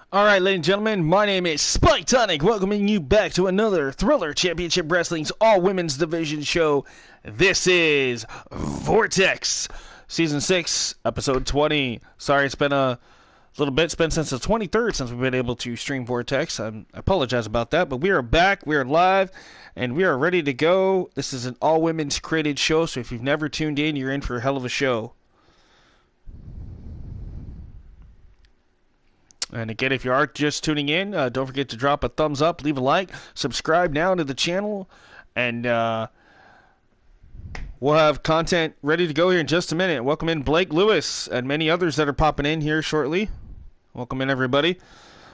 All right, ladies and gentlemen, my name is Spike Tonic, welcoming you back to another Thriller Championship Wrestling's all-women's division show. This is Vortex, Season 6, Episode 20. Sorry, it's been a little bit. It's been since the 23rd since we've been able to stream Vortex. I apologize about that, but we are back, we are live, and we are ready to go. This is an all-women's created show, so if you've never tuned in, you're in for a hell of a show. And again, if you are just tuning in, don't forget to drop a thumbs up, leave a like, subscribe now to the channel, and we'll have content ready to go here in just a minute. Welcome in Blake Lewis and many others that are popping in here shortly. Welcome in, everybody.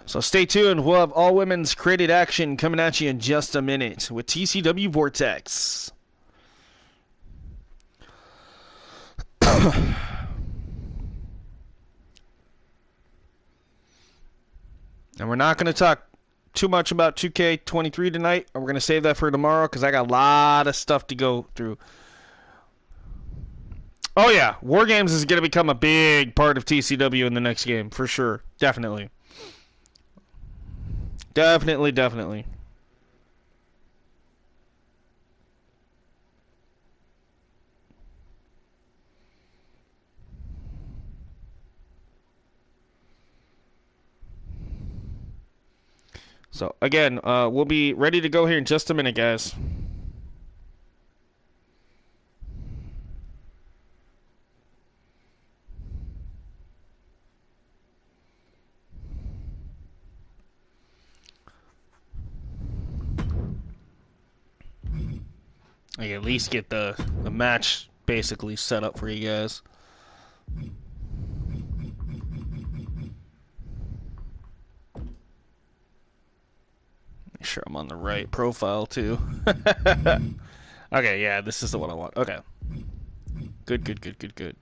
So stay tuned. We'll have all women's created action coming at you in just a minute with TCW Vortex. And we're not going to talk too much about 2K23 tonight. We're going to save that for tomorrow because I got a lot of stuff to go through. Oh, yeah. War Games is going to become a big part of TCW in the next game, for sure. Definitely. Definitely. So, again, we'll be ready to go here in just a minute, guys. I can at least get the match basically set up for you guys. Make sure I'm on the right profile too. Okay, yeah, this is the one I want. Okay. Good.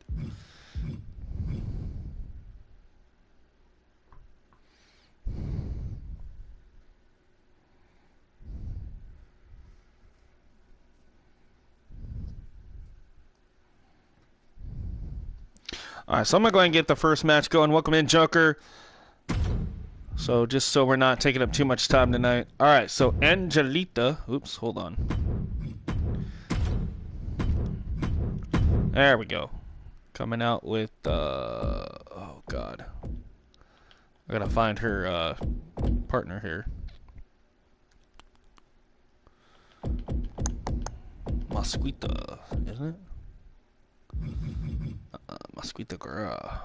Alright, so I'm going to go ahead and get the first match going. Welcome in, Joker. So, just so we're not taking up too much time tonight. Alright, so Angelita. Oops, hold on. There we go. Coming out with, oh, God. I gotta find her, partner here. Mosquita, isn't it? Mosquita girl.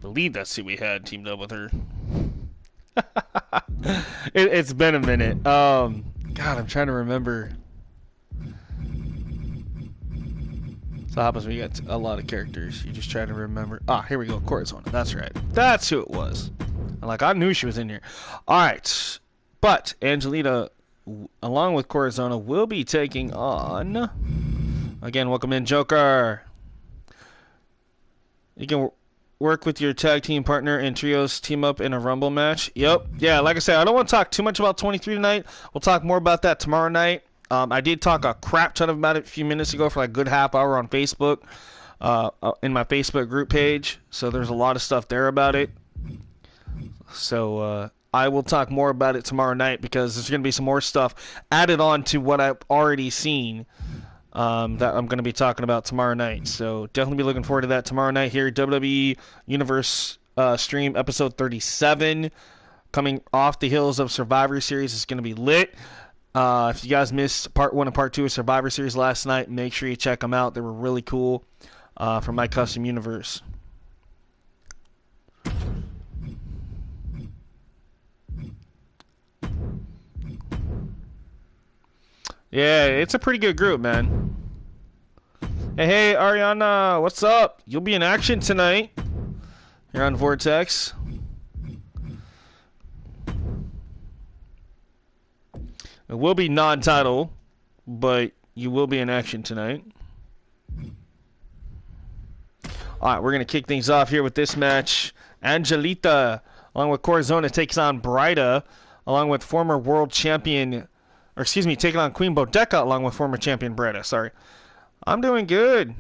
Believe that's who we had teamed up with her. It's been a minute. God, I'm trying to remember. So happens when you got a lot of characters. You just try to remember. Ah, here we go. Corazon. That's right. That's who it was. I knew she was in here. All right, but Angelita, along with Corazona, will be taking on. Again, welcome in, Joker. You can work with your tag team partner and trios team up in a Rumble match. Yep. Yeah, like I said, I don't want to talk too much about 23 tonight. We'll talk more about that tomorrow night. I did talk a crap ton about it a few minutes ago for like a good half hour on Facebook, in my Facebook group page. So there's a lot of stuff there about it. So I will talk more about it tomorrow night because there's going to be some more stuff added on to what I've already seen. That I'm going to be talking about tomorrow night. So definitely be looking forward to that tomorrow night here. WWE Universe stream episode 37. Coming off the heels of Survivor Series. It's going to be lit. If you guys missed part 1 and part 2 of Survivor Series last night, make sure you check them out. They were really cool from my custom universe. Yeah, it's a pretty good group, man. Hey, Ariana, what's up? You'll be in action tonight. You're on Vortex. It will be non-title, but you will be in action tonight. Alright, we're going to kick things off here with this match. Angelita, along with Corazona, takes on Brida, along with former world champion... Or excuse me, taking on Queen Bodeca along with former champion Breda. Sorry. I'm doing good.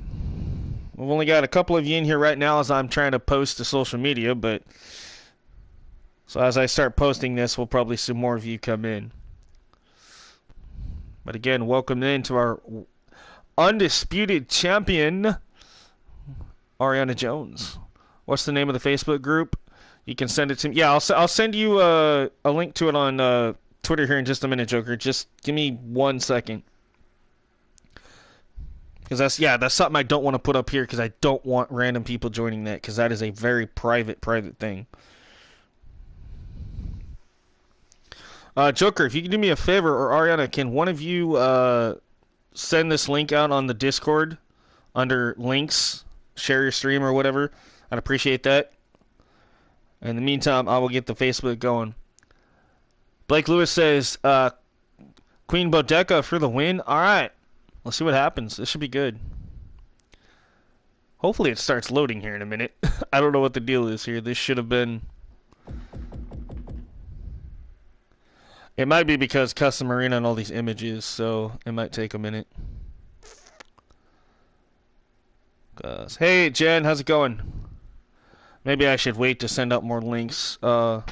We've only got a couple of you in here right now as I'm trying to post to social media, but so as I start posting this, we'll probably see more of you come in. But again, welcome into our undisputed champion, Ariana Jones. What's the name of the Facebook group? You can send it to me. Yeah, I'll send you a link to it on Twitter here in just a minute, Joker. Just give me 1 second. Because that's something I don't want to put up here because I don't want random people joining that because that is a very private thing. Joker, if you can do me a favor, or Ariana, can one of you send this link out on the Discord under links, share your stream or whatever? I'd appreciate that. In the meantime, I will get the Facebook going. Blake Lewis says, Queen Bodeca for the win. All right. Let's see what happens. This should be good. Hopefully it starts loading here in a minute. I don't know what the deal is here. This should have been... It might be because custom arena and all these images, so it might take a minute. Hey, Jen, how's it going? Maybe I should wait to send out more links. Because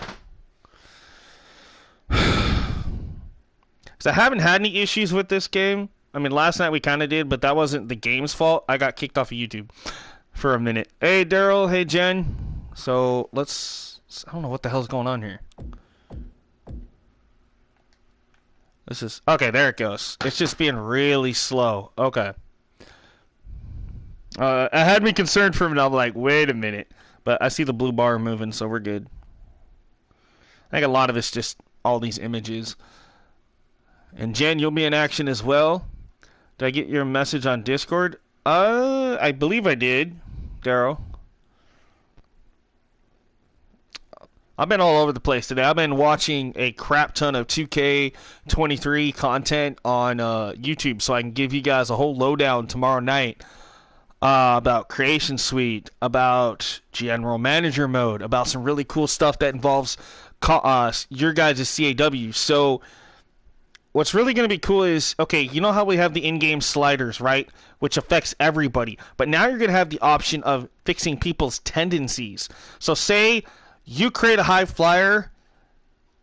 I haven't had any issues with this game. I mean, last night we kind of did, but that wasn't the game's fault. I got kicked off of YouTube for a minute. Hey, Daryl. Hey, Jen. So, I don't know what the hell's going on here. This is... Okay, there it goes. It's just being really slow. Okay. I had me concerned for a minute. I'm like, wait a minute. But I see the blue bar moving, so we're good. I think a lot of it's just all these images. And Jen, you'll be in action as well. Did I get your message on Discord? I believe I did, Daryl. I've been all over the place today. I've been watching a crap ton of 2K23 content on YouTube, so I can give you guys a whole lowdown tomorrow night about Creation Suite, about General Manager Mode, about some really cool stuff that involves your guys' CAW. So what's really going to be cool is, okay, you know how we have the in-game sliders, right? Which affects everybody. But now you're going to have the option of fixing people's tendencies. So say you create a high flyer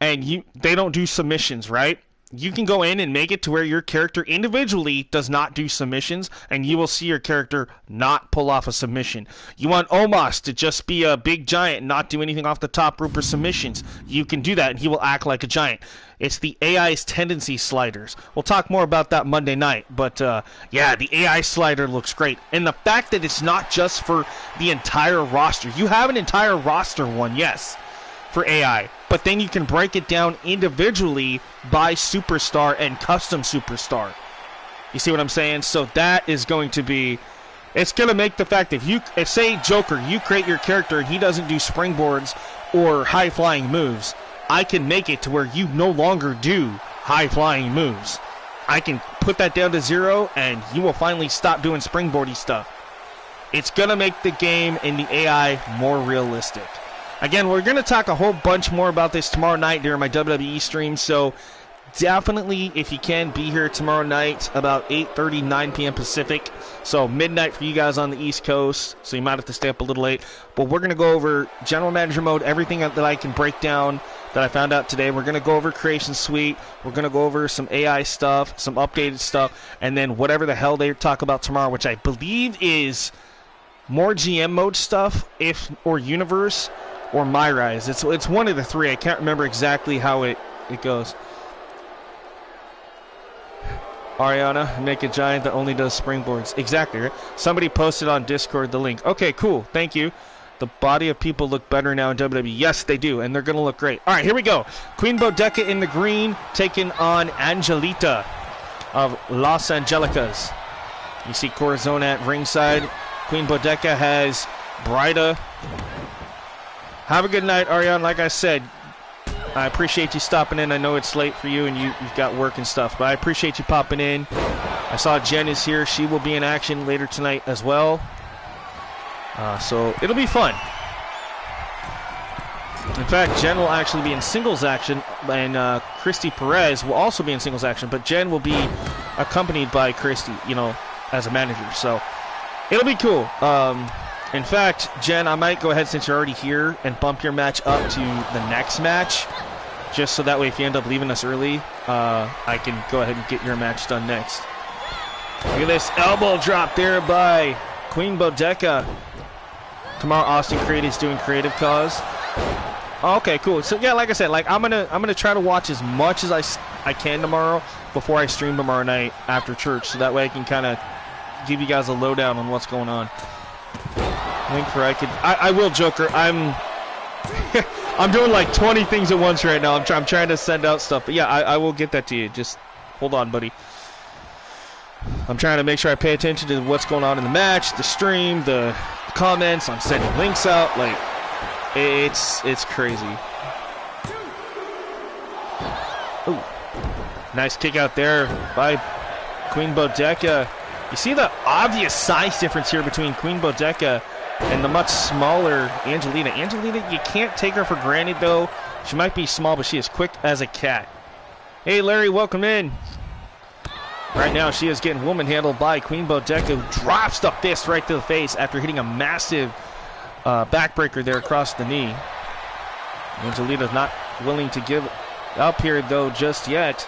and they don't do submissions, right? You can go in and make it to where your character individually does not do submissions, and you will see your character not pull off a submission. You want Omos to just be a big giant and not do anything off the top rope or submissions. You can do that, and he will act like a giant. It's the AI's tendency sliders. We'll talk more about that Monday night, but yeah, the AI slider looks great. And the fact that it's not just for the entire roster. You have an entire roster one, yes, for AI, but then you can break it down individually by superstar and custom superstar. You see what I'm saying? So that is going to be, it's going to make the fact that if say Joker, you create your character and he doesn't do springboards or high flying moves, I can make it to where you no longer do high flying moves. I can put that down to 0 and you will finally stop doing springboardy stuff. It's going to make the game and the AI more realistic. Again, we're going to talk a whole bunch more about this tomorrow night during my WWE stream, so definitely, if you can, be here tomorrow night about 8:30, 9 p.m. Pacific, so midnight for you guys on the East Coast, so you might have to stay up a little late. But we're going to go over General Manager Mode, everything that I can break down that I found out today. We're going to go over Creation Suite. We're going to go over some AI stuff, some updated stuff, and then whatever the hell they talk about tomorrow, which I believe is more GM mode stuff, or Universe, or My Rise. It's one of the three. I can't remember exactly how it goes. Ariana, make a giant that only does springboards. Exactly, right? Somebody posted on Discord the link. Okay, cool. Thank you. The body of people look better now in WWE. Yes, they do, and they're going to look great. All right, here we go. Queen Bodeca in the green, taking on Angelita of Los Angelicas. You see Corazon at ringside. Queen Bodeca has Brida. Have a good night, Ariane. Like I said, I appreciate you stopping in. I know it's late for you and you've got work and stuff, but I appreciate you popping in. I saw Jen is here. She will be in action later tonight as well. So it'll be fun. In fact, Jen will actually be in singles action, and Christy Perez will also be in singles action, but Jen will be accompanied by Christy, as a manager. So It'll be cool. In fact, Jen, I might go ahead since you're already here and bump your match up to the next match, just so that way if you end up leaving us early, I can go ahead and get your match done next. Look at this elbow drop there by Queen Bodeca. Tomorrow, Austin Creed is doing Creative CAWS. Oh, okay, cool. So yeah, like I said, like I'm gonna try to watch as much as I can tomorrow before I stream tomorrow night after church, so that way I can kind of give you guys a lowdown on what's going on. Link for I will, Joker. I'm doing like 20 things at once right now. I'm trying to send out stuff, but yeah, I will get that to you. Just hold on, buddy. I'm trying to make sure I pay attention to what's going on in the match, the stream, the comments. I'm sending links out. Like it's crazy. Ooh, nice kick out there by Queen Bodeca. You see the obvious size difference here between Queen Bodeca and the much smaller Angelina. Angelina, you can't take her for granted, though. She might be small, but she is quick as a cat. Hey, Larry, welcome in. Right now, she is getting woman handled by Queen Bodeca, who drops the fist right to the face after hitting a massive backbreaker there across the knee. Angelina's not willing to give up here, though, just yet.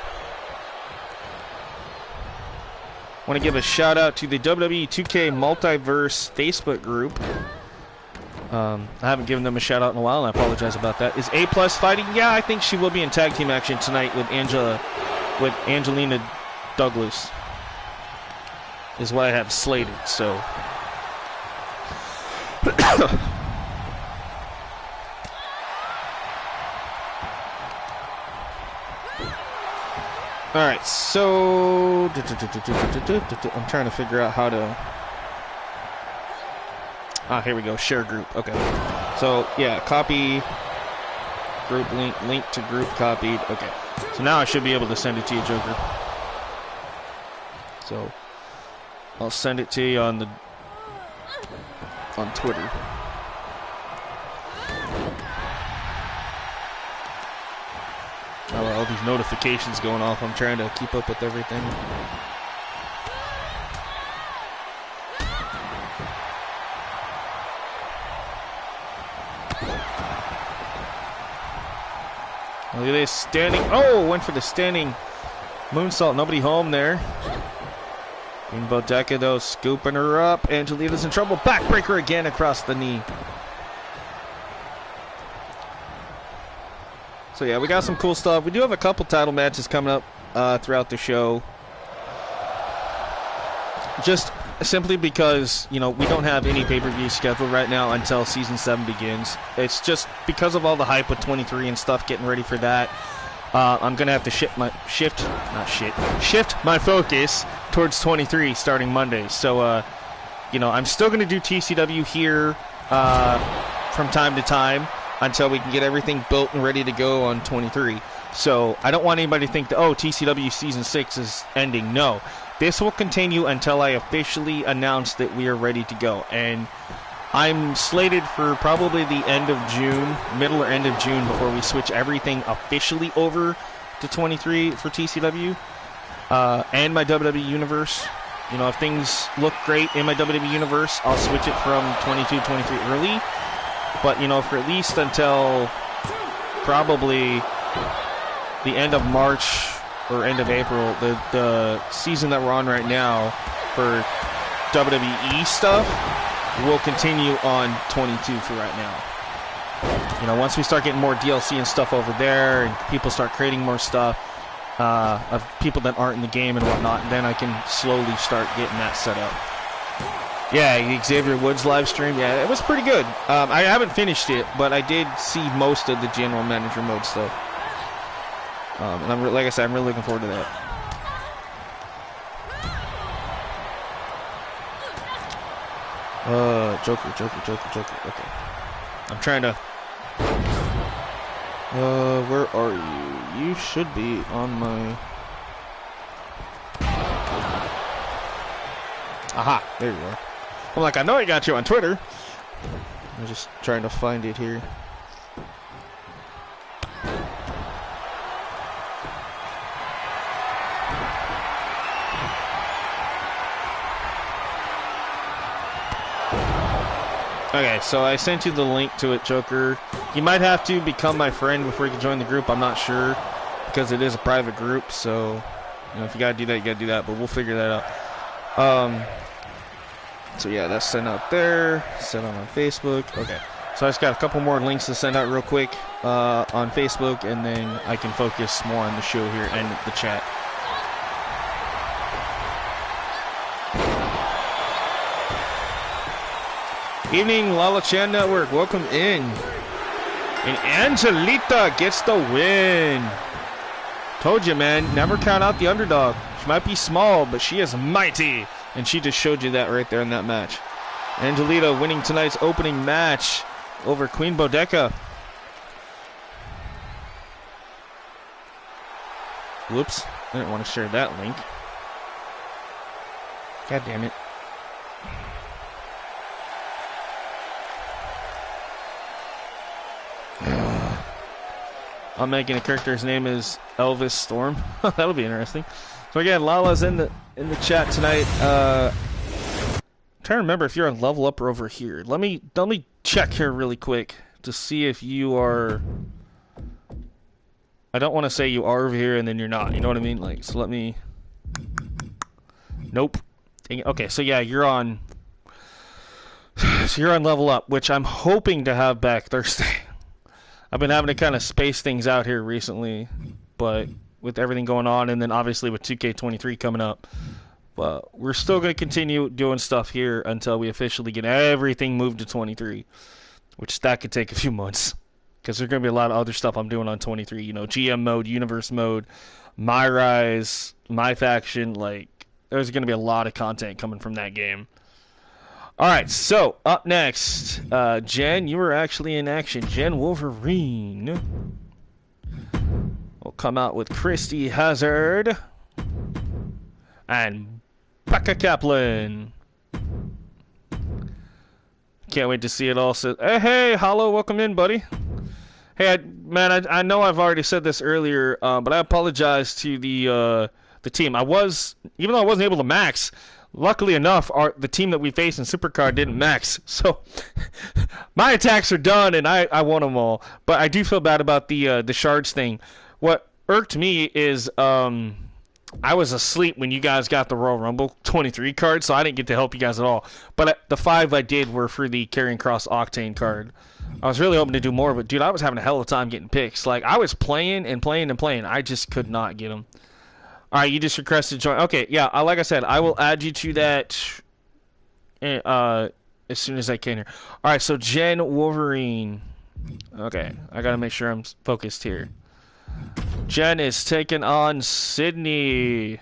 Want to give a shout out to the WWE 2K Multiverse Facebook group. I haven't given them a shout out in a while, and I apologize about that. Is A Plus fighting? Yeah, I think she will be in tag team action tonight with Angelina Douglas. Is what I have slated. So. Alright, so I'm trying to figure out how to. Here we go. Share group. Okay. So yeah, copy group link to group copied. Okay. So now I should be able to send it to you, Joker. So I'll send it to you on Twitter. All these notifications going off. I'm trying to keep up with everything. Look at this standing. Oh, went for the standing moonsault. Nobody home there. Queen Bodeca, though, scooping her up. Angelina's in trouble. Backbreaker again across the knee. So yeah, we got some cool stuff. We do have a couple title matches coming up throughout the show. Just simply because, you know, we don't have any pay-per-view scheduled right now until Season 7 begins. It's just because of all the hype with 23 and stuff, getting ready for that. I'm going to have to shift my focus towards 23 starting Monday. So, you know, I'm still going to do TCW here from time to time until we can get everything built and ready to go on 23. So I don't want anybody to think that, oh, TCW Season 6 is ending. No. This will continue until I officially announce that we are ready to go. And I'm slated for probably the end of June, middle or end of June, before we switch everything officially over to 23 for TCW and my WWE Universe. You know, if things look great in my WWE Universe, I'll switch it from 22, 23 early. But, you know, for at least until probably the end of March or end of April, the season that we're on right now for WWE stuff will continue on 22 for right now. You know, once we start getting more DLC and stuff over there and people start creating more stuff of people that aren't in the game and whatnot, then I can slowly start getting that set up. Yeah, Xavier Woods live stream. Yeah, it was pretty good. I haven't finished it, but I did see most of the general manager mode stuff. And like I said, I'm really looking forward to that. Joker. Okay. I'm trying to. Where are you? You should be on my. Aha, there you are. I'm like, I know I got you on Twitter. I'm just trying to find it here. Okay, so I sent you the link to it, Joker. You might have to become my friend before you can join the group. I'm not sure, because it is a private group. So, you know, if you gotta do that, you gotta do that. But we'll figure that out. So yeah, that's sent out there. Sent out on Facebook. Okay. So I just got a couple more links to send out real quick on Facebook, and then I can focus more on the show here and the chat. Evening, Lala Chan Network. Welcome in. And Angelita gets the win. Told you, man. Never count out the underdog. She might be small, but she is mighty. And she just showed you that right there in that match. Angelita winning tonight's opening match over Queen Bodeca. Whoops. I didn't want to share that link. God damn it. I'm making a character. His name is Elvis Storm. That'll be interesting. So again, Lala's in the chat tonight. I'm trying to remember if you're on level up or over here. Let me check here really quick to see if you are. I don't want to say you are over here and then you're not. You know what I mean? Like, so let me. Nope. Okay, so yeah, you're on. So you're on level up, which I'm hoping to have back Thursday. I've been having to kind of space things out here recently, but with everything going on, and then obviously with 2K23 coming up, but we're still going to continue doing stuff here until we officially get everything moved to 23, which that could take a few months, because there's going to be a lot of other stuff I'm doing on 23, you know, GM mode, Universe mode, My Rise, My Faction, like, there's going to be a lot of content coming from that game. All right, so up next, Jen, you were actually in action. Jen Wolverine will come out with Christy Hazard and Becca Kaplan. Can't wait to see it all. So, hey, Hollow, welcome in, buddy. Hey, man, I know I've already said this earlier, but I apologize to the team. Even though I wasn't able to max. Luckily enough, the team that we faced in Supercard didn't max, so my attacks are done, and I won them all. But I do feel bad about the shards thing. What irked me is I was asleep when you guys got the Royal Rumble 23 card, so I didn't get to help you guys at all. But the 5 I did were for the Carrying Cross Octane card. I was really hoping to do more, but dude, I was having a hell of a time getting picks. Like, I was playing and playing and playing. I just could not get them. All right, you just requested join. Okay, yeah, like I said, I will add you to that as soon as I can here. All right, so Jen Wolverine. Okay, I got to make sure I'm focused here. Jen is taking on Sydney.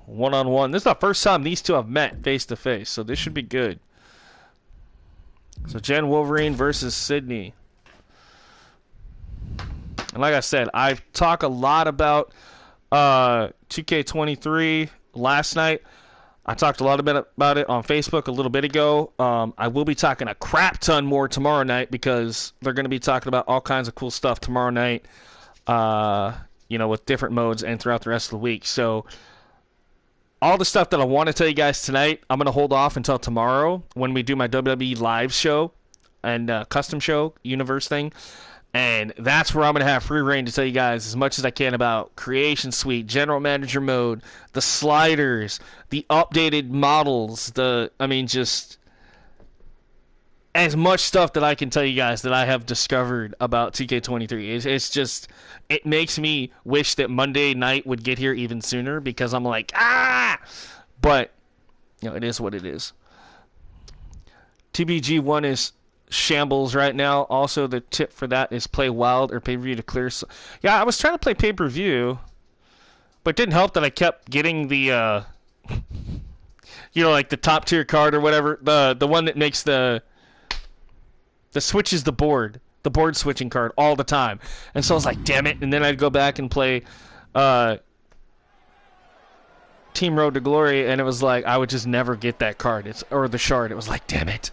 One-on-one. This is the first time these two have met face-to-face, so this should be good. So Jen Wolverine versus Sydney. And like I said, I talk a lot about 2K23 last night. I talked a lot about it on Facebook a little bit ago. I will be talking a crap ton more tomorrow night because they're going to be talking about all kinds of cool stuff tomorrow night, you know, with different modes and throughout the rest of the week. So all the stuff that I want to tell you guys tonight, I'm going to hold off until tomorrow when we do my WWE live show and custom show universe thing. And that's where I'm going to have free reign to tell you guys as much as I can about Creation Suite, General Manager Mode, the sliders, the updated models, just as much stuff that I can tell you guys that I have discovered about 2K23. It's just, it makes me wish that Monday night would get here even sooner because I'm like, but, you know, it is what it is. TBG1 is shambles right now. Also, the tip for that is play wild or pay-per-view to clear. Yeah, I was trying to play pay-per-view, but it didn't help that I kept getting the, you know, like the top tier card or whatever, the one that makes the switches the board switching card all the time. And so I was like, damn it. And then I'd go back and play Team Road to Glory, and it was like I would just never get that card. Or the shard. It was like, damn it.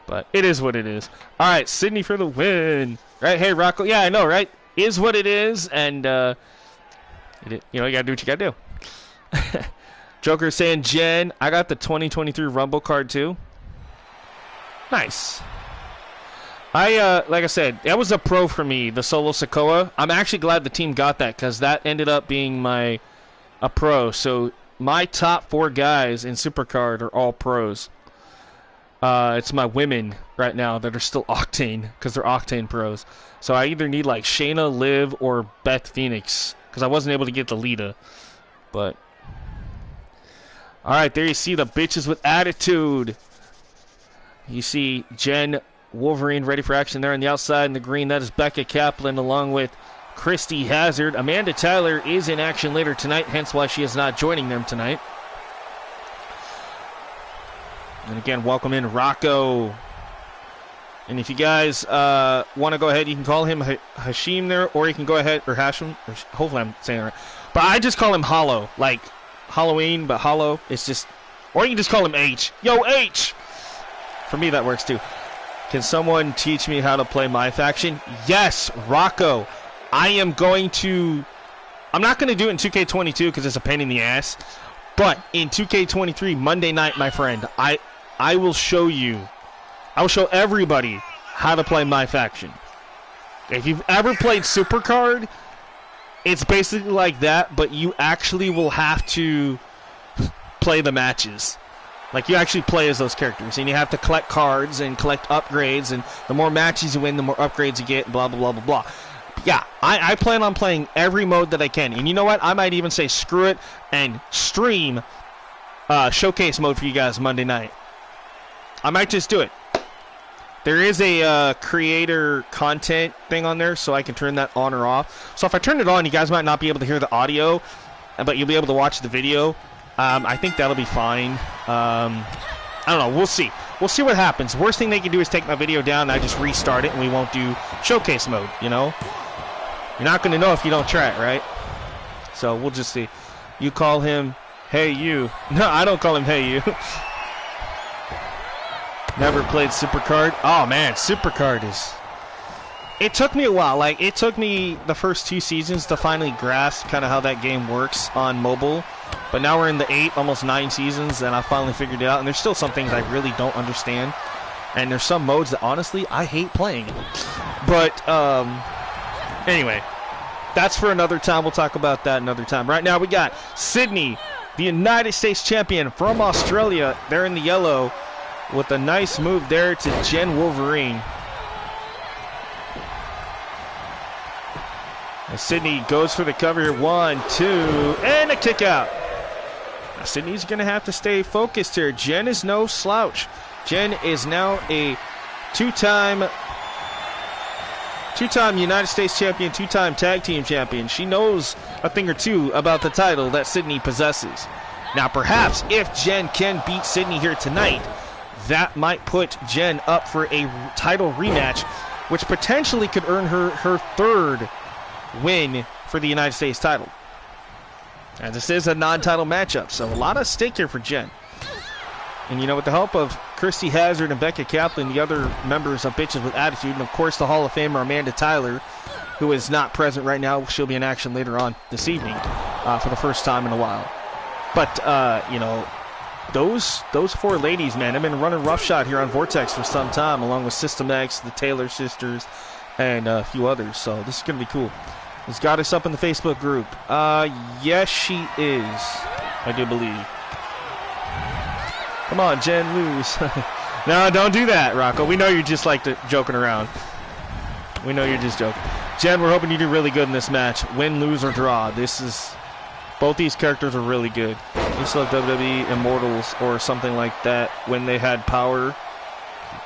But it is what it is. All right, Sydney for the win. Right, hey, Rocco. Yeah, I know, right? Is what it is, and you know, you got to do what you got to do. Joker saying, Jen, I got the 2023 Rumble card too. Nice. Like I said, that was a pro for me, the solo Sokoa. I'm actually glad the team got that because that ended up being a pro. So my top 4 guys in Supercard are all pros. It's my women right now that are still Octane because they're Octane pros. So I either need like Shayna, Liv, or Beth Phoenix because I wasn't able to get the Lita. But all right, there you see the bitches with attitude. You see Jen Wolverine ready for action there on the outside in the green. That is Becca Kaplan along with Christy Hazard. Amanda Tyler is in action later tonight, hence why she is not joining them tonight. And again, welcome in Rocco. And if you guys want to go ahead, you can call him Hashim there, or you can go ahead, or Hashim, or hopefully I'm saying it right. But I just call him Hollow, like Halloween, but Hollow. It's just, or you can just call him H. Yo, H! For me, that works too. Can someone teach me how to play my faction? Yes, Rocco. I'm not going to do it in 2K22 because it's a pain in the ass. But in 2K23, Monday night, my friend, I will show you. I will show everybody how to play my faction. If you've ever played Supercard, it's basically like that, but you actually will have to play the matches. Like, you actually play as those characters, and you have to collect cards and collect upgrades, and the more matches you win, the more upgrades you get, blah, blah, blah, blah, blah. But yeah, I plan on playing every mode that I can. And you know what? I might even say screw it and stream showcase mode for you guys Monday night. I might just do it. There is a creator content thing on there, so I can turn that on or off. So if I turn it on, you guys might not be able to hear the audio, but you'll be able to watch the video. I think that'll be fine. I don't know. We'll see. We'll see what happens. Worst thing they can do is take my video down and I just restart it and we won't do showcase mode, you know? You're not going to know if you don't try it, right? So we'll just see. You call him, hey, you. No, I don't call him, hey, you. Never played Supercard. Oh, man, Supercard is... It took me a while. Like, it took me the first 2 seasons to finally grasp kind of how that game works on mobile. But now we're in the 8, almost 9 seasons, and I finally figured it out. And there's still some things I really don't understand. And there's some modes that, honestly, I hate playing. But, anyway, that's for another time. We'll talk about that another time. Right now we got Sydney, the United States champion from Australia. They're in the yellow with a nice move there to Jen Wolverine. And Sydney goes for the cover here. 1, 2, and a kick out. Now Sydney's going to have to stay focused here. Jen is no slouch. Jen is now a two-time United States champion, 2-time tag team champion. She knows a thing or two about the title that Sydney possesses. Now, perhaps if Jen can beat Sydney here tonight, that might put Jen up for a title rematch, which potentially could earn her her 3rd win for the United States title. And this is a non-title matchup, so a lot at stake here for Jen. And, you know, with the help of Christy Hazard and Becca Kaplan, the other members of Bitches with Attitude, and, of course, the Hall of Famer Amanda Tyler, who is not present right now. She'll be in action later on this evening for the first time in a while. But, you know, those 4 ladies, man, have been running roughshod here on Vortex for some time, along with System X, the Taylor sisters, and a few others. So this is going to be cool. He's got us up in the Facebook group. Yes, she is, I do believe. Come on, Jen, lose. No, don't do that, Rocco. We know you're just like joking around. We know you're just joking. Jen, we're hoping you do really good in this match. Win, lose, or draw. Both these characters are really good. You still have WWE Immortals or something like that when they had power,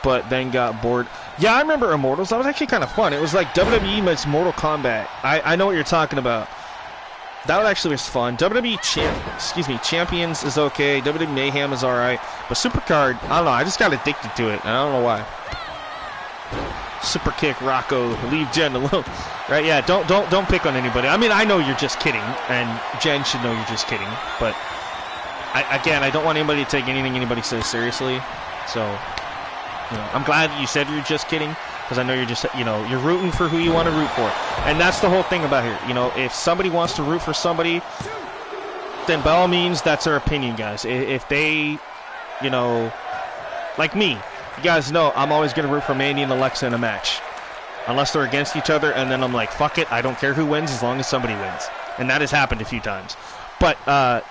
but then got bored. Yeah, I remember Immortals. That was actually kind of fun. It was like WWE meets Mortal Kombat. I know what you're talking about. That one actually was fun. WWE Champions is okay. WWE Mayhem is alright. But Supercard, I don't know. I just got addicted to it. I don't know why. Super kick, Rocco. Leave Jen alone. Right? Yeah, don't pick on anybody. I mean, I know you're just kidding, and Jen should know you're just kidding. But, I don't want anybody to take anything anybody says seriously. So, you know, I'm glad that you said you're just kidding, because I know you're just, you know, you're rooting for who you want to root for. And that's the whole thing about here. You know, if somebody wants to root for somebody, then by all means, that's their opinion, guys. If they, you know, like me, you guys know I'm always going to root for Mandy and Alexa in a match. Unless they're against each other, and then I'm like, fuck it, I don't care who wins as long as somebody wins. And that has happened a few times. But,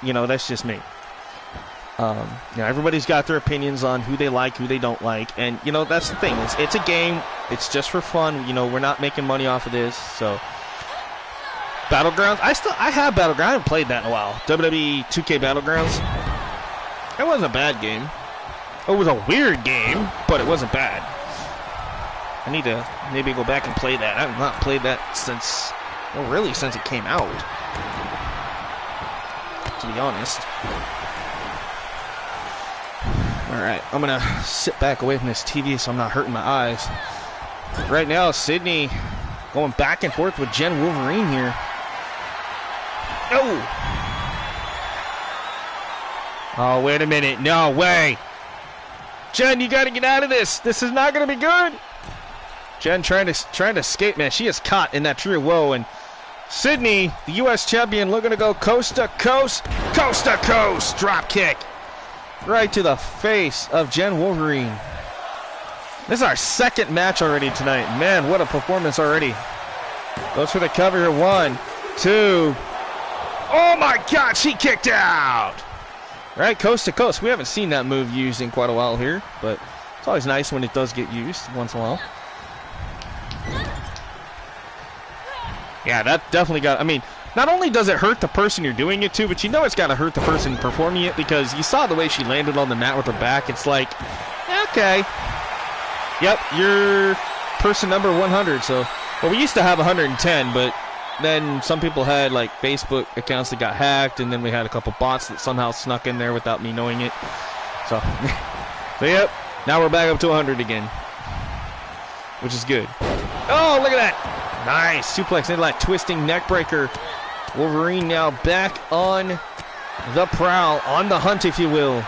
you know, that's just me. You know, everybody's got their opinions on who they like, who they don't like. And, you know, that's the thing. It's a game. It's just for fun. You know, we're not making money off of this, so... Battlegrounds? I have Battlegrounds. I haven't played that in a while. WWE 2K Battlegrounds. It wasn't a bad game. It was a weird game, but it wasn't bad. I need to maybe go back and play that. I have not played that since, well, really since it came out, to be honest. Alright, I'm going to sit back away from this TV so I'm not hurting my eyes. Right now, Sydney going back and forth with Jen Wolverine here. Oh! Oh, wait a minute. No way! Jen, you got to get out of this. This is not going to be good. Jen trying to escape, man. She is caught in that tree of woe, and Sydney, the U.S. champion, looking to go coast to coast, drop kick right to the face of Jen Wolverine. This is our second match already tonight. Man, what a performance already. Goes for the cover here. 1, 2. Oh my God, she kicked out. Right, coast to coast. We haven't seen that move used in quite a while here, but it's always nice when it does get used once in a while. Yeah, that definitely got... I mean, not only does it hurt the person you're doing it to, but you know it's got to hurt the person performing it, because you saw the way she landed on the mat with her back. It's like, okay. Yep, you're person number 100. So, well, we used to have 110, but then some people had, like, Facebook accounts that got hacked, and then we had a couple bots that somehow snuck in there without me knowing it. So, so yep, now we're back up to 100 again, which is good. Oh, look at that. Nice suplex into that twisting neck breaker. Wolverine now back on the prowl, on the hunt, if you will.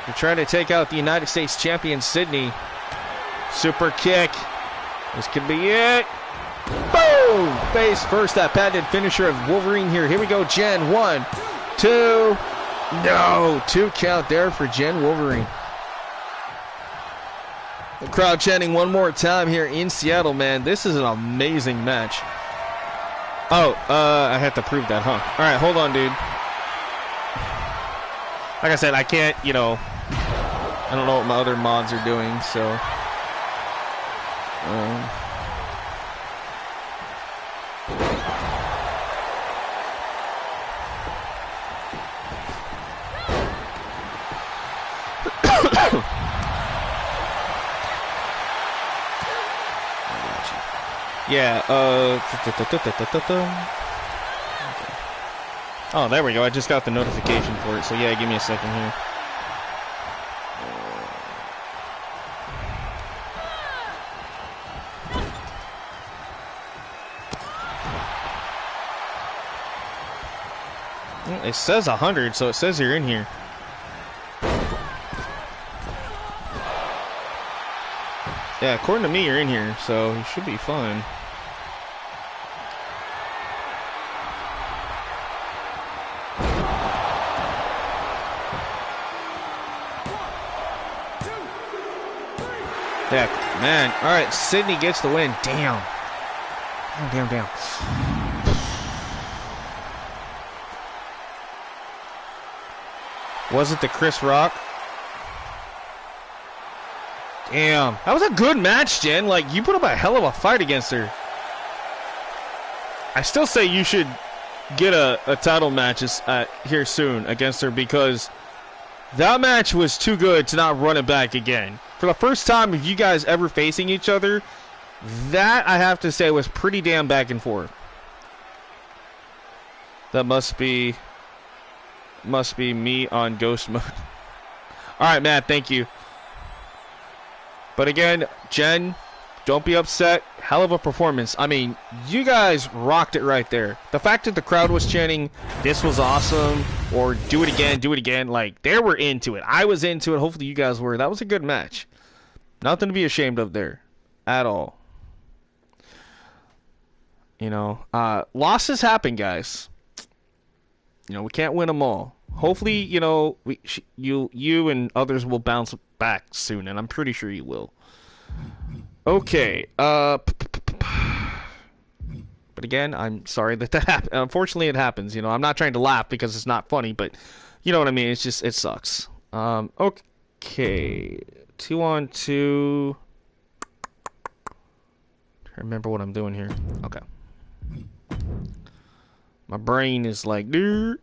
They're trying to take out the United States champion, Sydney. Super kick. This could be it. Boom! Face first, that patented finisher of Wolverine here. Here we go, Jen. 1, 2. No, 2 count there for Jen Wolverine. The crowd chanting one more time here in Seattle, man. This is an amazing match. Oh, I have to prove that, huh? All right, hold on, dude. Like I said, I can't, you know, I don't know what my other mods are doing, so. Yeah, oh, there we go. I just got the notification for it. So, yeah, give me a second here. It says 100, so it says you're in here. Yeah, according to me, you're in here, so you should be fine. Yeah, man. All right, Sydney gets the win. Damn. Damn. Was it the Chris Rock? Damn. That was a good match, Jen. Like, you put up a hell of a fight against her. I still say you should get a title match here soon against her, because that match was too good to not run it back again. For the first time of you guys ever facing each other, that, I have to say, was pretty damn back and forth. That must be me on ghost mode. Alright, Matt, thank you. But again, Jen, don't be upset. Hell of a performance. I mean, you guys rocked it right there. The fact that the crowd was chanting, "This was awesome," or do it again, like, they were into it. I was into it. Hopefully you guys were. That was a good match. Nothing to be ashamed of there. At all. You know, losses happen, guys. we can't win them all. Hopefully, you and others will bounce back soon, and I'm pretty sure you will. Okay. But again, I'm sorry that happened. Unfortunately, it happens. I'm not trying to laugh because it's not funny, but you know what I mean. It's just, it sucks. Okay. 2-on-2. Remember what I'm doing here. Okay. My brain is like, dude.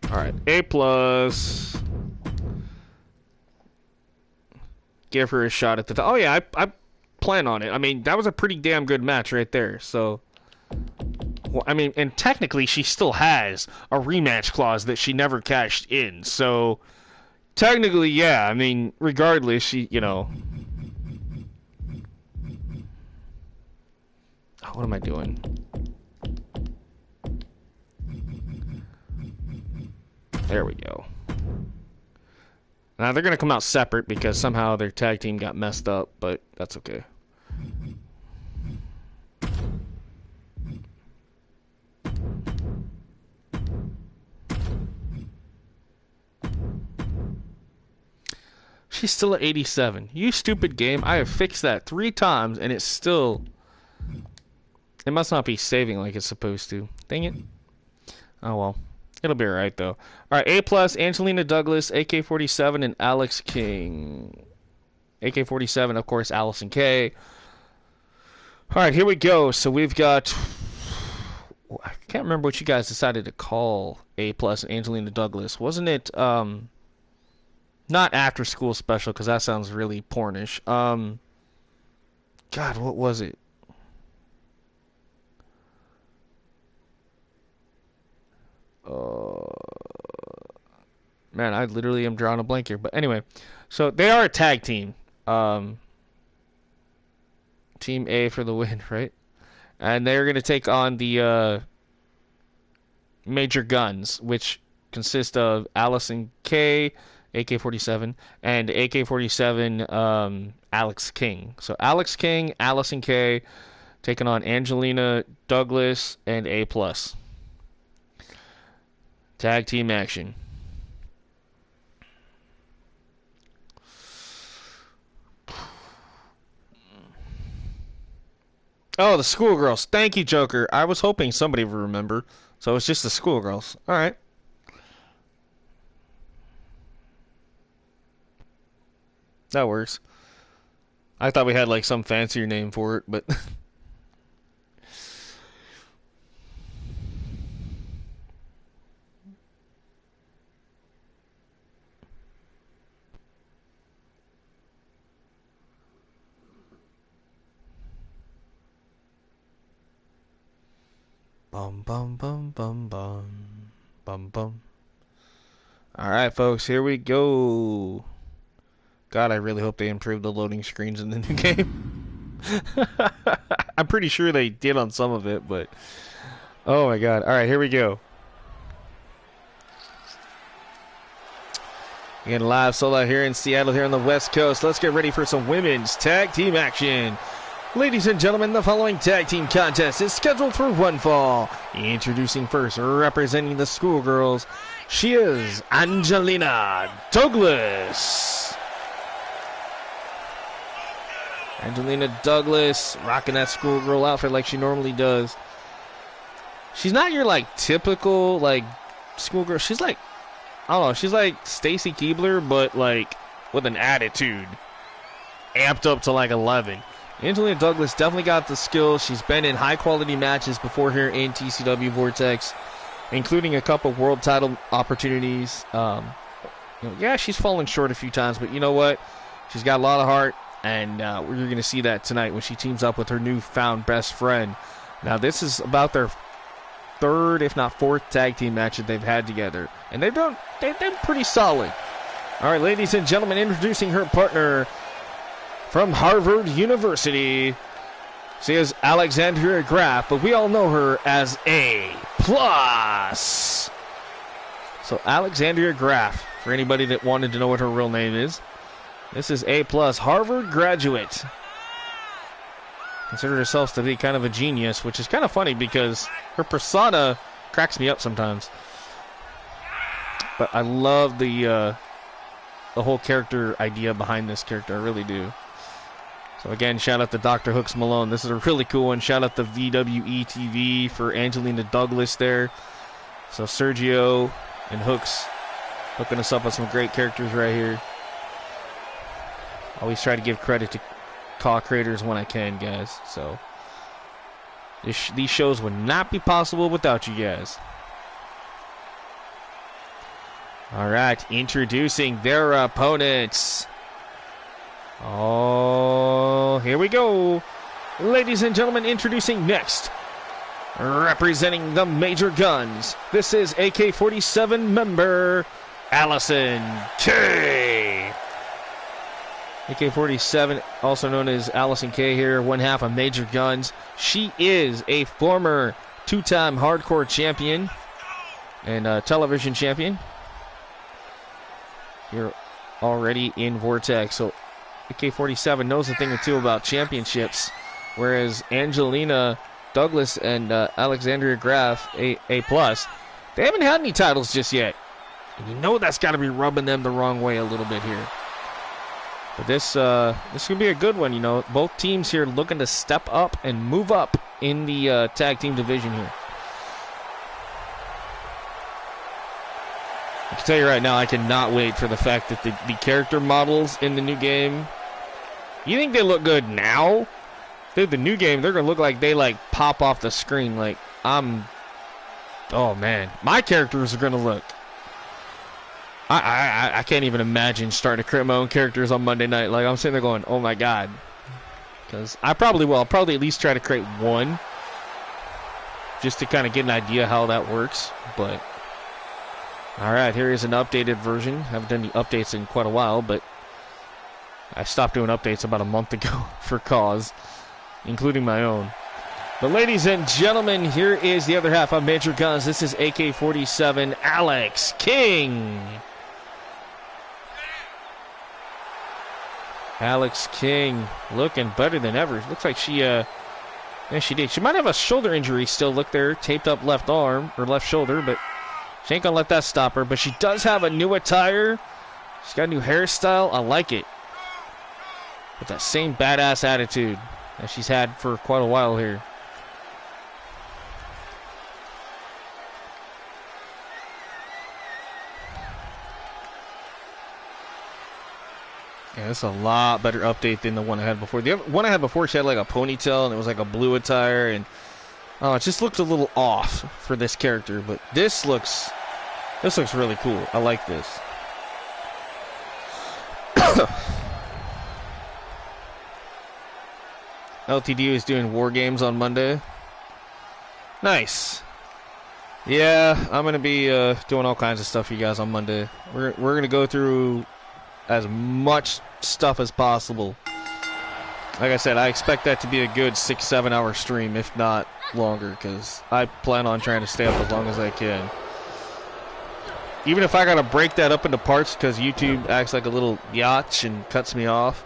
Alright, A+. Give her a shot at the... Oh, yeah, I plan on it. I mean, that was a pretty damn good match right there. So, well, I mean, and technically she still has a rematch clause that she never cashed in. So, technically, yeah, I mean, regardless, she, What am I doing? There we go. Now they're going to come out separate because somehow their tag team got messed up, but that's okay. She's still at 87. You stupid game. I have fixed that 3 times and it's still... It must not be saving like it's supposed to. Dang it. Oh well. It'll be alright though. Alright, A+, Angelina Douglas, AK-47, and Alex King. AK-47, of course, Allison Kay. Alright, here we go. So we've got... I can't remember what you guys decided to call A+, Angelina Douglas. Wasn't it, not after school special, because that sounds really pornish. God, what was it? Man, I literally am drawing a blank here. But anyway, so they are a tag team. Team A for the win, right? And they're going to take on the Major Guns, which consist of Allison Kay, AK-47, and AK-47 Alex King. So Alex King, Allison Kay, taking on Angelina Douglas and A+. Tag team action. Oh, the schoolgirls. Thank you, Joker. I was hoping somebody would remember. So it's just the schoolgirls. Alright. That works. I thought we had like some fancier name for it, but... Bum bum bum bum bum bum bum. Alright folks, here we go. God, I really hope they improved the loading screens in the new game. I'm pretty sure they did on some of it, but oh my god. Alright, here we go. Again, live sold out here in Seattle, here on the West Coast. Let's get ready for some women's tag team action. Ladies and gentlemen, the following tag team contest is scheduled for one fall. Introducing first, representing the schoolgirls, she is Angelina Douglas. Angelina Douglas, rocking that schoolgirl outfit like she normally does. She's not your, like, typical, like, schoolgirl. She's like, I don't know, she's like Stacy Keibler, but, like, with an attitude. Amped up to, like, 11. Angelina Douglas definitely got the skills. She's been in high-quality matches before here in TCW Vortex, including a couple world title opportunities. Yeah, she's fallen short a few times, but you know what? She's got a lot of heart, and we're going to see that tonight when she teams up with her newfound best friend. Now, this is about their third, if not fourth, tag team match that they've had together, and they've been pretty solid. All right, ladies and gentlemen, introducing her partner from Harvard University. She is Alexandria Graff, but we all know her as A+. So Alexandria Graff, for anybody that wanted to know what her real name is. This is A+, Harvard graduate. Considered herself to be kind of a genius, which is kind of funny because her persona cracks me up sometimes. But I love the whole character idea behind this character. I really do. So again, shout out to Dr. Hooks Malone. This is a really cool one. Shout out to VWE TV for Angelina Douglas there. So Sergio and Hooks hooking us up with some great characters right here. Always try to give credit to CAW creators when I can, guys. So these shows would not be possible without you guys. All right, introducing their opponents. Oh, here we go. Ladies and gentlemen, introducing next. Representing the Major Guns, this is AK-47 member Allison K. AK-47, also known as Allison K here, one half of Major Guns. She is a former two-time hardcore champion and television champion. You're already in Vortex, so AK-47 knows a thing or two about championships, whereas Angelina Douglas and Alexandria Graf, A+, they haven't had any titles just yet. And you know that's got to be rubbing them the wrong way a little bit here. But this could be a good one, you know. Both teams here looking to step up and move up in the tag team division here. I can tell you right now, I cannot wait for the fact that the character models in the new game, you think they look good now? Dude, the new game, they're going to look like they, like, pop off the screen. Like, oh, man. My characters are going to look. I can't even imagine starting to create my own characters on Monday night. Like, I'm sitting there going, oh, my God. Because I probably will. I'll probably at least try to create one, just to kind of get an idea how that works. But all right, here is an updated version. Haven't done any updates in quite a while, but I stopped doing updates about a month ago for CAWS, including my own. But ladies and gentlemen, here is the other half of Major Guns. This is AK-47 Alex King. Alex King looking better than ever. Looks like she, yeah, she did. She might have a shoulder injury still. Look there, taped up left arm or left shoulder, but she ain't gonna let that stop her. But she does have a new attire. She's got a new hairstyle. I like it. With that same badass attitude that she's had for quite a while here. Yeah, it's a lot better update than the one I had before. The other one I had before, she had like a ponytail and it was like a blue attire, and oh, it just looked a little off for this character. But this looks really cool. I like this. LTD is doing war games on Monday. Nice. Yeah, I'm gonna be doing all kinds of stuff for you guys on Monday. We're gonna go through as much stuff as possible. Like I said, I expect that to be a good 6-7 hour stream, if not longer, because I plan on trying to stay up as long as I can. Even if I gotta break that up into parts because YouTube acts like a little biatch and cuts me off,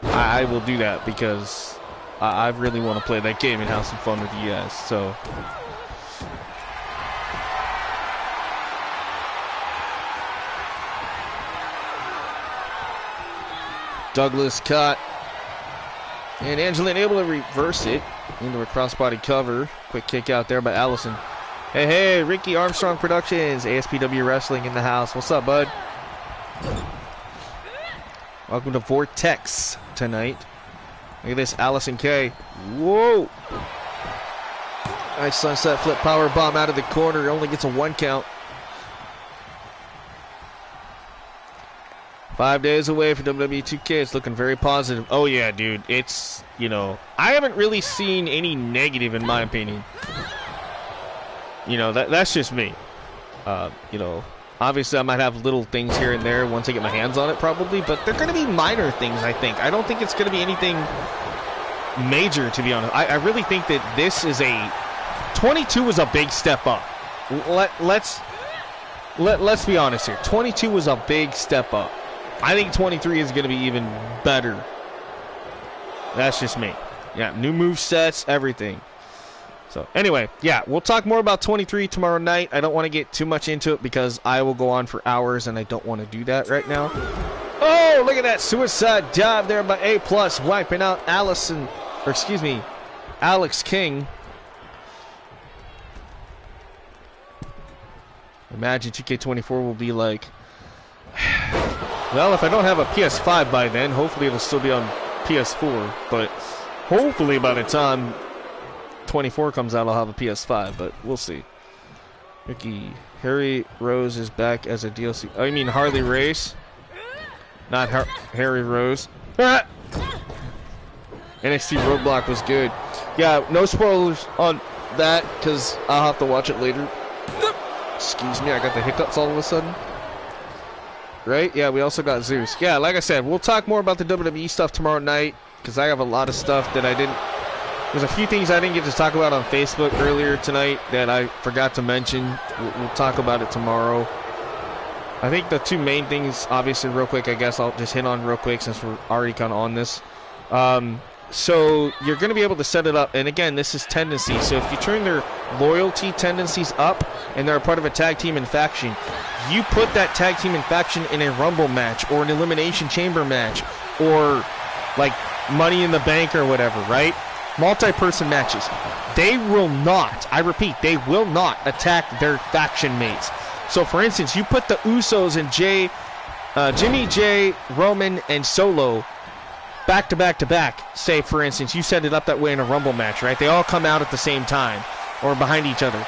I will do that because I really want to play that game and have some fun with you guys. So Douglas cut, and Angelina able to reverse it into a crossbody cover. Quick kick out there by Allison. Hey, Ricky Armstrong Productions, ASPW Wrestling in the house. What's up, bud? Welcome to Vortex tonight. Look at this, Allison K. Whoa! Nice sunset flip power bomb out of the corner. Only gets a 1 count. 5 days away for WWE 2K. It's looking very positive. Oh, yeah, dude. It's, you know, I haven't really seen any negative in my opinion. You know, that's just me. You know, obviously I might have little things here and there once I get my hands on it probably, but they're going to be minor things, I think. I don't think it's going to be anything major, to be honest. I really think that this is 22 was a big step up. Let's be honest here. 22 was a big step up. I think 23 is going to be even better. That's just me. Yeah, new move sets, everything. So anyway, yeah, we'll talk more about 23 tomorrow night. I don't want to get too much into it because I will go on for hours, and I don't want to do that right now. Oh, look at that suicide dive there by A+, wiping out Alex King. Imagine 2K24 will be like, well, if I don't have a PS5 by then, hopefully it'll still be on PS4, but hopefully by the time 24 comes out, I'll have a PS5, but we'll see. Ricky, Harry Rose is back as a DLC. Oh, you mean Harley Race? Not Harry Rose. NXT Roadblock was good. Yeah, no spoilers on that, because I'll have to watch it later. Excuse me, I got the hiccups all of a sudden. Right? Yeah, we also got Zeus. Yeah, like I said, we'll talk more about the WWE stuff tomorrow night, because I have a lot of stuff that I didn't... There's a few things I didn't get to talk about on Facebook earlier tonight that I forgot to mention. We'll talk about it tomorrow. I think the two main things, obviously, real quick, I guess I'll just hit on real quick since we're already kind of on this. So you're going to be able to set it up, and again, this is tendency. So if you turn their loyalty tendencies up, and they're a part of a tag team and faction, you put that tag team and faction in a Rumble match, or an Elimination Chamber match, or like Money in the Bank or whatever, right? Multi-person matches. They will not, I repeat, they will not attack their faction mates. So for instance, you put the Usos and Jimmy J, Roman, and Solo back to back to back. Say, for instance, you set it up that way in a Rumble match, right? They all come out at the same time or behind each other.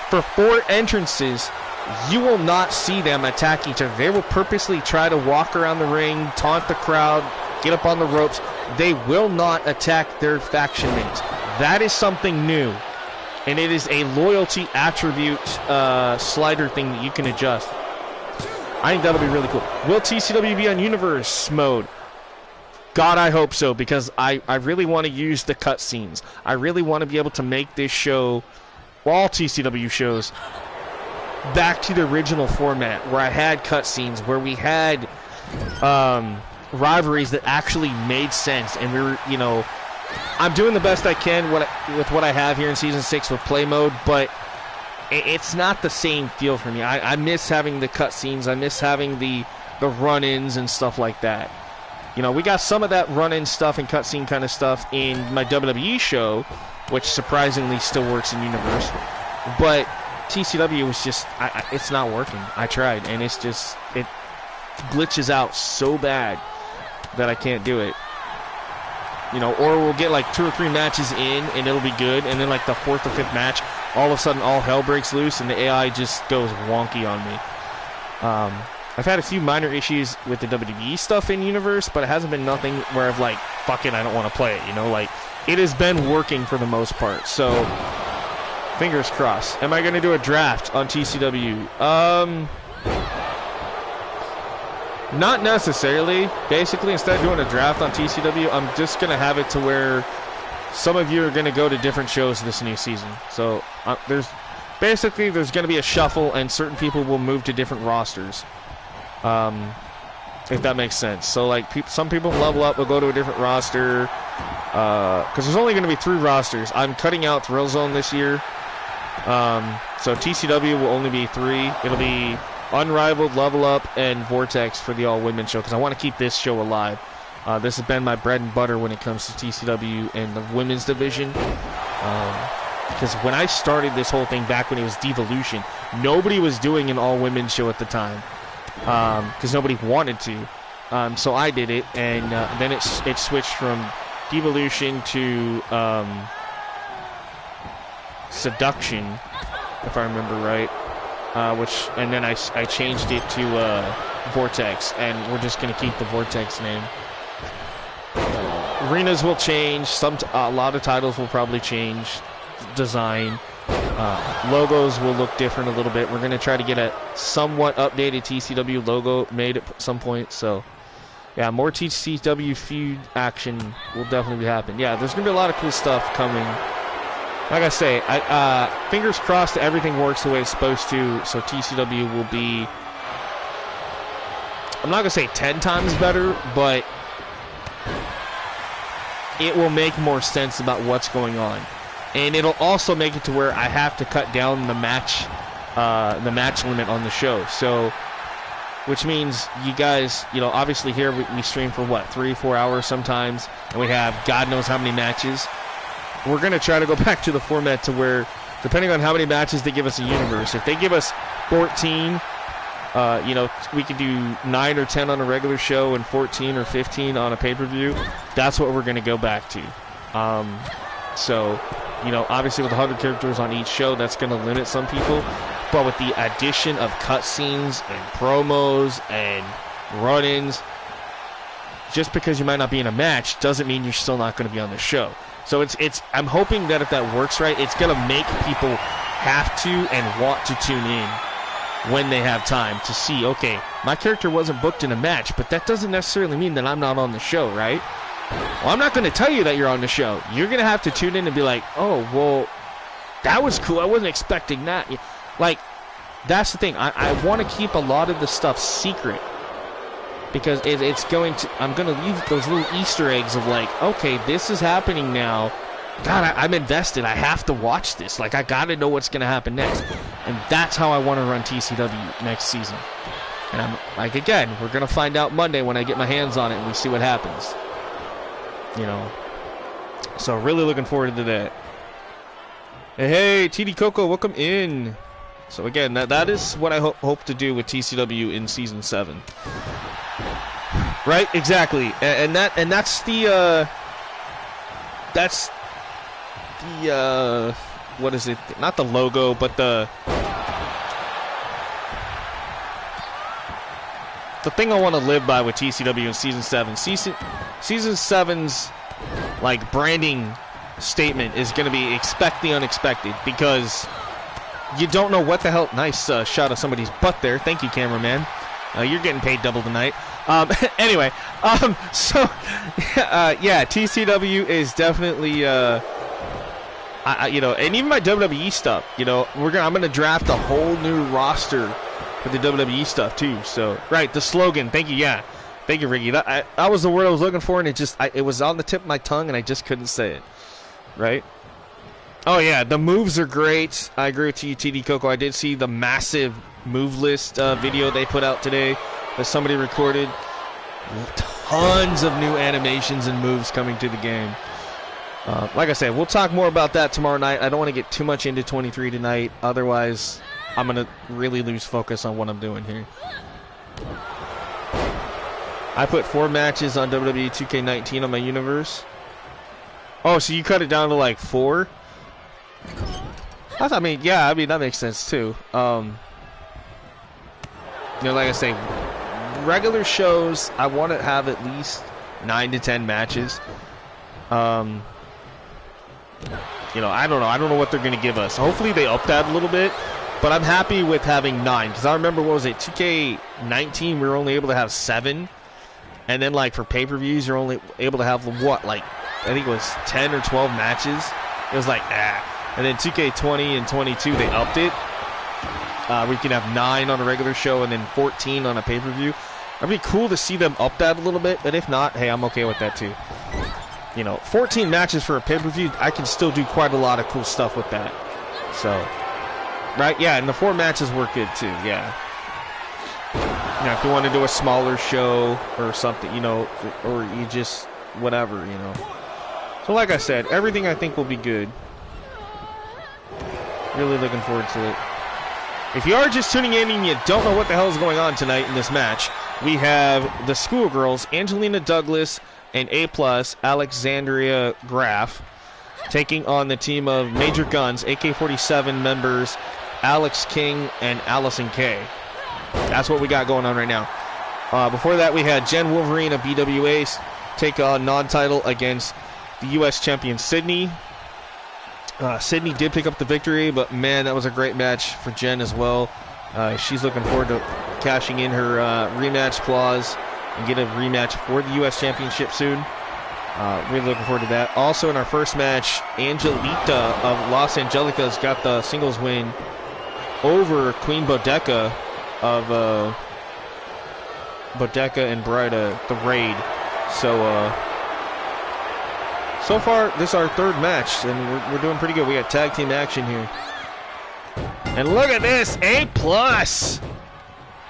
For 4 entrances, you will not see them attack each other. They will purposely try to walk around the ring, taunt the crowd, get up on the ropes. They will not attack their faction mates. That is something new. And it is a loyalty attribute slider thing that you can adjust. I think that'll be really cool. Will TCW be on Universe mode? God, I hope so, because I really want to use the cutscenes. I really want to be able to make this show, all TCW shows, back to the original format, where I had cutscenes, where we had rivalries that actually made sense, and we were, you know, I'm doing the best I can with what I have here in Season 6 with play mode, but it's not the same feel for me. I miss having the cutscenes. I miss having the run-ins and stuff like that. You know, we got some of that run-in stuff and cutscene kind of stuff in my WWE show, which surprisingly still works in Universe. But TCW was just, it's not working. I tried, and it's just, it glitches out so bad that I can't do it. You know, or we'll get like 2 or 3 matches in, and it'll be good, and then like the 4th or 5th match, all of a sudden all hell breaks loose, and the AI just goes wonky on me. I've had a few minor issues with the WWE stuff in Universe, but it hasn't been nothing where I've like, fuck it, I don't want to play it, you know? Like, it has been working for the most part, so fingers crossed. Am I going to do a draft on TCW? Not necessarily. Basically, instead of doing a draft on TCW, I'm just going to have it to where some of you are going to go to different shows this new season. So there's going to be a shuffle, and certain people will move to different rosters. If that makes sense. So like some people level up will go to a different roster, because there's only going to be 3 rosters. I'm cutting out Thrillzone this year, so TCW will only be 3. It'll be Unrivaled, Level Up, and Vortex for the all-women show, because I want to keep this show alive. This has been my bread and butter when it comes to TCW and the women's division, because when I started this whole thing back when it was Devolution, nobody was doing an all-women show at the time. Because nobody wanted to, so I did it, and then it switched from Devolution to Seduction, if I remember right, and then I changed it to Vortex, and we're just gonna keep the Vortex name. Arenas will change. A lot of titles will probably change. Design. Logos will look different a little bit. We're going to try to get a somewhat updated TCW logo made at some point. So, yeah, more TCW feud action will definitely happen. Yeah, there's going to be a lot of cool stuff coming. Like I say, fingers crossed that everything works the way it's supposed to. So TCW will be, I'm not going to say 10 times better, but it will make more sense about what's going on. and it'll also make it to where I have to cut down the match limit on the show. So, which means you guys, you know, obviously here we stream for what, 3-4 hours sometimes, and we have God knows how many matches. We're gonna try to go back to the format to where, depending on how many matches they give us in Universe, if they give us 14. You know, we could do 9 or 10 on a regular show and 14 or 15 on a pay-per-view. That's what we're going to go back to. So, you know, obviously with 100 characters on each show, that's going to limit some people. But with the addition of cutscenes and promos and run-ins, just because you might not be in a match doesn't mean you're still not going to be on the show. So I'm hoping that if that works right, it's going to make people have to and want to tune in when they have time to see, okay, my character wasn't booked in a match, but that doesn't necessarily mean that I'm not on the show, right? Well, I'm not going to tell you that you're on the show. You're going to have to tune in and be like, oh, well, that was cool. I wasn't expecting that. Like, that's the thing. I want to keep a lot of the stuff secret because it's going to, I'm going to leave those little Easter eggs of like, okay, this is happening now. God, I'm invested. I have to watch this. Like, I got to know what's going to happen next. And that's how I want to run TCW next season. And I'm like, again, we're going to find out Monday when I get my hands on it and we see what happens. You know. So, really looking forward to that. Hey, TD Coco, welcome in. So, again, that is what I hope to do with TCW in Season 7. Right? Exactly. And that's the... That's... the what is it, not the logo, but the thing I want to live by with TCW in Season 7. Season 7's like branding statement is going to be expect the unexpected, because you don't know what the hell. Nice shot of somebody's butt there. Thank you, cameraman. You're getting paid double tonight. Anyway, so yeah, TCW is definitely you know, and even my WWE stuff, you know, I'm gonna draft a whole new roster for the WWE stuff too. So, right, the slogan. Thank you, yeah, thank you, Ricky. That was the word I was looking for, and it was on the tip of my tongue, and I just couldn't say it. Right? Oh yeah, the moves are great. I agree with you, TD Coco. I did see the massive move list video they put out today that somebody recorded. Tons of new animations and moves coming to the game. Like I said, we'll talk more about that tomorrow night. I don't want to get too much into 23 tonight. Otherwise, I'm going to really lose focus on what I'm doing here. I put 4 matches on WWE 2K19 on my universe. Oh, so you cut it down to like 4? I mean, yeah, I mean, that makes sense too. You know, like I say, regular shows, I want to have at least 9 to 10 matches. You know, I don't know what they're going to give us. Hopefully they up that a little bit, but I'm happy with having 9, because I remember, what was it, 2K19, we were only able to have 7, and then like for pay-per-views you're only able to have what, like, I think it was 10 or 12 matches. It was like, and then 2K20 and 22 they upped it. We can have 9 on a regular show and then 14 on a pay-per-view. It'd be cool to see them up that a little bit, but if not, hey, I'm okay with that too. You know, 14 matches for a pay-per-view, I can still do quite a lot of cool stuff with that. So, right, yeah, and the 4 matches work good too, yeah. You know, if you want to do a smaller show or something, you know, or you just, whatever, you know. So like I said, everything I think will be good. Really looking forward to it. If you are just tuning in and you don't know what the hell is going on tonight in this match, we have the Schoolgirls, Angelina Douglas and A+, Alexandria Graf, taking on the team of Major Guns, AK-47 members, Alex King and Allison Kay. That's what we got going on right now. Before that, we had Jen Wolverine of BWA take on non-title against the U.S. champion Sydney. Sydney did pick up the victory, but man, that was a great match for Jen as well. She's looking forward to cashing in her rematch clause and get a rematch for the U.S. Championship soon. Really looking forward to that. Also in our first match, Angelita of Los Angelicas got the singles win over Queen Bodeca of Bodeca and Brida, the Raid. so far, this is our third match, and we're doing pretty good. We got tag team action here. And look at this, A+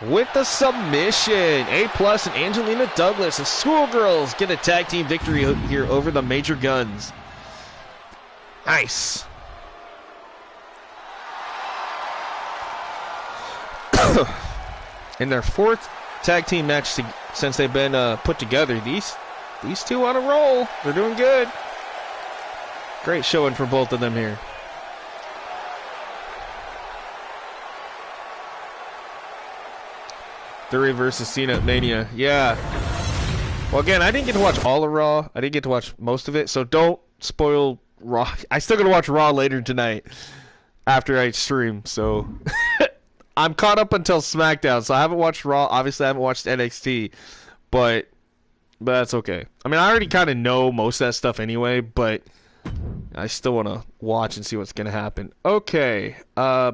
with the submission. A+ and Angelina Douglas, the Schoolgirls, get a tag team victory here over the Major Guns. Nice. In their fourth tag team match since they've been put together, these two on a roll. They're doing good. Great showing for both of them here. Theory versus Cena at Mania. Yeah. Well, again, I didn't get to watch all of Raw. I didn't get to watch most of it, so don't spoil Raw. I still gonna watch Raw later tonight after I stream, so I'm caught up until SmackDown, so I haven't watched Raw. Obviously, I haven't watched NXT, but that's okay. I mean, I already kind of know most of that stuff anyway, but I still want to watch and see what's gonna happen. Okay. I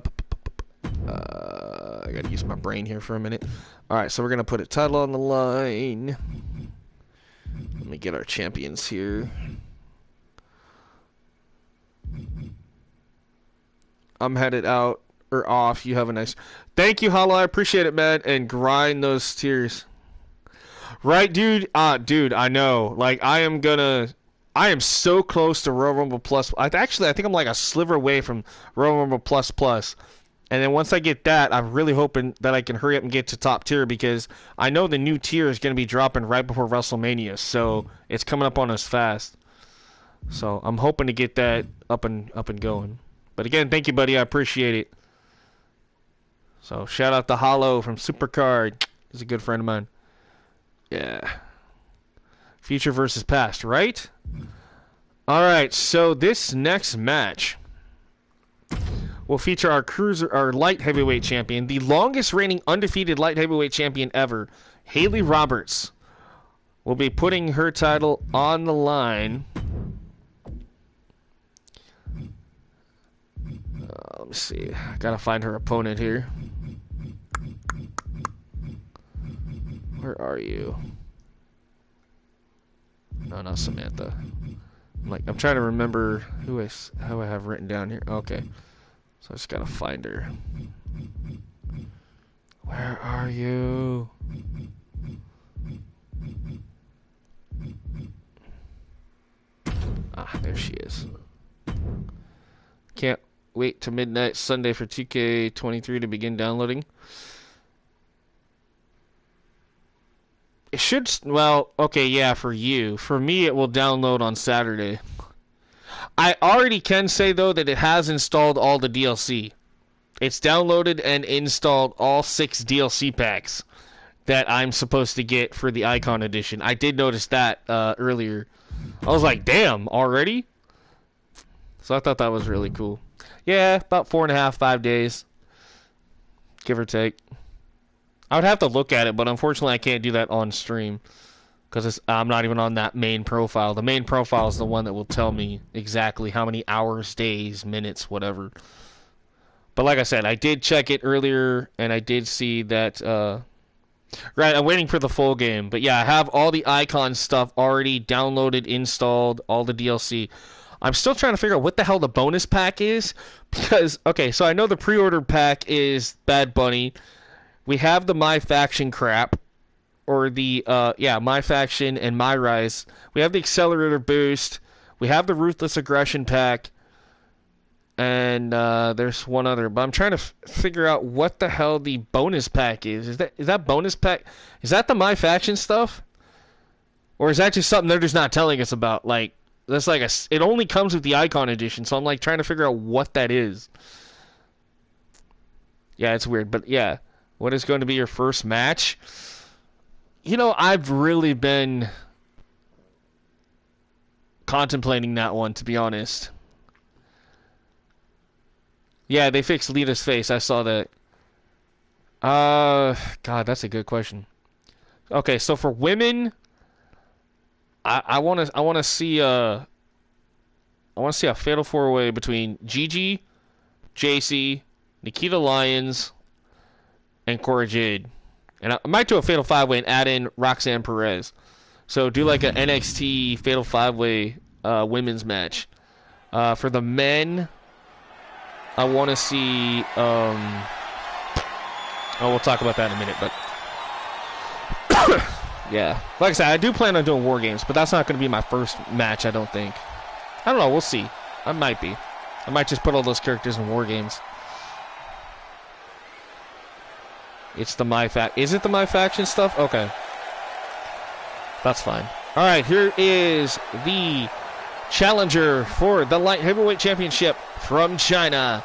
gotta use my brain here for a minute. Alright, so we're gonna put a title on the line. Let me get our champions here. I'm headed out or off. You have a nice... Thank you, Hollow. I appreciate it, man. And grind those tears. Right, dude? Dude, I know. Like, I am so close to Royal Rumble Plus. I think I'm like a sliver away from Royal Rumble Plus Plus. And then once I get that, I'm really hoping that I can hurry up and get to top tier, because I know the new tier is going to be dropping right before WrestleMania, so it's coming up on us fast. So I'm hoping to get that up and going. But again, thank you, buddy. I appreciate it. So shout out to Hollow from Supercard. He's a good friend of mine. Yeah. Future versus past, right? All right. So this next match will feature our light heavyweight champion, the longest reigning undefeated light heavyweight champion ever, Haley Roberts, will be putting her title on the line. Let me see. I gotta find her opponent here. Where are you? No, not Samantha. I'm trying to remember who I have written down here. Okay. So I just gotta find her. Where are you? There she is. Can't wait till midnight Sunday for 2K23 to begin downloading. It should, well, okay, yeah, for you. For me, it will download on Saturday. I already can say, though, that it has installed all the DLC. It's downloaded and installed all 6 DLC packs that I'm supposed to get for the Icon Edition. I did notice that earlier. I was like, damn, already? So I thought that was really cool. Yeah, about 4.5, 5 days. Give or take. I would have to look at it, but unfortunately I can't do that on stream, because I'm not even on that main profile. The main profile is the one that will tell me exactly how many hours, days, minutes, whatever. But like I said, I did check it earlier, and I did see that... right, I'm waiting for the full game. But yeah, I have all the Icon stuff already downloaded, installed, all the DLC. I'm still trying to figure out what the hell the bonus pack is. Because, okay, so I know the pre-order pack is Bad Bunny. We have the My Faction crap. Or the, My Faction and My Rise. We have the Accelerator Boost. We have the Ruthless Aggression pack. And there's one other. But I'm trying to figure out what the hell the bonus pack is. Is that bonus pack? Is that the My Faction stuff? Or is that just something they're just not telling us about? Like, that's like it only comes with the Icon Edition. So I'm like trying to figure out what that is. Yeah, it's weird. But yeah, what is going to be your first match? You know, I've really been contemplating that one, to be honest. Yeah, they fixed Lita's face. I saw that. God, that's a good question. Okay, so for women, I want to see a fatal 4-way between Gigi, JC, Nikita Lyons, and Cora Jade. And I might do a fatal 5-way and add in Roxanne Perez. So do like an NXT fatal 5-way women's match. For the men, I want to see. We'll talk about that in a minute, but yeah, like I said, I do plan on doing War Games, but that's not going to be my first match. I don't think. I don't know. We'll see. I might be. I might just put all those characters in War Games. It's the Is it the My Faction stuff? Okay. That's fine. All right, here is the challenger for the Light Heavyweight Championship from China,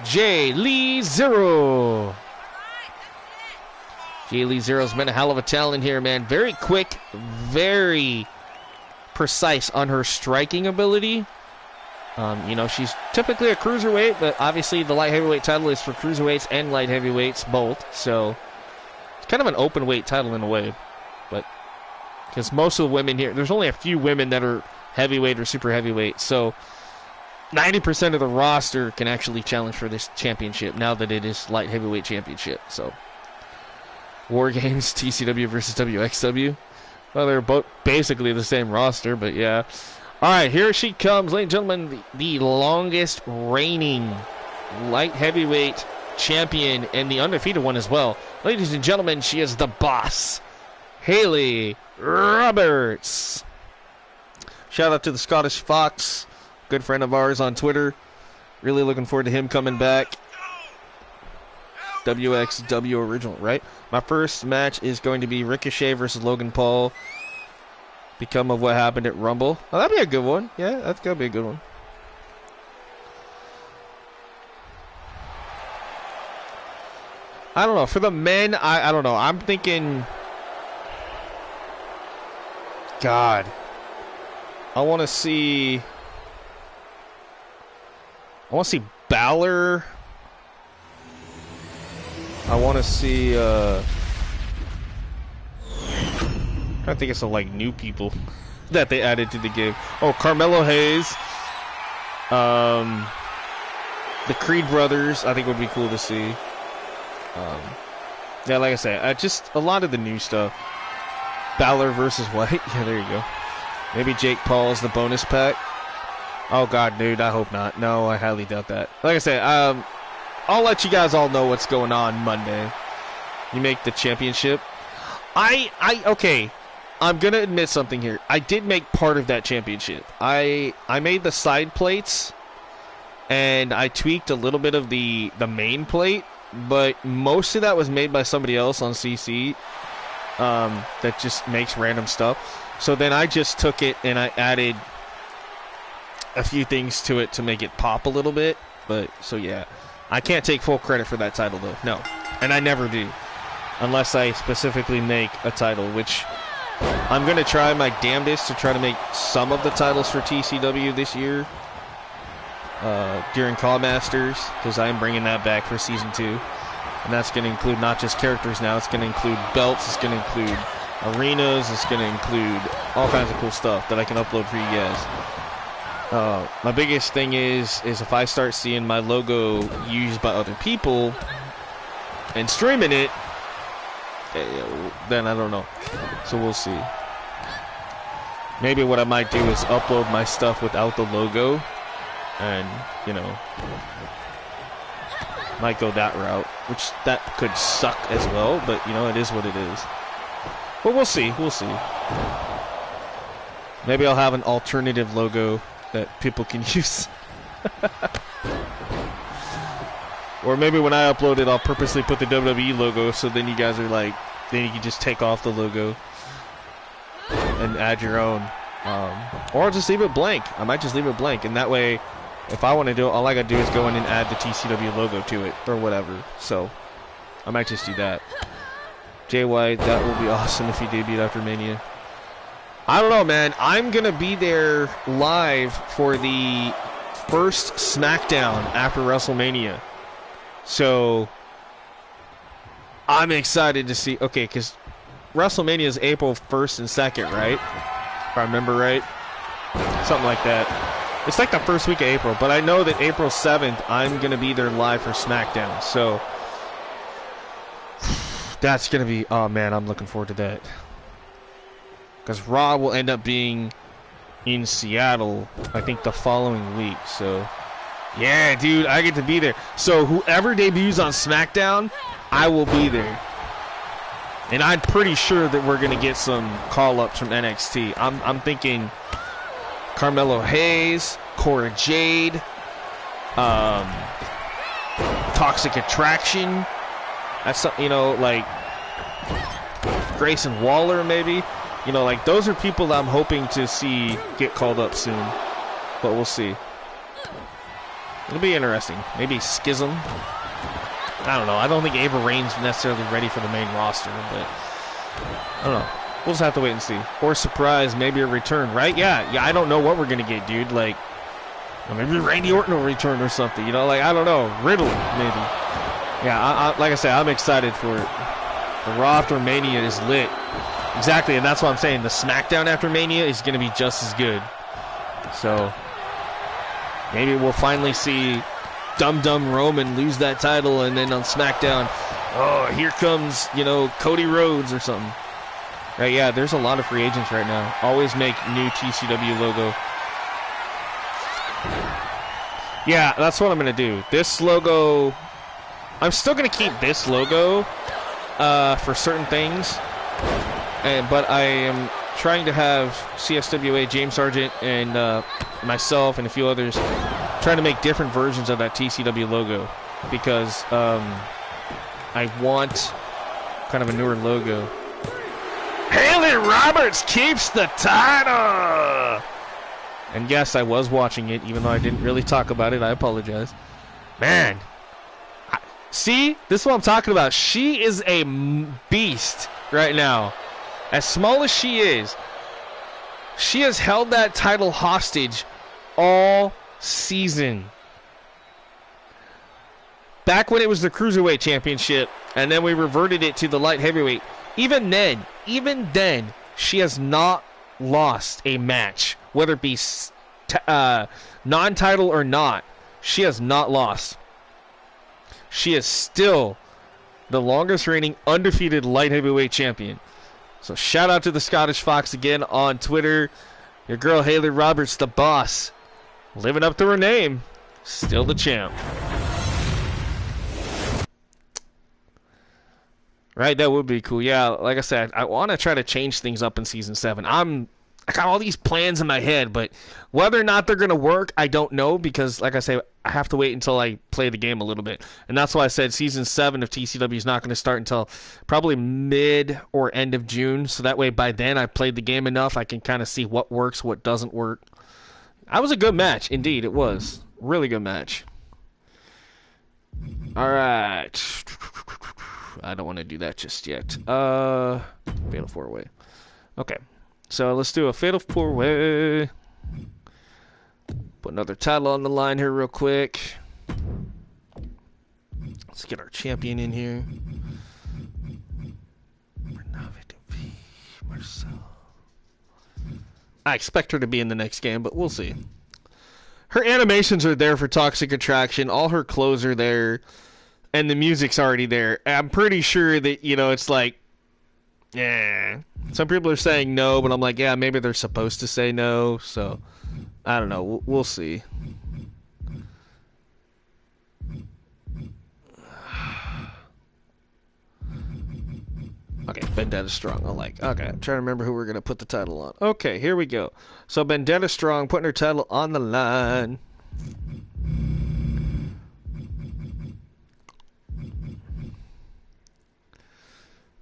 Jay Lee Zero. Jay Lee Zero's been a hell of a talent here, man. Very quick, very precise on her striking ability. You know, she's typically a cruiserweight, but obviously the light heavyweight title is for cruiserweights and light heavyweights both. So it's kind of an open weight title in a way, but because most of the women here, there's only a few women that are heavyweight or super heavyweight. So 90% of the roster can actually challenge for this championship now that it is light heavyweight championship. So War Games, TCW versus WXW. Well, they're both basically the same roster, but yeah. All right, here she comes, ladies and gentlemen, the longest reigning light heavyweight champion and the undefeated one as well. Ladies and gentlemen, she is the boss, Haley Roberts. Shout out to the Scottish Fox, good friend of ours on Twitter. Really looking forward to him coming back. WXW original, right? My first match is going to be Ricochet versus Logan Paul. Become of what happened at Rumble. Oh, that'd be a good one. Yeah, that's gonna be a good one. I don't know. For the men, I don't know. I'm thinking, God, I want to see Balor. I want to see, I think it's some like new people that they added to the game. Oh, Carmelo Hayes. The Creed brothers, I think would be cool to see. Yeah, like I said, just a lot of the new stuff. Balor versus White. Yeah, there you go. Maybe Jake Paul's the bonus pack. Oh God, dude, I hope not. No, I highly doubt that. Like I said, I'll let you guys all know what's going on Monday. You make the championship. Okay. I'm gonna admit something here. I did make part of that championship. I made the side plates, and I tweaked a little bit of the main plate, but most of that was made by somebody else on CC. That just makes random stuff. So then I just took it and I added a few things to it to make it pop a little bit. But so yeah, I can't take full credit for that title though. No, and I never do, unless I specifically make a title, which I'm going to try my damnedest to try to make some of the titles for TCW this year during Call Masters, because I am bringing that back for Season 2. And that's going to include not just characters now, it's going to include belts, it's going to include arenas, it's going to include all kinds of cool stuff that I can upload for you guys. My biggest thing is if I start seeing my logo used by other people and streaming it, then I don't know. So we'll see. Maybe what I might do is upload my stuff without the logo, and you know, might go that route, which that could suck as well, but you know, it is what it is. But we'll see. We'll see. Maybe I'll have an alternative logo that people can use. Or maybe when I upload it, I'll purposely put the WWE logo, so then you guys are like, then you can just take off the logo and add your own. Or I'll just leave it blank. I might just leave it blank, and that way, if I want to do it, all I gotta do is go in and add the TCW logo to it, or whatever. So, I might just do that. Jay White, that will be awesome if he debuted after Mania. I don't know, man. I'm gonna be there live for the first SmackDown after WrestleMania. So, I'm excited to see. Okay, because WrestleMania is April 1st and 2nd, right? If I remember right. Something like that. It's like the first week of April, but I know that April 7th, I'm going to be there live for SmackDown. So, that's going to be, oh man, I'm looking forward to that. Because Raw will end up being in Seattle, I think the following week. So, yeah, dude, I get to be there. So whoever debuts on SmackDown, I will be there. And I'm pretty sure that we're going to get some call-ups from NXT. I'm thinking Carmelo Hayes, Cora Jade, Toxic Attraction. That's, you know, like Grayson Waller maybe. You know, like those are people that I'm hoping to see get called up soon. But we'll see. It'll be interesting. Maybe Schism. I don't know. I don't think Ava Rain's necessarily ready for the main roster, but I don't know. We'll just have to wait and see. Or surprise, maybe a return, right? Yeah, I don't know what we're gonna get, dude. Like, maybe Randy Orton will return or something. You know, like I don't know. Riddle, maybe. Yeah, like I said, I'm excited for it. The Raw after Mania is lit. Exactly, and that's what I'm saying. The SmackDown after Mania is gonna be just as good. So maybe we'll finally see Dum Roman lose that title, and then on SmackDown, oh, here comes, you know, Cody Rhodes or something. Right, yeah, there's a lot of free agents right now. Always make new TCW logo. Yeah, that's what I'm going to do. This logo, I'm still going to keep this logo for certain things, but I am trying to have CSWA, James Sargent, and myself and a few others trying to make different versions of that TCW logo because I want kind of a newer logo. Haley Roberts keeps the title! And yes, I was watching it, even though I didn't really talk about it. I apologize. Man. See? This is what I'm talking about. She is a beast right now. As small as she is, she has held that title hostage all season. Back when it was the Cruiserweight Championship, and then we reverted it to the light heavyweight. Even then, she has not lost a match, whether it be non-title or not. She has not lost. She is still the longest reigning undefeated light heavyweight champion. So shout out to the Scottish Fox again on Twitter. Your girl Haley Roberts, the boss, living up to her name, still the champ. Right, that would be cool. Yeah, like I said, I want to try to change things up in Season 7. I got all these plans in my head, but whether or not they're going to work, I don't know, because, like I say, I have to wait until I play the game a little bit. And that's why I said Season 7 of TCW is not going to start until probably mid or end of June, so that way by then I've played the game enough, I can kind of see what works, what doesn't work. That was a good match. Indeed, it was. Really good match. All right. I don't want to do that just yet. Fatal 4-way. Okay. So let's do a Fatal 4-way. Put another title on the line here real quick. Let's get our champion in here. I expect her to be in the next game, but we'll see. Her animations are there for Toxic Attraction. All her clothes are there. And the music's already there. I'm pretty sure that, you know, it's like, yeah. Some people are saying no, but I'm like, yeah, maybe they're supposed to say no. So, I don't know. We'll see. Okay, Vendetta Strong. I like. Okay, I'm trying to remember who we're going to put the title on. Okay, here we go. So, Vendetta Strong putting her title on the line.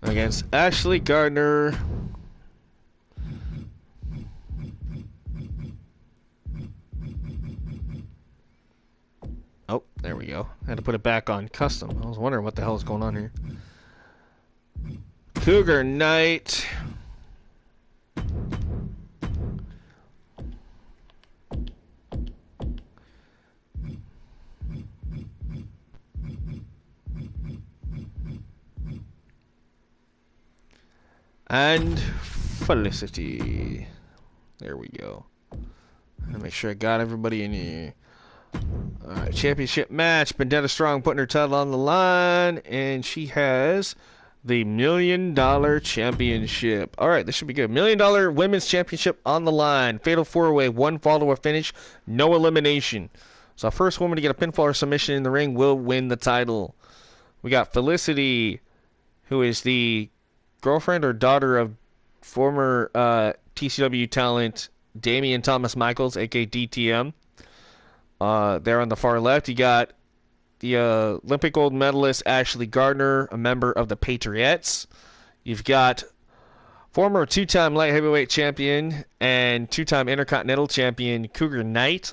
Against Ashley Gardner. Oh, there we go. I had to put it back on custom. I was wondering what the hell is going on here. Cougar Knight. And Felicity. There we go. Let me make sure I got everybody in here. Alright, championship match. Vendetta Strong putting her title on the line. And she has the $1 million championship. All right, this should be good. $1 million women's championship on the line. Fatal 4-way, 1 fall to a finish, no elimination. So our first woman to get a pinfall or submission in the ring will win the title. We got Felicity, who is the girlfriend or daughter of former TCW talent Damian Thomas Michaels, aka DTM. There on the far left, you got the Olympic gold medalist Ashley Gardner, a member of the Patriots. You've got former 2-time light heavyweight champion and 2-time intercontinental champion Cougar Knight.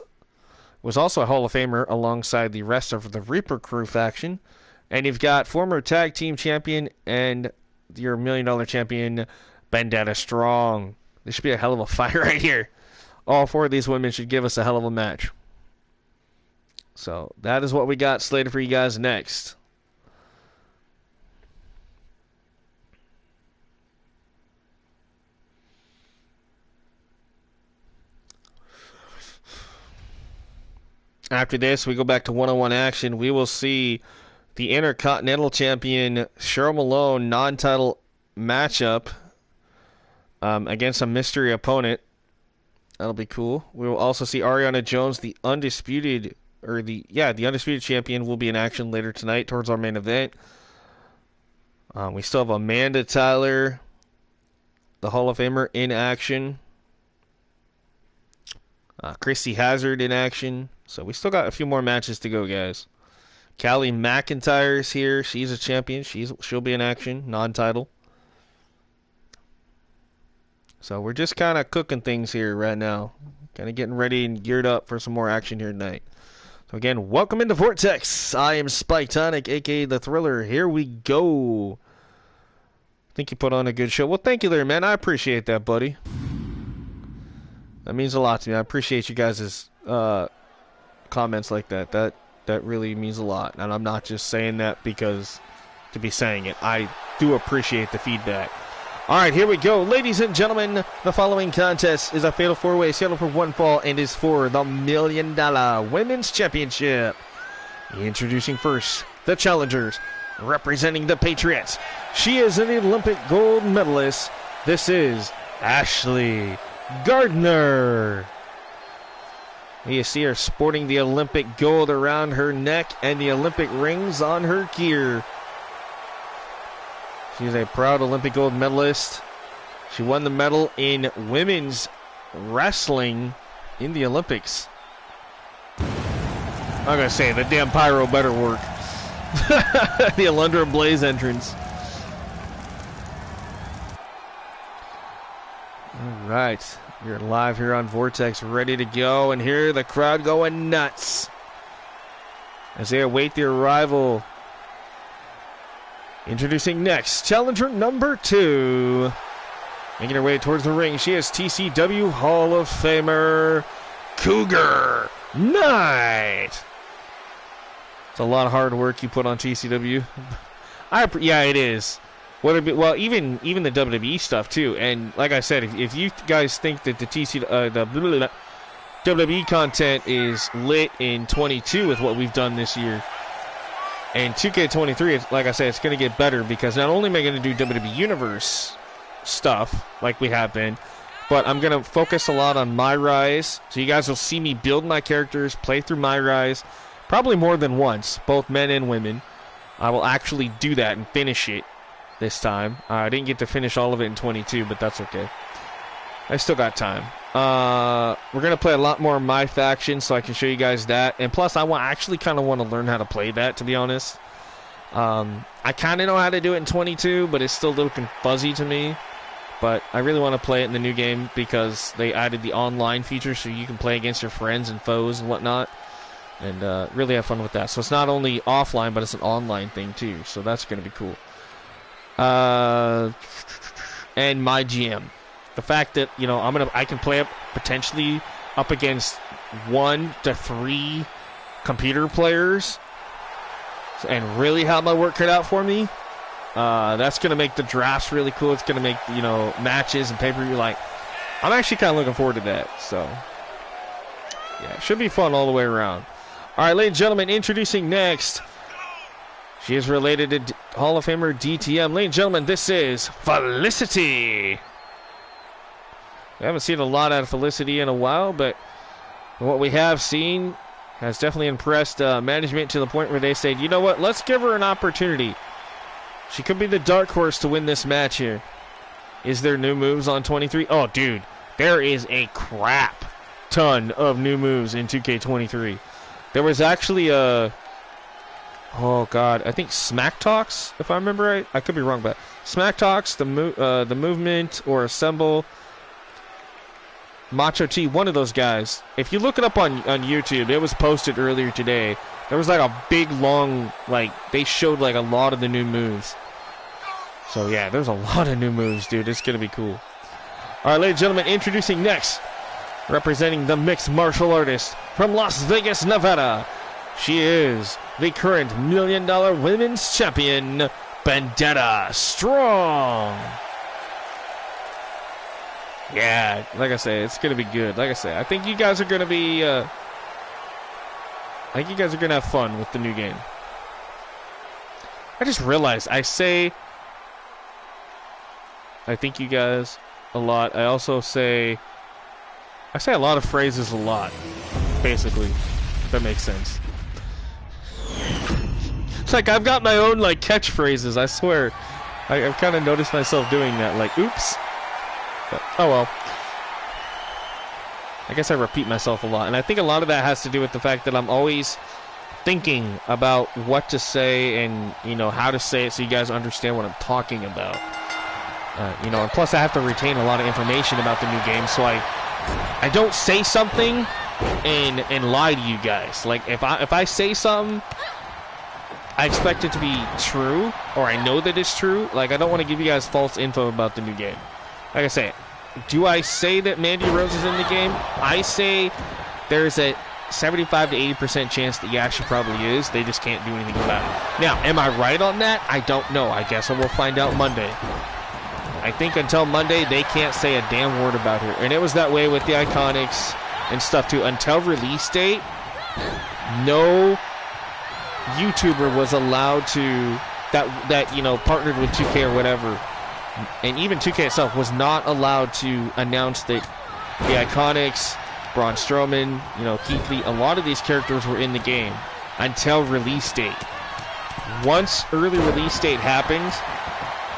Was also a Hall of Famer alongside the rest of the Reaper Crew faction. And you've got former tag team champion and your $1 million champion Bandana Strong. This should be a hell of a fight right here. All 4 of these women should give us a hell of a match. So that is what we got slated for you guys next. After this, we go back to one-on-one action. We will see the Intercontinental Champion Cheryl Malone non-title matchup against a mystery opponent. That'll be cool. We will also see Ariana Jones, the undisputed champion, will be in action later tonight towards our main event. We still have Amanda Tyler, the Hall of Famer, in action. Christy Hazard in action. So we still got a few more matches to go, guys. Callie McIntyre's here. She's a champion. She'll be in action, non-title. So we're just kind of cooking things here right now. Kind of getting ready and geared up for some more action here tonight. So again, welcome into Vortex. I am Spike Tonic, a.k.a. The Thriller. Here we go. I think you put on a good show. Well, thank you there, man. I appreciate that, buddy. That means a lot to me. I appreciate you guys' comments like that. That really means a lot. And I'm not just saying that because to be saying it. I do appreciate the feedback. All right, here we go. Ladies and gentlemen, the following contest is a fatal 4-way scheduled for 1 fall and is for the $1 million Women's Championship. Introducing first, the challengers, representing the Patriots. She is an Olympic gold medalist. This is Ashley Gardner. You see her sporting the Olympic gold around her neck and the Olympic rings on her gear. She's a proud Olympic gold medalist. She won the medal in women's wrestling in the Olympics. I'm going to say, the damn pyro better work. The Alundra Blaze entrance. All right. You're live here on Vortex, ready to go. And here the crowd going nuts as they await the arrival. Introducing next, challenger number 2. Making her way towards the ring, she is TCW Hall of Famer Cougar Knight. It's a lot of hard work you put on TCW. Yeah, it is. Well, even the WWE stuff too. And like I said, if you guys think that the WWE content is lit in 22 with what we've done this year, and 2K23, like I said, it's going to get better because not only am I going to do WWE Universe stuff like we have been, but I'm going to focus a lot on My Rise. So you guys will see me build my characters, play through My Rise, probably more than once, both men and women. I will actually do that and finish it this time. I didn't get to finish all of it in 22, but that's okay. I still got time. We're going to play a lot more of my faction so I can show you guys that. And plus, I actually kind of want to learn how to play that, to be honest. I kind of know how to do it in 22, but it's still looking fuzzy to me. But I really want to play it in the new game because they added the online feature so you can play against your friends and foes and whatnot. And really have fun with that. So it's not only offline, but it's an online thing too. So that's going to be cool. And my GM. The fact that, you know, I can play up potentially up against 1 to 3 computer players and really have my work cut out for me. That's going to make the drafts really cool. It's going to make, you know, matches and pay-per-view. Like, I'm actually kind of looking forward to that. So, yeah, it should be fun all the way around. All right, ladies and gentlemen, introducing next She is related to Hall of Famer DTM. Ladies and gentlemen, this is Felicity. We haven't seen a lot out of Felicity in a while, but what we have seen has definitely impressed management to the point where they said, you know what, let's give her an opportunity. She could be the dark horse to win this match here. Is there new moves on 23? Oh, dude, there is a crap ton of new moves in 2K23. There was actually a... Oh, God, I think Smack Talks, if I remember right. I could be wrong, but Smack Talks, the movement, or Assemble, Macho T, one of those guys. If you look it up on YouTube, it was posted earlier today. There was like a big, long, like, they showed like a lot of the new moves. So, yeah, there's a lot of new moves, dude. It's going to be cool. All right, ladies and gentlemen, introducing next, representing the mixed martial artist from Las Vegas, Nevada. She is the current $1 million women's champion, Vendetta Strong. Yeah, like I say, it's going to be good. Like I say, I think you guys are going to be... I think you guys are going to have fun with the new game. I just realized I say you guys a lot. I also say... I say a lot of phrases a lot, basically. If that makes sense. It's like I've got my own like catchphrases, I swear. I've kind of noticed myself doing that, like, oops. But, oh well. I guess I repeat myself a lot, and I think a lot of that has to do with the fact that I'm always thinking about what to say and, you know, how to say it so you guys understand what I'm talking about. You know, and plus I have to retain a lot of information about the new game, so I don't say something and lie to you guys. Like, if I say something, I expect it to be true, or I know that it's true. Like, I don't want to give you guys false info about the new game. Like I say, do I say that Mandy Rose is in the game? I say there's a 75 to 80% chance that yeah, she probably is. They just can't do anything about it. Now, am I right on that? I don't know. I guess I will find out Monday. I think until Monday, they can't say a damn word about her. And it was that way with the Iconics and stuff, too. Until release date, no YouTuber was allowed to, that you know, partnered with 2K or whatever, and even 2K itself was not allowed to announce that the Iconics, Braun Strowman, you know, Keith Lee, a lot of these characters were in the game until release date. Once early release date happened,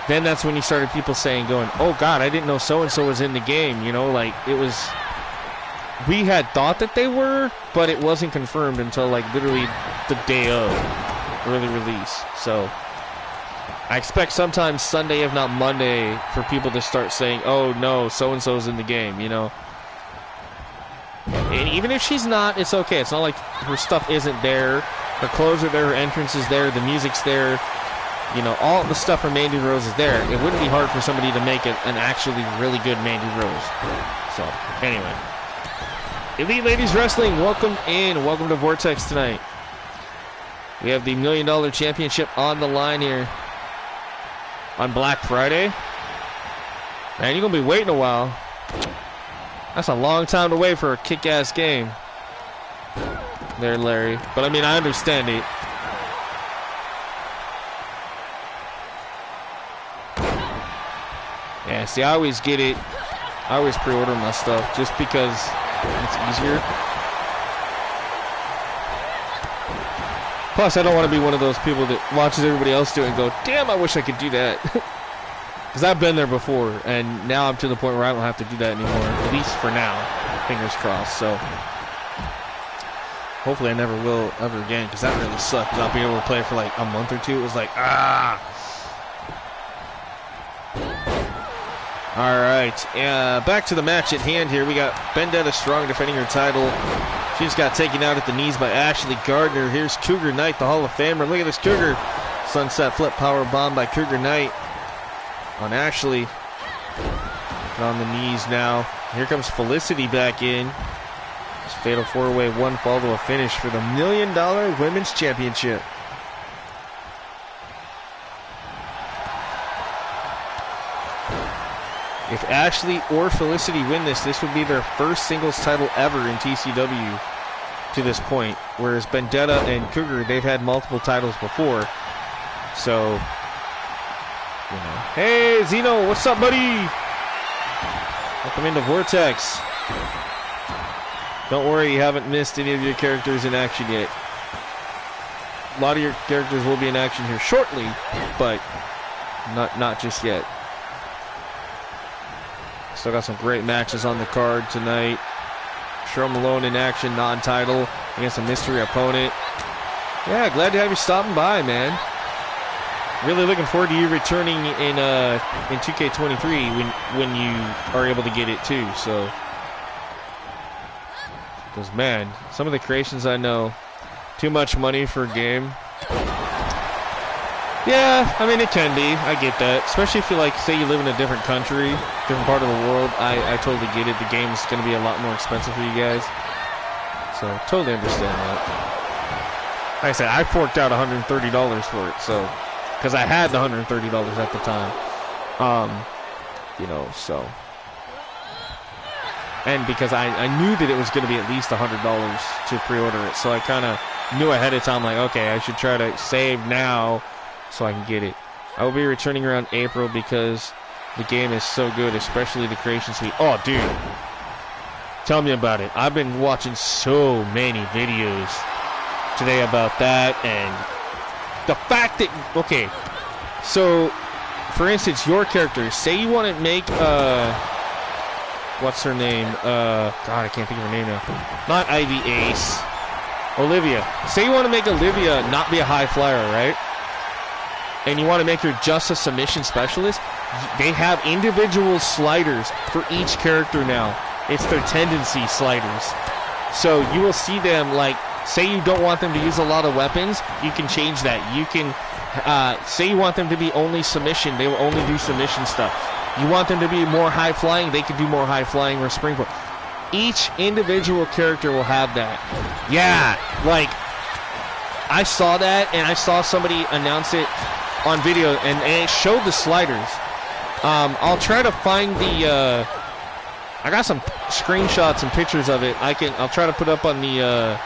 then that's when you started people saying, going, oh God, I didn't know so-and-so was in the game, you know, like, it was, we had thought that they were, but it wasn't confirmed until, like, literally the day of early release. So I expect sometime Sunday, if not Monday, for people to start saying, oh no, so-and-so's in the game, you know. And even if she's not, it's okay. It's not like her stuff isn't there. Her clothes are there, her entrance is there, the music's there. You know, all the stuff from Mandy Rose is there. It wouldn't be hard for somebody to make it an actually really good Mandy Rose. So, anyway. Elite Ladies Wrestling, welcome in. Welcome to Vortex tonight. We have the $1 million championship on the line here on Black Friday. Man, you're going to be waiting a while. That's a long time to wait for a kick-ass game. There, Larry. But, I mean, I understand it. Yeah, see, I always get it. I always pre-order my stuff just because it's easier. Plus, I don't want to be one of those people that watches everybody else do it and go, damn, I wish I could do that. Because I've been there before, and now I'm to the point where I don't have to do that anymore. At least for now. Fingers crossed. So, hopefully I never will ever again, because that really sucked. Not being able to play for like a month or two. It was like, ah. Alright, back to the match at hand here. We got Vendetta Strong defending her title. She just got taken out at the knees by Ashley Gardner. Here's Cougar Knight, the Hall of Famer. Look at this Cougar. Sunset flip power bomb by Cougar Knight on Ashley. On the knees now. Here comes Felicity back in. This fatal four-way one fall to a finish for the $1 million Women's Championship. If Ashley or Felicity win this, this would be their first singles title ever in TCW to this point. Whereas Vendetta and Cougar, they've had multiple titles before. So, hey, Zeno, what's up, buddy? Welcome into Vortex. Don't worry, you haven't missed any of your characters in action yet. A lot of your characters will be in action here shortly, but not just yet. Still got some great matches on the card tonight. Cheryl Malone in action, non-title, against a mystery opponent. Yeah, glad to have you stopping by, man. Really looking forward to you returning in 2K23 when you are able to get it too. So, because man, some of the creations I know, too much money for a game. Yeah, I mean, it can be. I get that. Especially if you, like, say you live in a different country, different part of the world. I totally get it. The game's going to be a lot more expensive for you guys. So, totally understand that. Like I said, I forked out $130 for it, so, because I had the $130 at the time. So. And because I knew that it was going to be at least $100 to pre-order it, so I kind of knew ahead of time, like, okay, I should try to save now so I can get it. I will be returning around April because the game is so good, especially the creation suite. Oh, dude. Tell me about it. I've been watching so many videos today about that, and the fact that, okay, so, for instance, your character, say you want to make, what's her name? God, I can't think of her name now. Not Ivy Ace. Olivia. Say you want to make Olivia not be a high flyer, right? And you want to make her just a submission specialist. They have individual sliders for each character now. It's their tendency sliders. So you will see them, like, say you don't want them to use a lot of weapons, you can change that. You can, say you want them to be only submission, they will only do submission stuff. You want them to be more high flying, they can do more high flying or springboard. Each individual character will have that. Yeah, like, I saw that, and I saw somebody announce it on video, and it showed the sliders. I'll try to find the, I got some screenshots and pictures of it. I'll try to put up on the,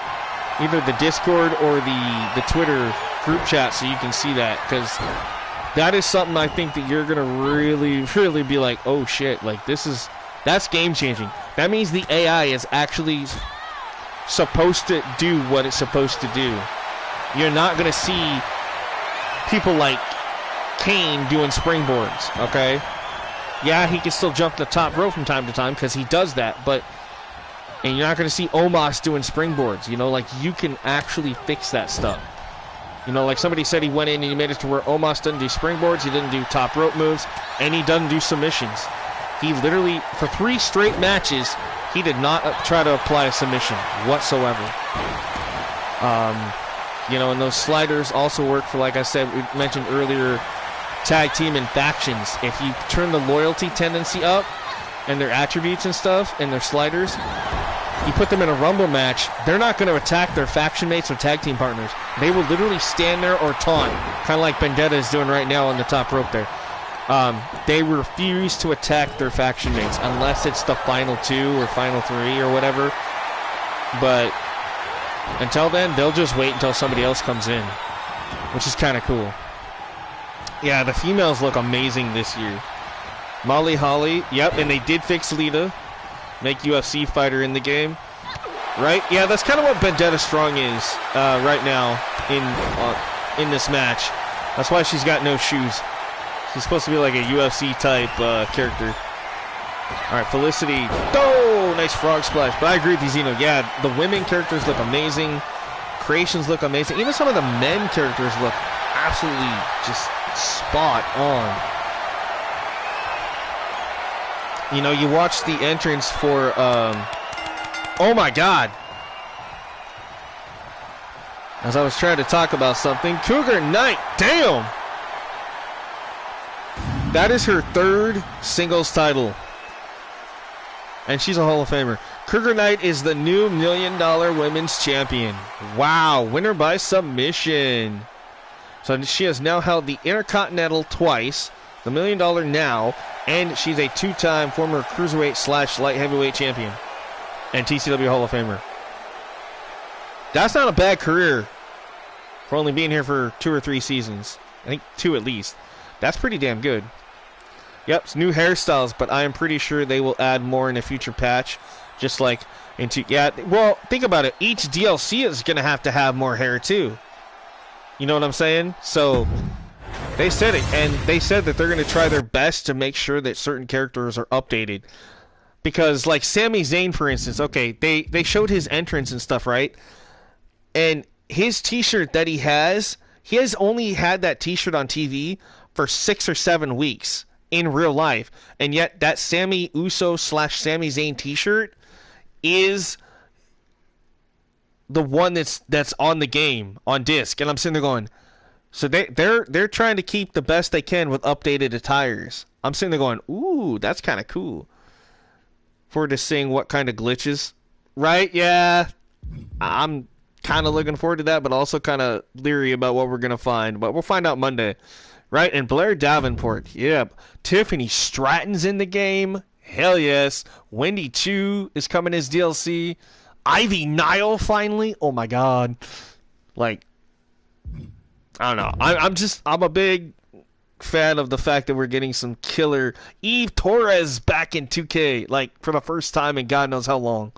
either the Discord or the Twitter group chat so you can see that, because that is something I think that you're going to really, really be like, oh shit, like that's game changing. That means the AI is actually supposed to do what it's supposed to do. You're not going to see people like Kane doing springboards, okay? Yeah, he can still jump the top rope from time to time because he does that, and you're not going to see Omos doing springboards, like you can actually fix that stuff. Like somebody said, he went in and he made it to where Omos doesn't do springboards, he didn't do top rope moves, and he doesn't do submissions. He literally, for 3 straight matches, he did not try to apply a submission whatsoever. And those sliders also work for, like I said, we mentioned earlier, tag team and factions. If you turn the loyalty tendency up and their attributes and stuff and their sliders, you put them in a rumble match, they're not going to attack their faction mates or tag team partners. They will literally stand there or taunt, kind of like Vendetta is doing right now on the top rope there. They refuse to attack their faction mates unless it's the final 2 or final 3 or whatever. But until then, they'll just wait until somebody else comes in, which is kind of cool. Yeah, the females look amazing this year. Molly Holly, yep, and they did fix Lita, make UFC fighter in the game, right? Yeah, that's kind of what Vendetta Strong is right now in this match. That's why she's got no shoes. She's supposed to be like a UFC type character. All right, Felicity. Oh, nice frog splash. But I agree with you, Zeno. Yeah, the women characters look amazing. Creations look amazing. Even some of the men characters look absolutely just spot on. You watch the entrance for, oh my God. As I was trying to talk about something, Cougar Knight, damn. That is her 3rd singles title. And she's a Hall of Famer. Cougar Knight is the new $1 Million Women's Champion. Wow, winner by submission. So she has now held the Intercontinental twice, the $1 Million now, and she's a 2-time former Cruiserweight / Light Heavyweight Champion and TCW Hall of Famer. That's not a bad career for only being here for 2 or 3 seasons. I think 2 at least. That's pretty damn good. Yep, it's new hairstyles, but I am pretty sure they will add more in a future patch. Just like into, yeah, well, think about it. Each DLC is going to have more hair too. You know what I'm saying? So they said it, and they said that they're going to try their best to make sure that certain characters are updated. Because, like, Sami Zayn, for instance, okay, they showed his entrance and stuff, right? And his t-shirt that he has only had that t-shirt on TV for 6 or 7 weeks in real life. And yet that Sami Uso / Sami Zayn t-shirt is the one that's on the game, on disc. And I'm sitting there going, so they're trying to keep the best they can with updated attires. I'm sitting there going, ooh, that's kind of cool. Forward to seeing what kind of glitches. Right? Yeah. I'm kind of looking forward to that, but also kind of leery about what we're going to find. But we'll find out Monday. Right? And Blair Davenport. Yep. Tiffany Stratton's in the game. Hell yes. Wendy Chu is coming as DLC. Ivy Nile finally. Oh my god. Like, I don't know. I'm a big fan of the fact that we're getting some killer Eve Torres back in 2K, like for the first time in God knows how long.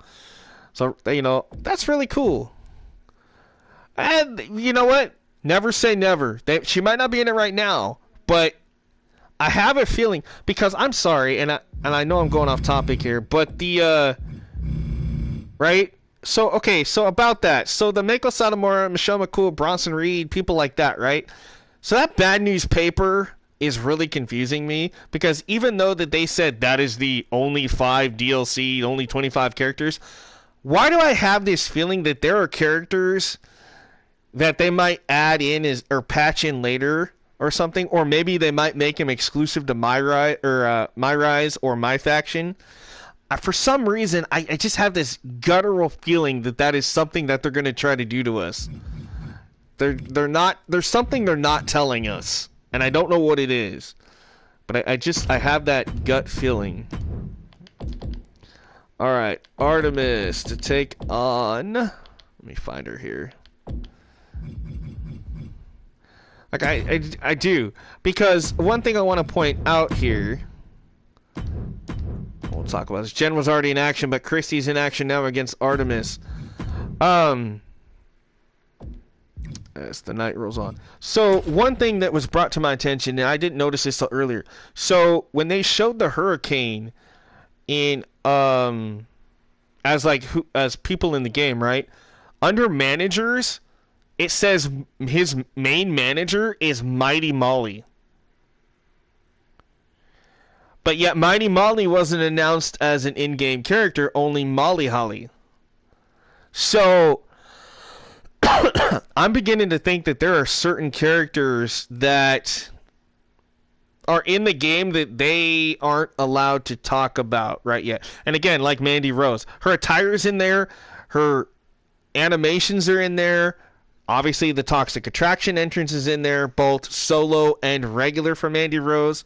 So, you know, that's really cool. And you know what? Never say never. She might not be in it right now, but I have a feeling, because I'm sorry, and I know I'm going off topic here, but the right? So okay, so about that. So the Mako Satomura, Michelle McCool, Bronson Reed, people like that, right? So that Bad News paper is really confusing me, because even though that they said that is the only 5 DLC, only 25 characters, why do I have this feeling that there are characters that they might add in or patch in later or something, or maybe they might make them exclusive to My Rise or My Faction? For some reason, I just have this guttural feeling that is something that they're going to try to do to us. There's something they're not telling us, and I don't know what it is, but I have that gut feeling. All right, Artemis to take on. Let me find her here. Like I do, because one thing I want to point out here. We'll talk about this. Jen was already in action, but Christie's in action now against Artemis. As the night rolls on. So one thing that was brought to my attention, and I didn't notice this till earlier. So when they showed the Hurricane in as people in the game, right? Under managers, it says his main manager is Mighty Molly. But yet Mighty Molly wasn't announced as an in-game character, only Molly Holly. So I'm beginning to think that there are certain characters that are in the game that they aren't allowed to talk about right yet. And again, like Mandy Rose, her attire's in there, her animations are in there, obviously the Toxic Attraction entrance is in there, both solo and regular for Mandy Rose.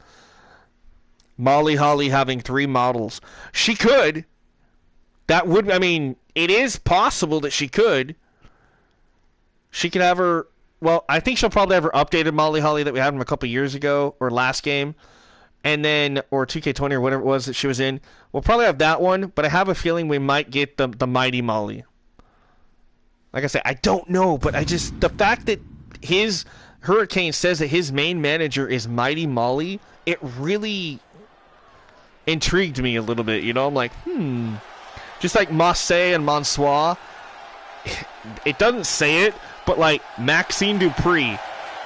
Molly Holly having 3 models. She could. It is possible that she could. She could have her. Well, I think she'll probably have her updated Molly Holly that we had from a couple years ago or last game, and then or 2K20 or whatever it was that she was in. We'll probably have that one, but I have a feeling we might get the Mighty Molly. Like I said, I don't know, but the fact that his Hurricane says that his main manager is Mighty Molly, it really intrigued me a little bit. You know, I'm like, just like Marseille and Monsois. It doesn't say it, but like Maxine Dupree,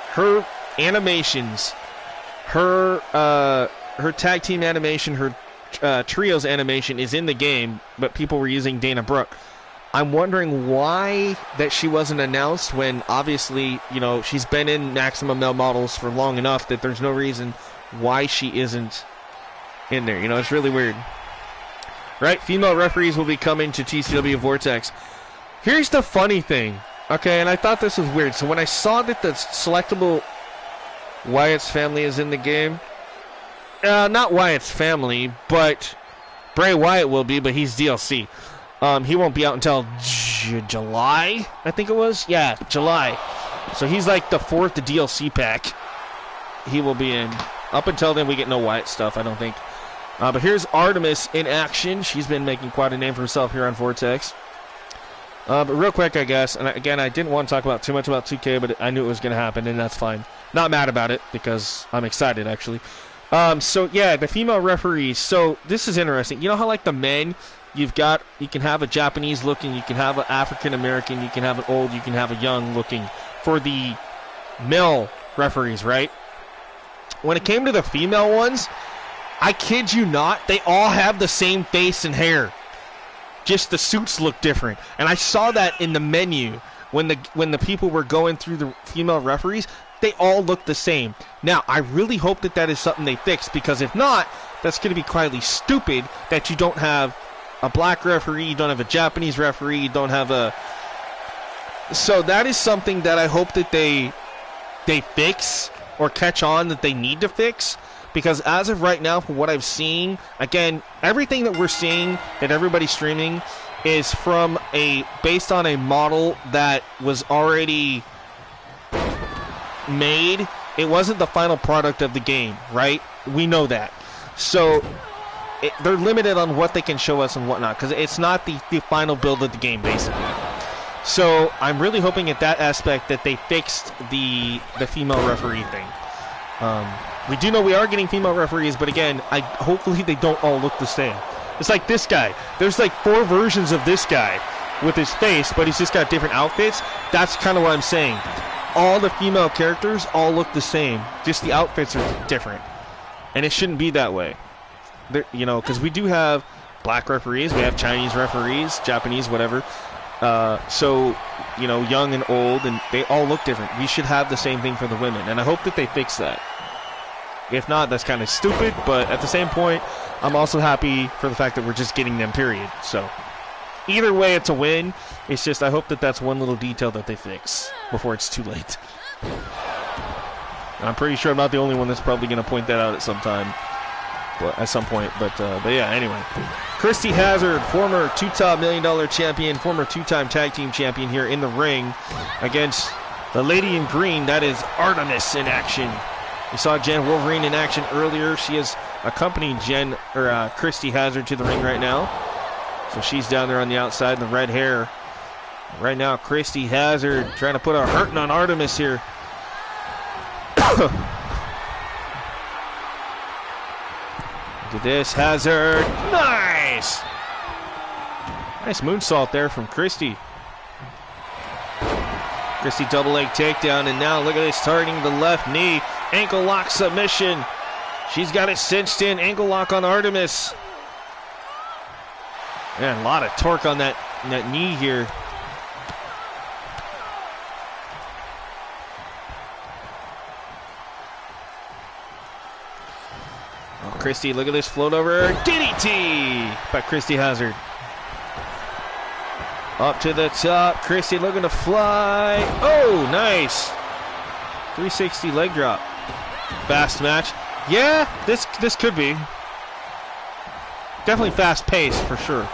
her animations, her tag team animation, her trios animation is in the game, but people were using Dana Brooke. I'm wondering why that she wasn't announced when obviously, you know, she's been in Maximum Male Models for long enough that there's no reason why she isn't in there. You know, it's really weird. Right? Female referees will be coming to TCW Vortex. Here's the funny thing, okay, and I thought this was weird. So when I saw that the selectable Wyatt's family is in the game, not Wyatt's family, but Bray Wyatt will be, but he's DLC. He won't be out until July, I think it was. Yeah, July. So he's like the 4th DLC pack. he will be in. Up until then, we get no Wyatt stuff, I don't think. But here's Artemis in action. She's been making quite a name for herself here on Vortex. But real quick, I guess, and again, I didn't want to talk about too much about 2K, but I knew it was going to happen, and that's fine. Not mad about it, because I'm excited, actually. So, yeah, the female referees. So, this is interesting. You know how, like, the men, you can have a Japanese looking, you can have an African American, you can have an old, you can have a young looking for the male referees, right? When it came to the female ones, I kid you not, they all have the same face and hair. Just the suits look different. And I saw that in the menu when the people were going through the female referees. They all look the same. Now, I really hope that is something they fix, because if not, that's going to be quietly stupid that you don't have a black referee, you don't have a Japanese referee, you don't have a... So that is something that I hope that they fix or catch on that they need to fix. Because as of right now, from what I've seen, again, everything that we're seeing, that everybody's streaming, is based on a model that was already made. It wasn't the final product of the game, right? We know that. So they're limited on what they can show us and whatnot, because it's not the final build of the game, basically. So I'm really hoping at that aspect that they fixed the female referee thing. We do know we are getting female referees, but again, hopefully they don't all look the same. It's like this guy. There's like 4 versions of this guy with his face, but he's just got different outfits. That's kind of what I'm saying. All the female characters all look the same. Just the outfits are different. And it shouldn't be that way. Because we do have black referees, we have Chinese referees, Japanese, whatever. So, young and old, and they all look different. We should have the same thing for the women, and I hope that they fix that. If not, that's kind of stupid, but at the same point, I'm also happy for the fact that we're just getting them, period. So, either way, it's a win. It's just I hope that that's one little detail that they fix before it's too late. And I'm pretty sure I'm not the only one that's probably going to point that out at some point. But yeah, anyway. Christy Hazard, former two-time $1 million champion, former 2-time tag team champion here in the ring against the lady in green. That is Artemis in action. We saw Jen Wolverine in action earlier. She is accompanying Christy Hazard to the ring right now. So she's down there on the outside in the red hair. Right now, Christy Hazard trying to put a hurting on Artemis here. Look at this, Hazard. Nice! Nice moonsault there from Christy. Christy double leg takedown, and now look at this, targeting the left knee. Ankle lock submission. She's got it cinched in. Ankle lock on Artemis. Man, a lot of torque on that knee here. Oh, Christy, look at this float over. DDT by Christy Hazard. Up to the top. Christy looking to fly. Oh, nice. 360 leg drop. Fast match. Yeah, this could be. Definitely fast paced for sure.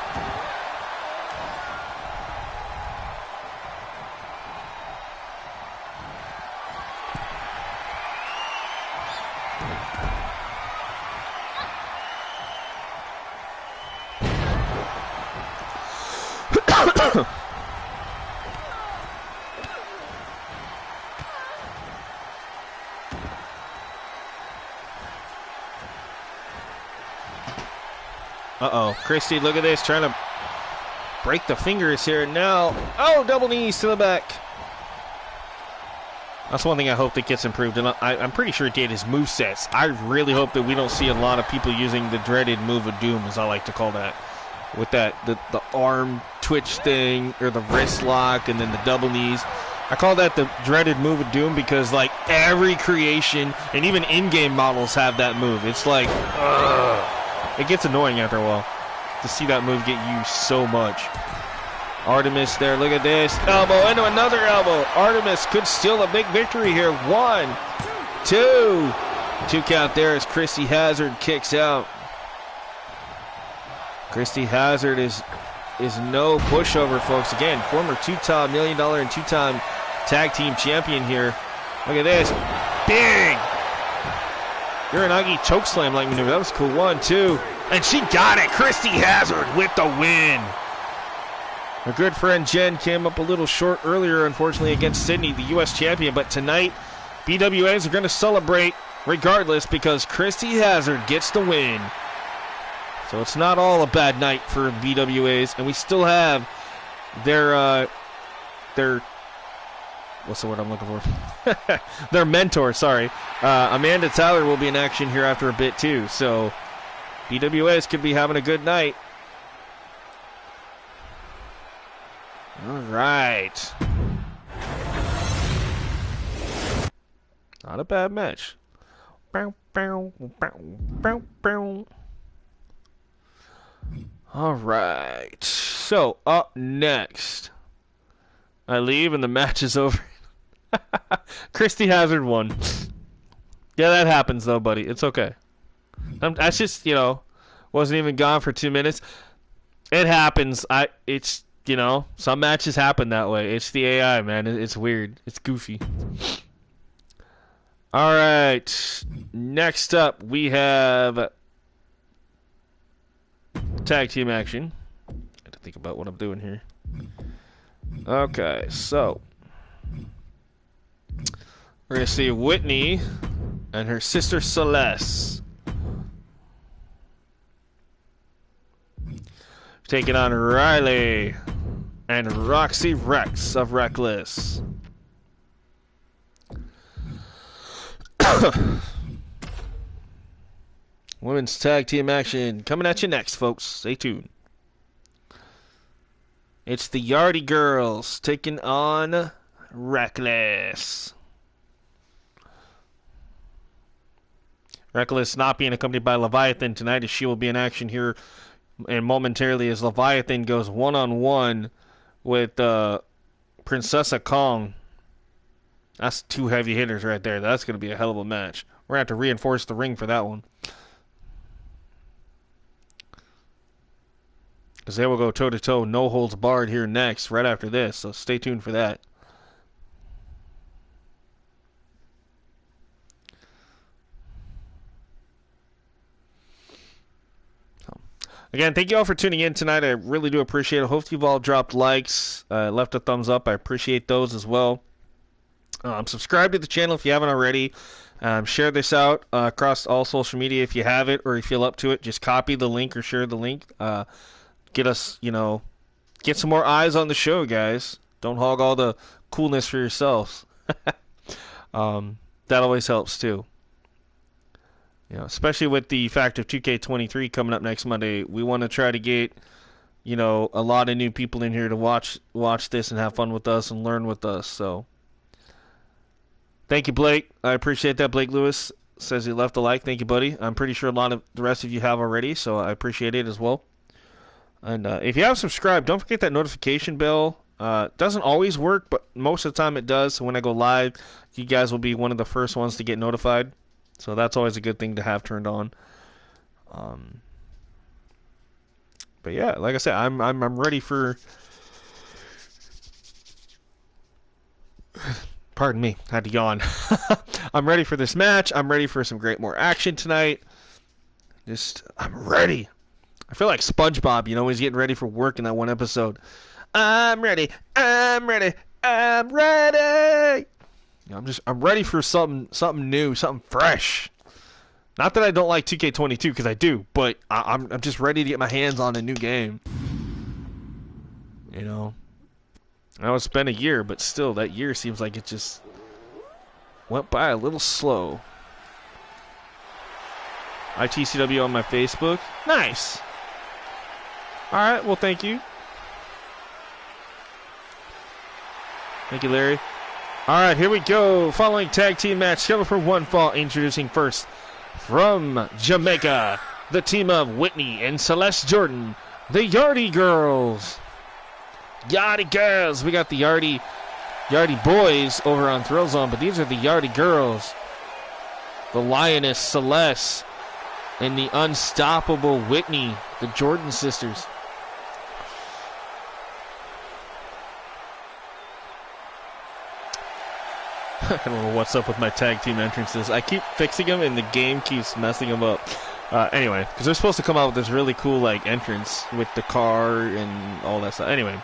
Uh-oh. Christy, look at this. Trying to break the fingers here now. Oh, double knees to the back. That's one thing I hope that gets improved. And I'm pretty sure it did is movesets. I really hope that we don't see a lot of people using the dreaded move of doom, as I like to call that. With that, the arm twitch thing, or the wrist lock, and then the double knees. I call that the dreaded move of doom because, like, every creation, and even in-game models have that move. It's like, ugh. It gets annoying after a while to see that move get used so much. Artemis there, look at this. Elbow into another elbow. Artemis could steal a big victory here. 1, 2. 2 count there as Christy Hazard kicks out. Christy Hazard is no pushover, folks. Again, former 2-time $1 million and 2-time tag team champion here. Look at this. Big Uranagi chokeslam like maneuver. That was cool. 1, 2. And she got it. Christy Hazard with the win. Her good friend Jen came up a little short earlier, unfortunately, against Sydney, the U.S. champion. But tonight, BWAs are going to celebrate regardless because Christy Hazard gets the win. So it's not all a bad night for BWAs. And we still have their what's the word I'm looking for? Their mentor, sorry. Amanda Tyler will be in action here after a bit, too. So BWAs could be having a good night. All right. Not a bad match. All right. So, up next. I leave and the match is over. Christy Hazard won. Yeah, that happens though, buddy. It's okay. That's just, wasn't even gone for 2 minutes. It happens. It's, some matches happen that way. It's the AI, man. It's weird. It's goofy. All right. Next up, we have tag team action. I have to think about what I'm doing here. Okay, so we're going to see Whitney and her sister Celeste taking on Riley and Roxy Rex of Reckless. Women's tag team action coming at you next, folks. Stay tuned. It's the Yardy Girls taking on Reckless. Reckless not being accompanied by Leviathan tonight, as she will be in action here and momentarily as Leviathan goes one-on-one with Princessa Kong. That's 2 heavy hitters right there. That's going to be a hell of a match. We're going to have to reinforce the ring for that one. Because they will go toe-to-toe, no holds barred here next, right after this. So stay tuned for that. Again, thank you all for tuning in tonight. I really do appreciate it. Hope you've all dropped likes, left a thumbs up. I appreciate those as well. Subscribe to the channel if you haven't already. Share this out across all social media if you have it or you feel up to it. Just copy the link or share the link. Get us, get some more eyes on the show, guys. Don't hog all the coolness for yourselves. That always helps too. Especially with the fact of 2K23 coming up next Monday, we want to try to get, a lot of new people in here to watch this and have fun with us and learn with us. So, thank you, Blake. I appreciate that. Blake Lewis says he left a like. Thank you, buddy. I'm pretty sure a lot of the rest of you have already, so I appreciate it as well. And if you have subscribed, don't forget that notification bell. Doesn't always work, but most of the time it does. So when I go live, you guys will be one of the first ones to get notified. So that's always a good thing to have turned on. But yeah, like I said, I'm ready for. Pardon me, had to yawn. I'm ready for this match. I'm ready for some more action tonight. I'm ready. I feel like SpongeBob, when he's getting ready for work in that one episode. I'm ready. I'm ready. I'm ready. I'm ready for something new, something fresh. Not that I don't like 2K22 because I do, but I'm just ready to get my hands on a new game. I know it's been a year, but still, that year seems like it just went by a little slow. TCW on my Facebook. Nice. All right, well, thank you. Thank you, Larry. All right, here we go. Following tag team match, scheduled for one fall. Introducing first from Jamaica, the team of Whitney and Celeste Jordan, the Yardy Girls. Yardy Girls. We got the Yardy Boys over on Thrillzone, but these are the Yardy Girls. The Lioness Celeste and the unstoppable Whitney, the Jordan sisters. I don't know what's up with my tag team entrances. I keep fixing them and the game keeps messing them up. Anyway, because they're supposed to come out with this really cool like entrance with the car and all that stuff. Anyway,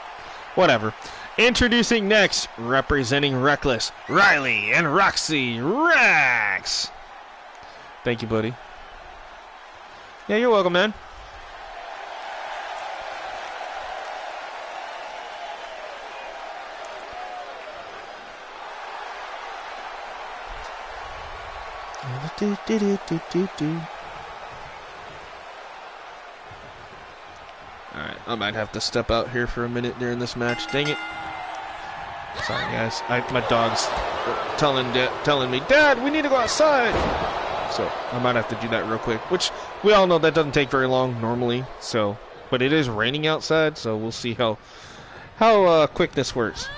whatever. Introducing next, representing Reckless, Riley and Roxy Rex. Thank you, buddy. Yeah, you're welcome, man. Alright, I might have to step out here for a minute during this match. Dang it. Sorry, guys. My dog's telling me, Dad, we need to go outside. So I might have to do that real quick, which we all know that doesn't take very long normally. So, but it is raining outside, so we'll see how quick this works.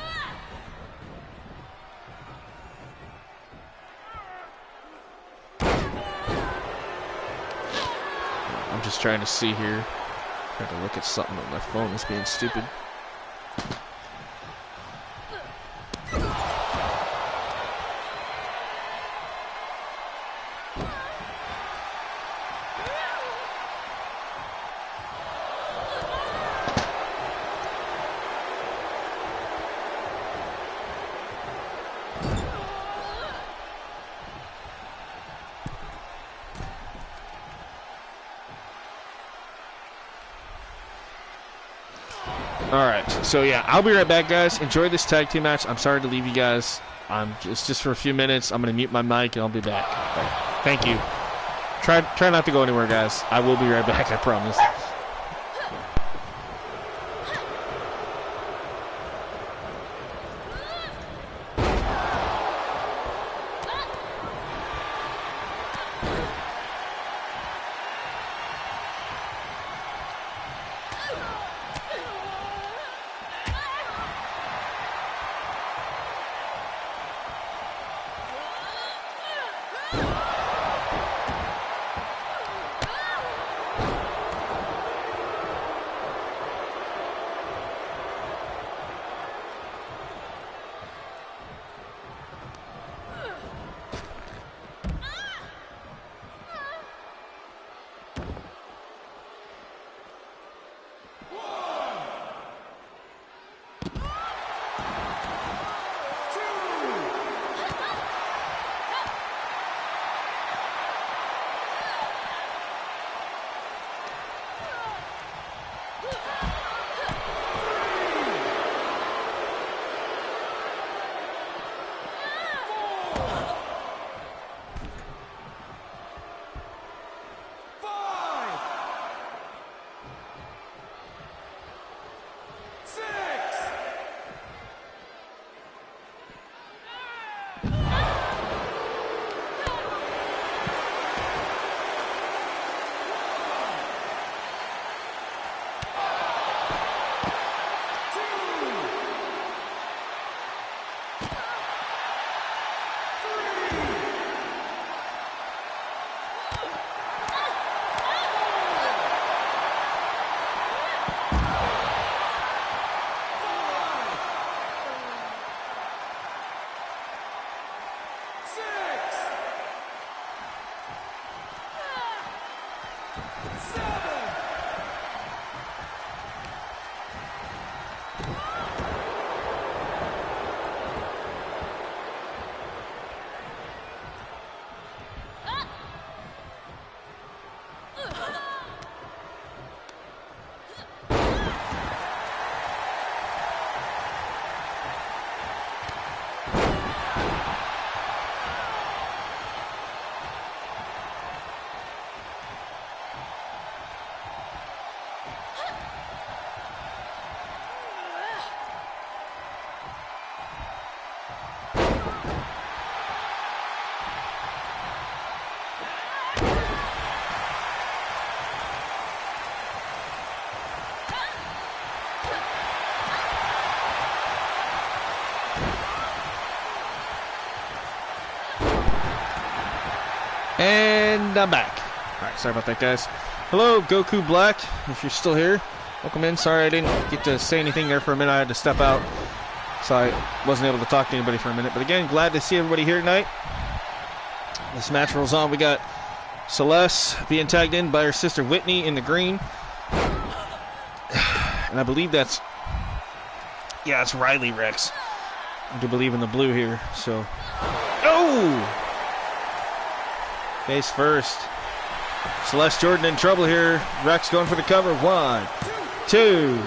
I'm just trying to see here. I have to look at something on my phone. It's being stupid. Alright, so yeah, I'll be right back, guys. Enjoy this tag team match. I'm sorry to leave you guys. It's just for a few minutes. I'm going to mute my mic and I'll be back. Right. Thank you. Try not to go anywhere, guys. I will be right back, I promise. And I'm back. Alright, sorry about that, guys. Hello, Goku Black, if you're still here. Welcome in. Sorry I didn't get to say anything there for a minute. I had to step out. So I wasn't able to talk to anybody for a minute. But again, glad to see everybody here tonight. This match rolls on. We got Celeste being tagged in by her sister Whitney in the green. And I believe that's... Yeah, it's Riley Rex. I do believe in the blue here. So... Oh! Face first. Celeste Jordan in trouble here. Rex going for the cover. 1, 2.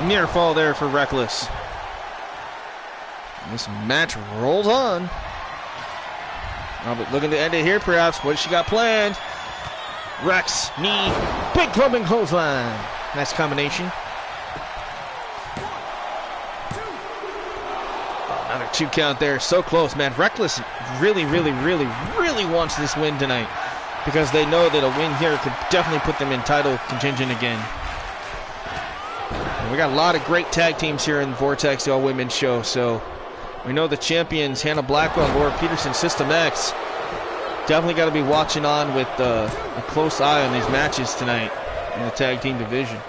Near fall there for Reckless. And this match rolls on. Oh, but looking to end it here, perhaps. What has she got planned? Rex, knee, big clubbing clothesline. Nice combination. Oh, another 2 count there. So close, man. Reckless really wants this win tonight, because they know that a win here could definitely put them in title contention again. And we got a lot of great tag teams here in the Vortex, the all-women's show. So we know the champions, Hannah Blackwell, Laura Peterson, System X. Definitely got to be watching on with a close eye on these matches tonight in the tag team division.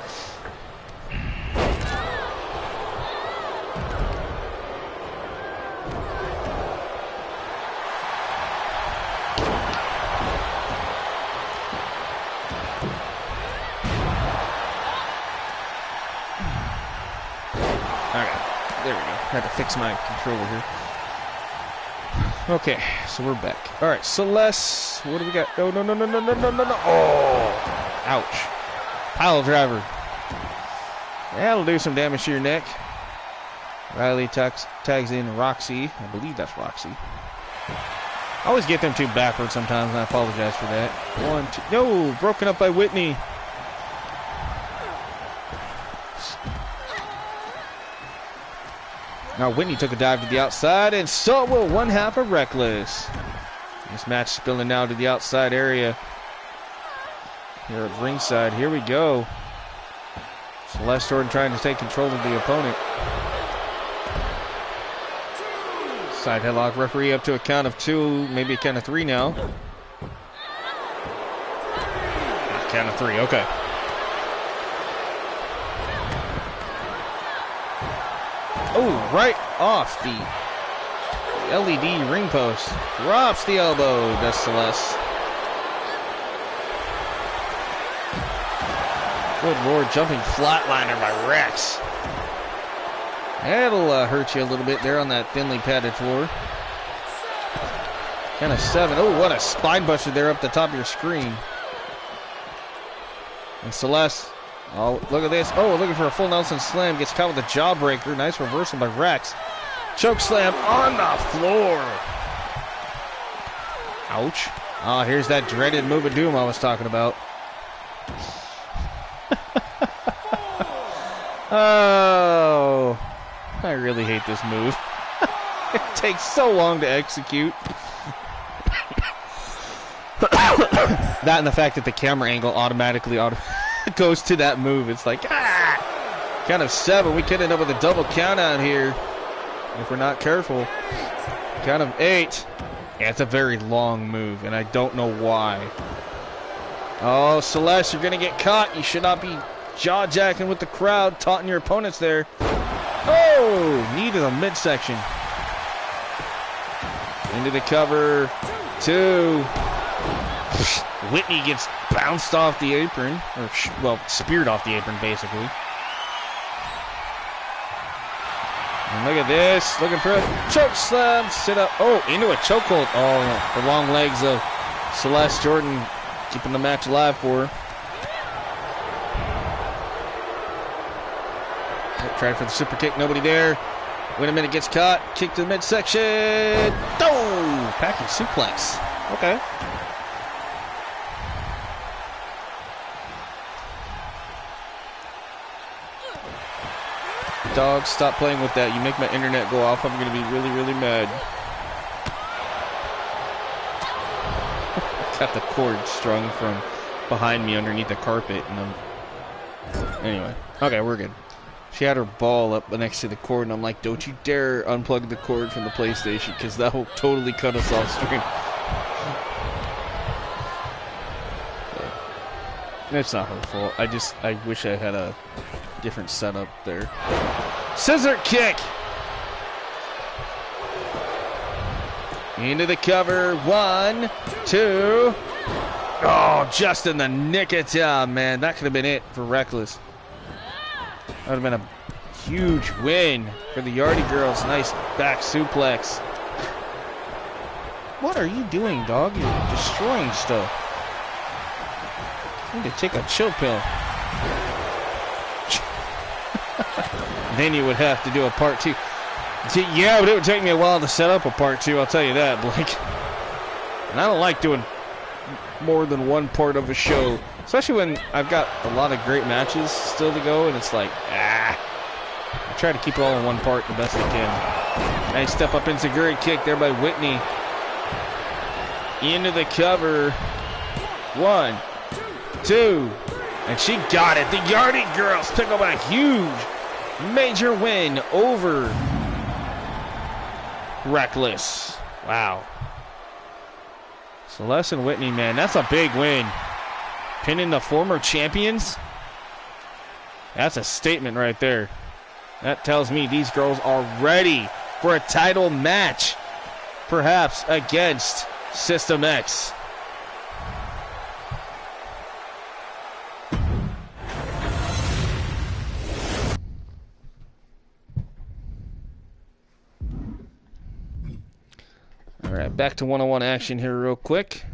Had to fix my controller here. Okay, so we're back. All right, Celeste, what do we got? Oh, no. Oh, ouch. Pile driver. That'll do some damage to your neck. Riley tags in Roxy. I believe that's Roxy. I always get them two backwards sometimes, and I apologize for that. 1, 2. No, broken up by Whitney. Now Whitney took a dive to the outside, and so will one half of Reckless. This match spilling now to the outside area. Here at ringside, here we go. Celeste Jordan trying to take control of the opponent. Side headlock, referee up to a count of 2, maybe a count of 3 now. Count of 3, okay. Oh, right off the LED ring post. Drops the elbow, does Celeste. Good lord, jumping flatliner by Rex. That'll hurt you a little bit there on that thinly padded floor. Kind of 7. Oh, what a spine buster there up the top of your screen. And Celeste, oh, look at this. Oh, looking for a full Nelson slam. Gets caught with a jawbreaker. Nice reversal by Rex. Choke slam on the floor. Ouch. Oh, here's that dreaded move of doom I was talking about. Oh, I really hate this move. It takes so long to execute. That and the fact that the camera angle automatically goes to that move. It's like, ah! Count of 7. We could end up with a double count out here if we're not careful. Count of 8. Yeah, it's a very long move, and I don't know why. Oh, Celeste, you're going to get caught. You should not be jaw-jacking with the crowd, taunting your opponents there. Oh, knee to the midsection. Into the cover. 2. Whitney gets bounced off the apron, or, well, speared off the apron, basically. And look at this, looking for a choke slam, sit up, oh, into a chokehold. Oh, the long legs of Celeste Jordan keeping the match alive for her. Tried for the super kick, nobody there. Wait a minute, gets caught, kick to the midsection. Oh, packing suplex. Okay. Dog, stop playing with that. You make my internet go off. I'm going to be really, really mad. Got the cord strung from behind me underneath the carpet. And anyway. Okay, we're good. She had her ball up next to the cord, and I'm like, don't you dare unplug the cord from the PlayStation, because that will totally cut us off stream. It's not her fault. I wish I had a different setup there. Scissor kick! Into the cover. 1, 2. Oh, just in the nick of time, man. That could have been it for Reckless. That would have been a huge win for the Yardie girls. Nice back suplex. What are you doing, dog? You're destroying stuff. You need to take a chill pill. Then you would have to do a part 2. Yeah, but it would take me a while to set up a part 2, I'll tell you that, Blake. And I don't like doing more than one part of a show, especially when I've got a lot of great matches still to go, and it's like, I try to keep it all in one part the best I can. Nice step up into Guri kick there by Whitney. Into the cover. 1, 2, and she got it. The Yardie girls pick up a huge major win over Reckless. Wow. Celeste and Whitney, man, that's a big win. Pinning the former champions. That's a statement right there. That tells me these girls are ready for a title match, perhaps against System X. All right, back to one-on-one action here real quick.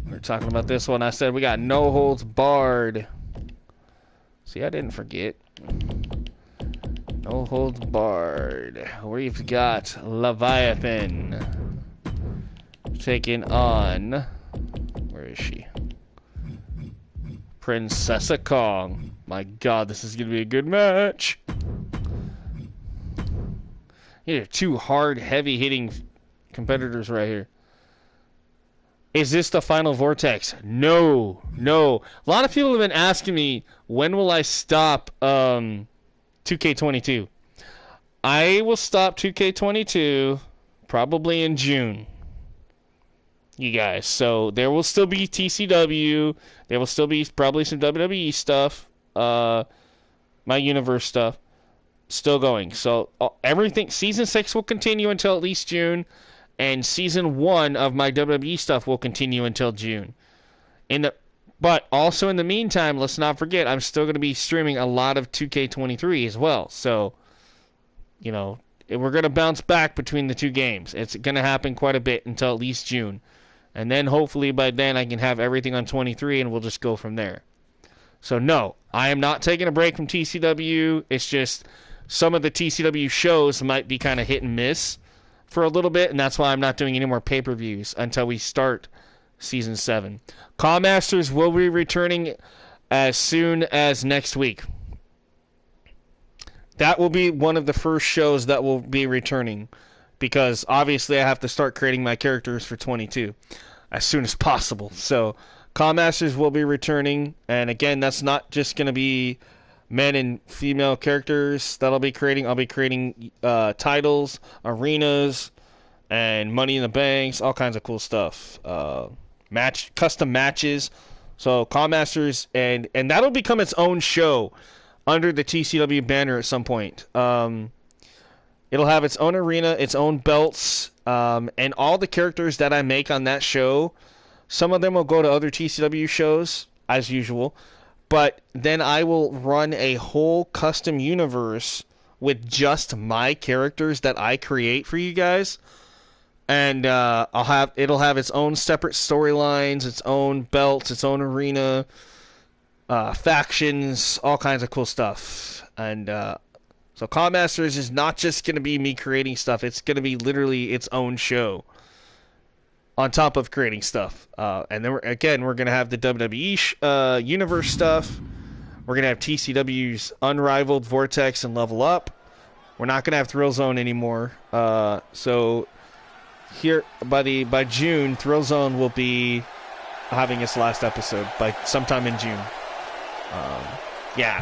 We're talking about this one. I said we got no holds barred. See, I didn't forget. No holds barred. We've got Leviathan taking on, where is she? Princessa Kong. My God, this is going to be a good match. These are two hard, heavy-hitting competitors right here. Is this the final Vortex? No. A lot of people have been asking me, when will I stop 2K22? I will stop 2K22 probably in June. You guys. So there will still be TCW. There will still be probably some WWE stuff. My Universe stuff. Still going. So everything, season 6 will continue until at least June, and season 1 of my WWE stuff will continue until June. But also in the meantime, let's not forget, I'm still going to be streaming a lot of 2K23 as well. So, you know, we're going to bounce back between the two games. It's going to happen quite a bit until at least June. And then hopefully by then I can have everything on 23 and we'll just go from there. So no, I am not taking a break from TCW. It's just some of the TCW shows might be kind of hit and miss for a little bit, and that's why I'm not doing any more pay-per-views until we start Season 7. CAWS Masters will be returning as soon as next week. That will be one of the first shows that will be returning, because obviously I have to start creating my characters for 22 as soon as possible. So CAWS Masters will be returning, and again, that's not just going to be men and female characters that I'll be creating. I'll be creating titles, arenas, and Money in the Banks, all kinds of cool stuff. Custom matches. So CAWS Masters, and that'll become its own show under the TCW banner at some point. It'll have its own arena, its own belts, and all the characters that I make on that show, some of them will go to other TCW shows, as usual. But then I will run a whole custom universe with just my characters that I create for you guys. And it'll have its own separate storylines, its own belts, its own arena, factions, all kinds of cool stuff. And so CAWS Masters is not just going to be me creating stuff. It's going to be literally its own show on top of creating stuff. And then we're going to have the WWE Universe stuff. We're going to have TCW's Unrivaled, Vortex, and Level Up. We're not going to have Thrillzone anymore. So here by June, Thrillzone will be having its last episode by sometime in June.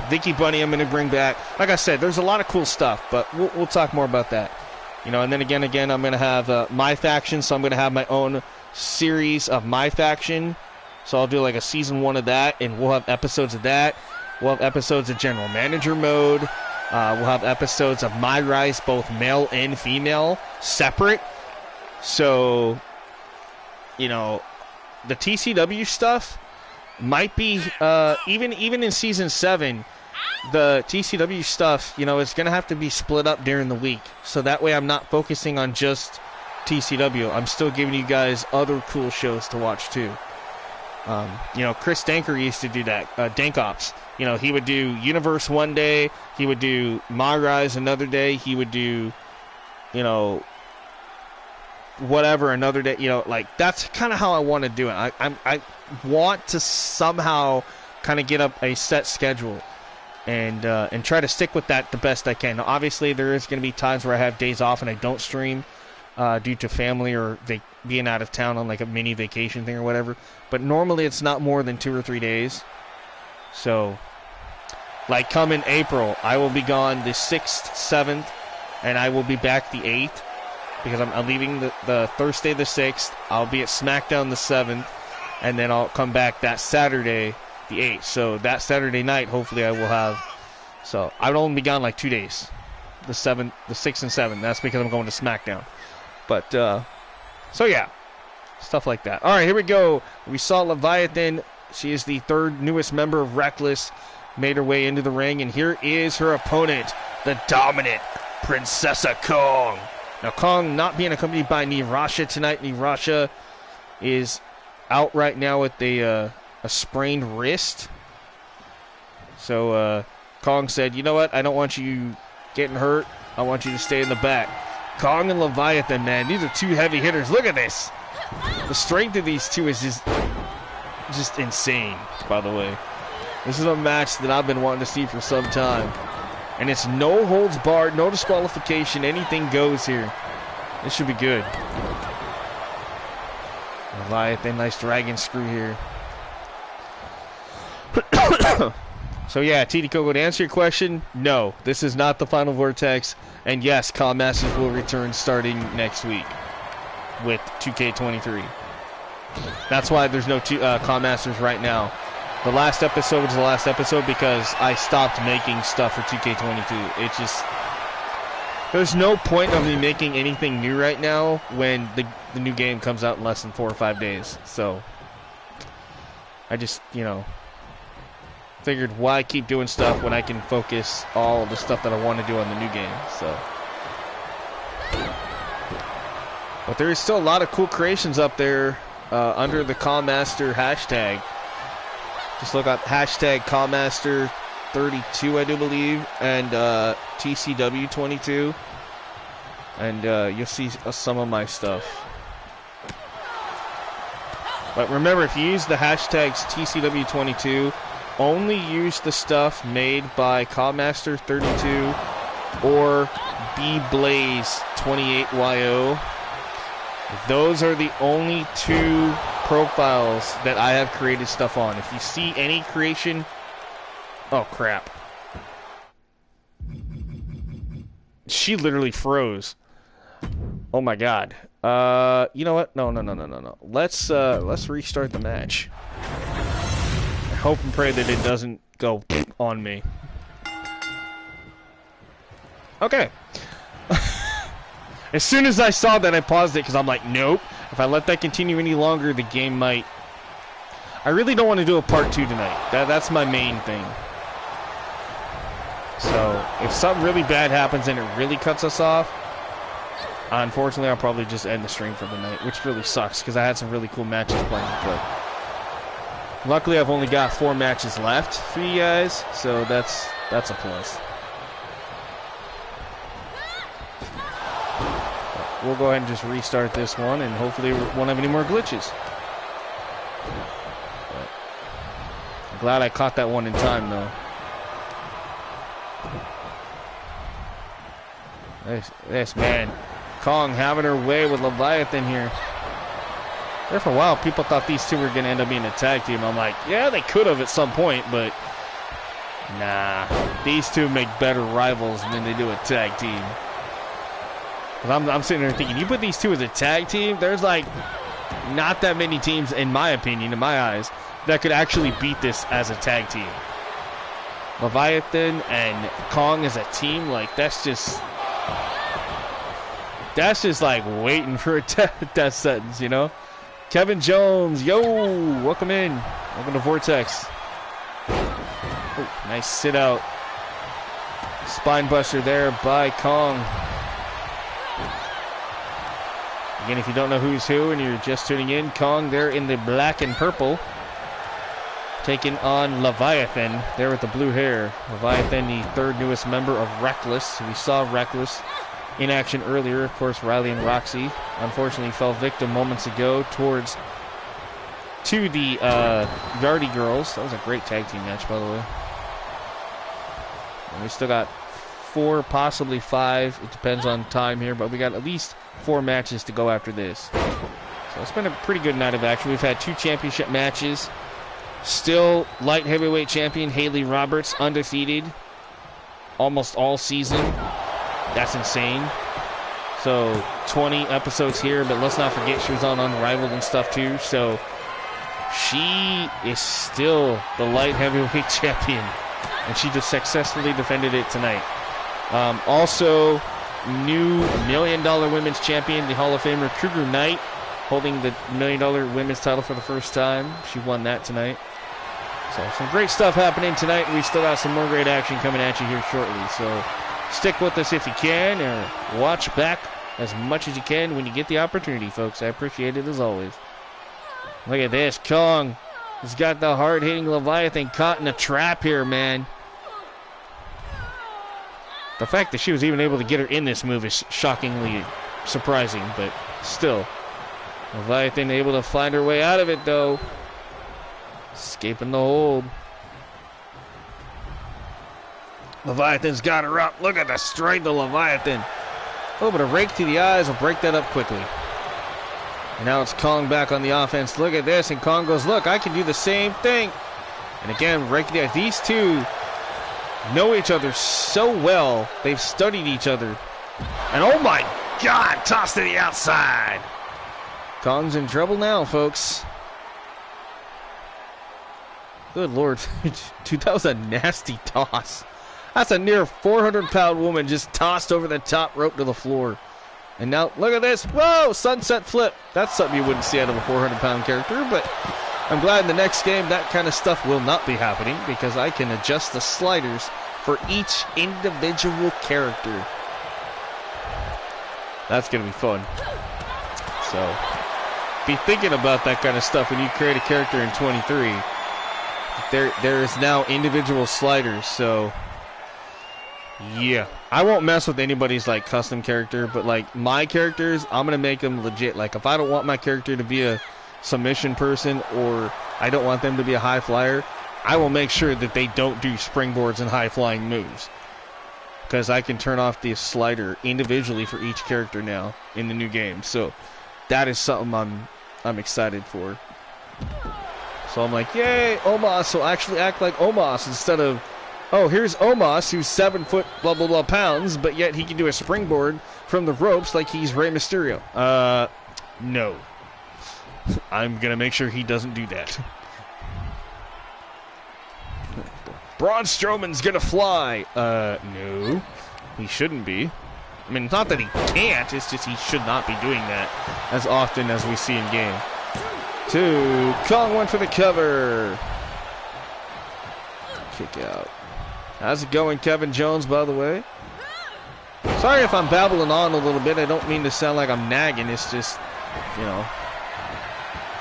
Vicky Bunny I'm going to bring back. Like I said, there's a lot of cool stuff, but we'll talk more about that. You know, and then again, I'm going to have my faction, so I'm going to have my own series of my faction. So I'll do like a season 1 of that, and we'll have episodes of that. We'll have episodes of General Manager mode. We'll have episodes of My Rise, both male and female, separate. So, you know, the TCW stuff might be, even in Season 7, the TCW stuff, you know, is going to have to be split up during the week. So that way I'm not focusing on just TCW. I'm still giving you guys other cool shows to watch, too. You know, Chris Danker used to do that, Dank Ops. You know, he would do Universe one day, he would do My Rise another day, he would do, you know, whatever another day. You know, like, that's kind of how I want to do it. I want to somehow kind of get up a set schedule and try to stick with that the best I can. Now, obviously, there is going to be times where I have days off and I don't stream due to family or being out of town on like a mini vacation thing or whatever. But normally it's not more than 2 or 3 days. So, like, come in April, I will be gone the 6th, 7th, and I will be back the 8th because I'm leaving the Thursday the 6th. I'll be at SmackDown the 7th, and then I'll come back that Saturday the 8th. So that Saturday night, hopefully I will have. So I would only be gone like 2 days, the 6th and 7th. That's because I'm going to SmackDown. But so yeah, stuff like that. All right, here we go. We saw Leviathan. She is the 3rd newest member of Reckless. Made her way into the ring, and here is her opponent, the dominant Princessa Kong. Now, Kong not being accompanied by Nirasha tonight. Nirasha is out right now with a sprained wrist. So Kong said, you know what? I don't want you getting hurt. I want you to stay in the back. Kong and Leviathan, man, these are 2 heavy hitters. Look at this. The strength of these 2 is just insane, by the way. This is a match that I've been wanting to see for some time. And it's no holds barred, no disqualification, anything goes here. This should be good. Leviathan, nice dragon screw here. So yeah, TD Coco, to answer your question, no, this is not the final Vortex. And yes, CAWS Masters will return starting next week with 2K23. That's why there's no CAWS Masters right now. The last episode was the last episode because I stopped making stuff for 2K22. It's just, there's no point of me making anything new right now when the new game comes out in less than 4 or 5 days. So I just, you know, figured why keep doing stuff when I can focus all the stuff that I want to do on the new game. So, but there is still a lot of cool creations up there under the CAWS Master hashtag. Just look up hashtag CAWSmaster32, I do believe, and TCW22, and you'll see some of my stuff. But remember, if you use the hashtags TCW22, only use the stuff made by CAWSmaster32 or BBlaze28YO. Those are the only 2 profiles that I have created stuff on. If you see any creation... Oh, crap. She literally froze. Oh, my God. You know what? No. Let's restart the match. I hope and pray that it doesn't go on me. Okay. As soon as I saw that, I paused it because I'm like, nope. If I let that continue any longer, the game might... I really don't want to do a part 2 tonight. That's my main thing. So, if something really bad happens and it really cuts us off, unfortunately, I'll probably just end the stream for the night, which really sucks because I had some really cool matches playing. But luckily, I've only got 4 matches left for you guys, so that's a plus. We'll go ahead and just restart this one, and hopefully we won't have any more glitches. But I'm glad I caught that one in time, though. This man, Kong having her way with Leviathan here. There for a while, people thought these 2 were going to end up being a tag team. I'm like, yeah, they could have at some point, but nah. These 2 make better rivals than they do a tag team. I'm sitting there thinking, you put these 2 as a tag team, there's like not that many teams, in my opinion, in my eyes, that could actually beat this as a tag team. Leviathan and Kong as a team, like, that's That's just like waiting for a death sentence, you know? Kevin Jones, yo, welcome in. Welcome to Vortex. Oh, nice sit out. Spine buster there by Kong. Again, if you don't know who's who and you're just tuning in, Kong there in the black and purple. Taking on Leviathan there with the blue hair. Leviathan, the third newest member of Reckless. We saw Reckless in action earlier. Of course, Riley and Roxy unfortunately fell victim moments ago to the Yardy girls. That was a great tag team match, by the way. And we still got 4, possibly 5. It depends on time here, but we got at least 4 matches to go after this. So it's been a pretty good night of action. We've had 2 championship matches. Still light heavyweight champion Haley Roberts undefeated almost all season. That's insane. So 20 episodes here, but let's not forget she was on Unrivaled and stuff too. So she is still the light heavyweight champion, and she just successfully defended it tonight. Also, new $1 million women's champion, the Hall of Famer Cougar Knight, holding the $1 million women's title for the first time. She won that tonight. So some great stuff happening tonight. We still got some more great action coming at you here shortly. So stick with us if you can, or watch back as much as you can when you get the opportunity, folks. I appreciate it as always. Look at this. Kong has got the hard-hitting Leviathan caught in a trap here, man. The fact that she was even able to get her in this move is shockingly surprising, but still. Leviathan able to find her way out of it, though. Escaping the hold. Leviathan's got her up. Look at the strength of Leviathan. Oh, but a rake to the eyes will break that up quickly. And now it's Kong back on the offense. Look at this. And Kong goes, look, I can do the same thing. And again, rake to the eyes. These two know each other so well. They've studied each other. And oh my God, toss to the outside. Kong's in trouble now, folks. Good Lord. Dude, that was a nasty toss. That's a near 400-pound woman just tossed over the top rope to the floor. And now, look at this. Whoa, sunset flip. That's something you wouldn't see out of a 400-pound character, but I'm glad in the next game that kind of stuff will not be happening because I can adjust the sliders for each individual character. That's going to be fun. So, be thinking about that kind of stuff when you create a character in 23. There is now individual sliders, so yeah. I won't mess with anybody's like custom character, but like my characters, I'm gonna make them legit. Like if I don't want my character to be a submission person or I don't want them to be a high flyer, I will make sure that they don't do springboards and high flying moves. Because I can turn off the slider individually for each character now in the new game. So that is something I'm excited for. So I'm like, yay, Omos. So actually act like Omos instead of, oh, here's Omos who's 7 foot blah blah blah pounds, but yet he can do a springboard from the ropes like he's Rey Mysterio. No. I'm gonna make sure he doesn't do that. Braun Strowman's gonna fly. No. He shouldn't be. I mean, it's not that he can't, it's just he should not be doing that as often as we see in game. 2. Kong went for the cover. Kick out. How's it going, Kevin Jones, by the way? Sorry if I'm babbling on a little bit. I don't mean to sound like I'm nagging. It's just, you know,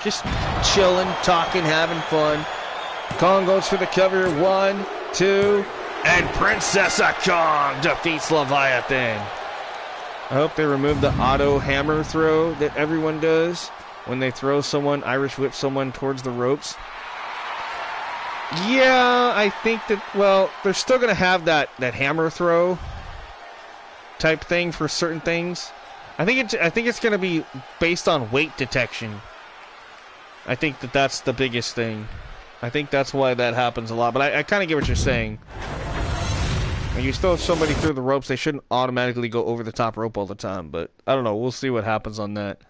just chilling, talking, having fun. Kong goes for the cover. 1, 2, and Princessa Kong defeats Leviathan. I hope they remove the auto hammer throw that everyone does when they throw someone, Irish whip someone towards the ropes. Yeah, I think that, well, they're still going to have that hammer throw type thing for certain things. I think it's going to be based on weight detection. I think that's the biggest thing. I think that's why that happens a lot. But I kind of get what you're saying. When you throw somebody through the ropes, they shouldn't automatically go over the top rope all the time. But I don't know. We'll see what happens on that.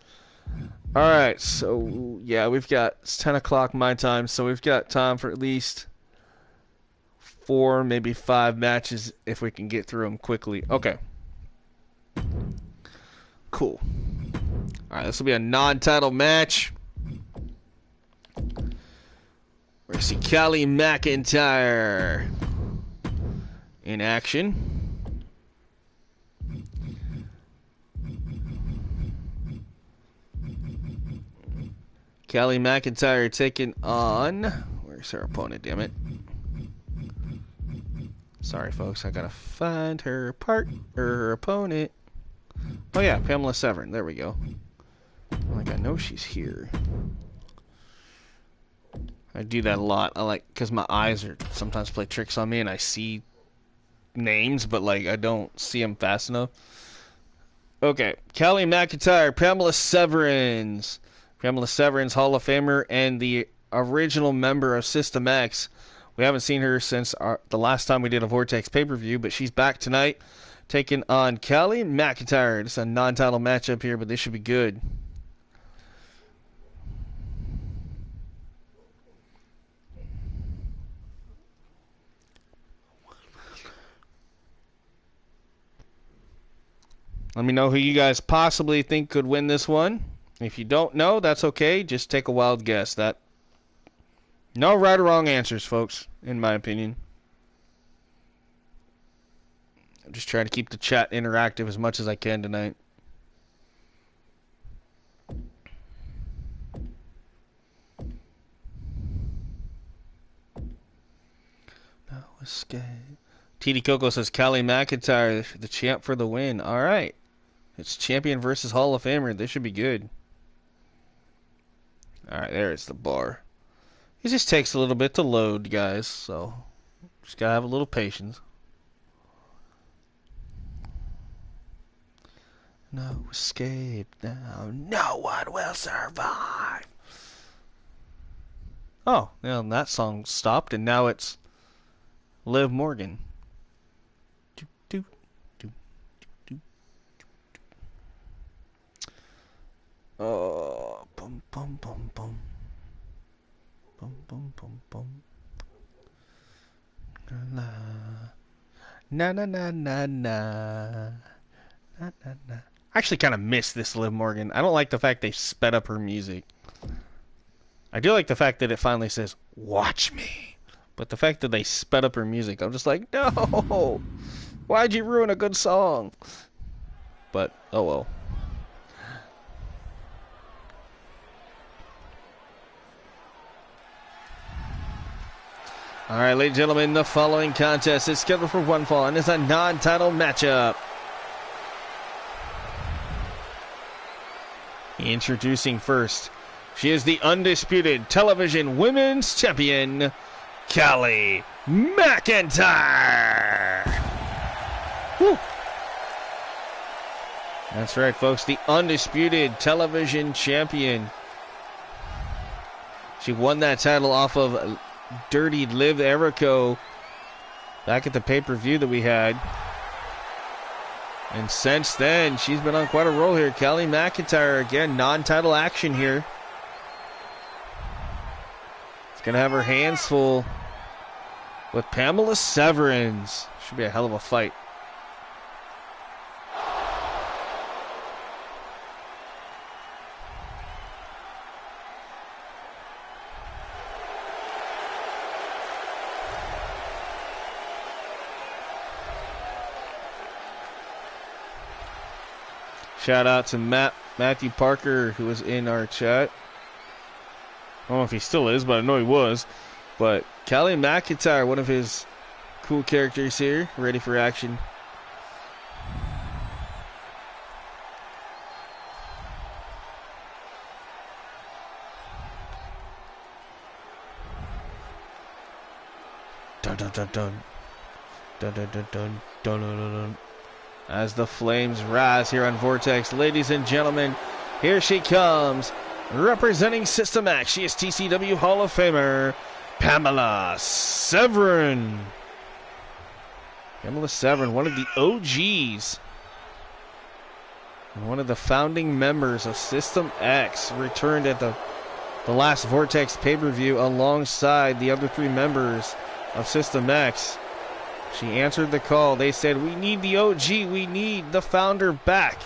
Alright, so yeah, it's 10 o'clock my time, so we've got time for at least 4, maybe 5 matches if we can get through them quickly. Okay. cool. Alright, this will be a non-title match. We're going to see Callie McIntyre in action. Callie McIntyre taking on... Where's her opponent, damn it? Sorry, folks. I gotta find her her opponent. Oh, yeah. Pamela Severn. There we go. Like, I know she's here. I do that a lot. I like... Because my eyes are sometimes play tricks on me, and I see names, but, like, I don't see them fast enough. Okay. Callie McIntyre. Pamela Severns. Pamela Severns, Hall of Famer, and the original member of System X. We haven't seen her since the last time we did a Vortex pay-per-view, but she's back tonight, taking on Callie McIntyre. It's a non-title matchup here, but this should be good. Let me know who you guys possibly think could win this one. If you don't know, that's okay. Just take a wild guess. No right or wrong answers, folks, in my opinion. I'm just trying to keep the chat interactive as much as I can tonight. No escape. TD Coco says Callie McIntyre, the champ for the win. All right. It's champion versus Hall of Famer. This should be good. Alright, there's the bar. It just takes a little bit to load, guys, so just gotta have a little patience. No escape now. No one will survive. Oh, well, that song stopped, and now it's Liv Morgan. Oh, boom, boom, boom, boom. Boom, boom, boom, boom. Na na na na na. Na na na. I actually kind of miss this Liv Morgan. I don't like the fact they sped up her music. I do like the fact that it finally says, "Watch me." But the fact that they sped up her music, I'm just like, no! Why'd you ruin a good song? But, oh well. Alright, ladies and gentlemen, the following contest is scheduled for one fall and is a non-title matchup. Introducing first, she is the undisputed television women's champion, Callie McIntyre. Woo. That's right, folks, the undisputed television champion. She won that title off of Dirty Liv Erico back at the pay-per-view that we had. And since then, she's been on quite a roll here. Callie McIntyre, again, non-title action here. She's going to have her hands full with Pamela Severns. Should be a hell of a fight. Shout out to Matthew Parker, who was in our chat. I don't know if he still is, but I know he was. But Callie McIntyre, one of his cool characters here, ready for action. Dun dun dun dun. Dun dun dun dun dun dun dun dun. As the flames rise here on Vortex, ladies and gentlemen, here she comes, representing System X. She is TCW Hall of Famer, Pamela Severn. Pamela Severn, one of the OGs, and one of the founding members of System X, returned at the last Vortex pay-per-view alongside the other three members of System X. She answered the call. They said, "We need the OG. We need the founder back."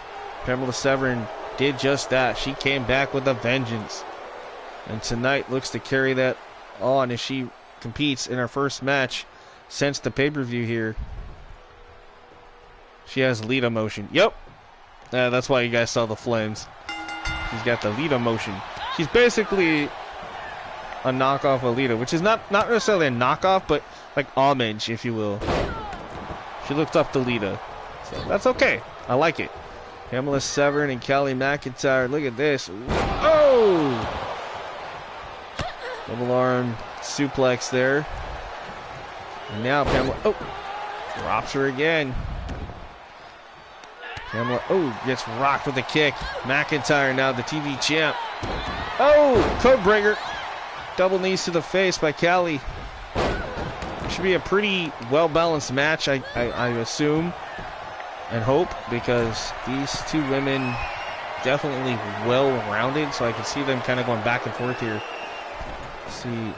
Pamela Severin did just that. She came back with a vengeance. And tonight looks to carry that on as she competes in her first match since the pay-per-view here. She has Lita motion. Yep. That's why you guys saw the flames. She's got the Lita motion. She's basically a knockoff of Lita, which is not necessarily a knockoff, but like homage, if you will. She looked up to Lita. So that's okay. I like it. Pamela Severin and Callie McIntyre. Look at this. Oh! Double arm suplex there. And now Pamela, drops her again. Pamela, gets rocked with a kick. McIntyre now the TV champ. Code breaker. Double knees to the face by Callie. Should be a pretty well-balanced match, I assume and hope, because these two women definitely well-rounded, so I can see them kind of going back and forth here. See,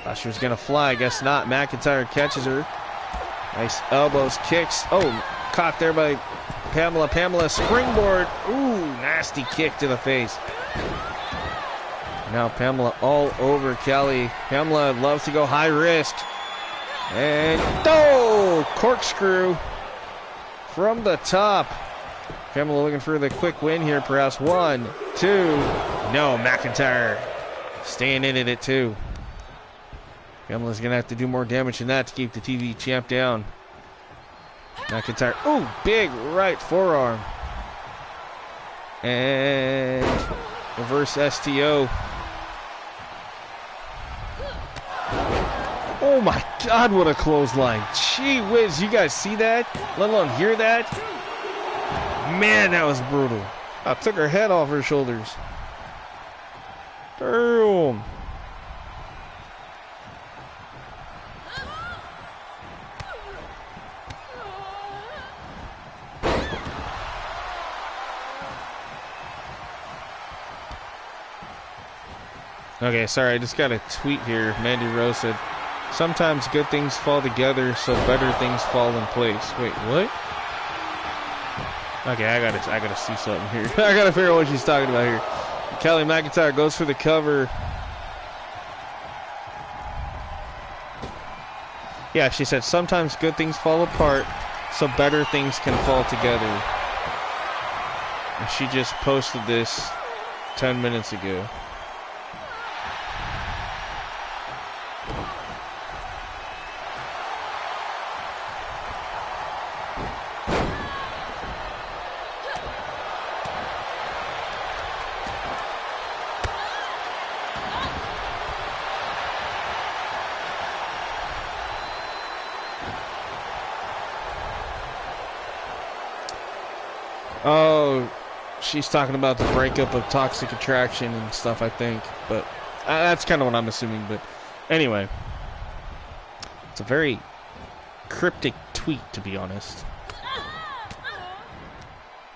thought she was gonna fly, I guess not. McIntyre catches her. Nice elbows, kicks. Caught there by Pamela. Pamela springboard. Nasty kick to the face. Now Pamela all over Callie. Pamela loves to go high risk. And corkscrew from the top. Pamela looking for the quick win here, perhaps. 1, 2. No, McIntyre staying in it at 2. Pamela's going to have to do more damage than that to keep the TV champ down. McIntyre, big right forearm. And reverse STO. Oh my God, what a clothesline. Gee whiz, you guys see that? Let alone hear that? Man, that was brutal. I took her head off her shoulders. Damn. Okay, sorry, I just got a tweet here. Mandy Rose said, sometimes good things fall together so better things fall in place. Wait, what? Okay, I gotta see something here. I gotta figure out what she's talking about here. Callie McIntyre goes for the cover. Yeah, she said sometimes good things fall apart so better things can fall together. And she just posted this 10 minutes ago. Oh, she's talking about the breakup of Toxic Attraction and stuff, I think. But that's kind of what I'm assuming. But anyway, it's a very cryptic tweet, to be honest.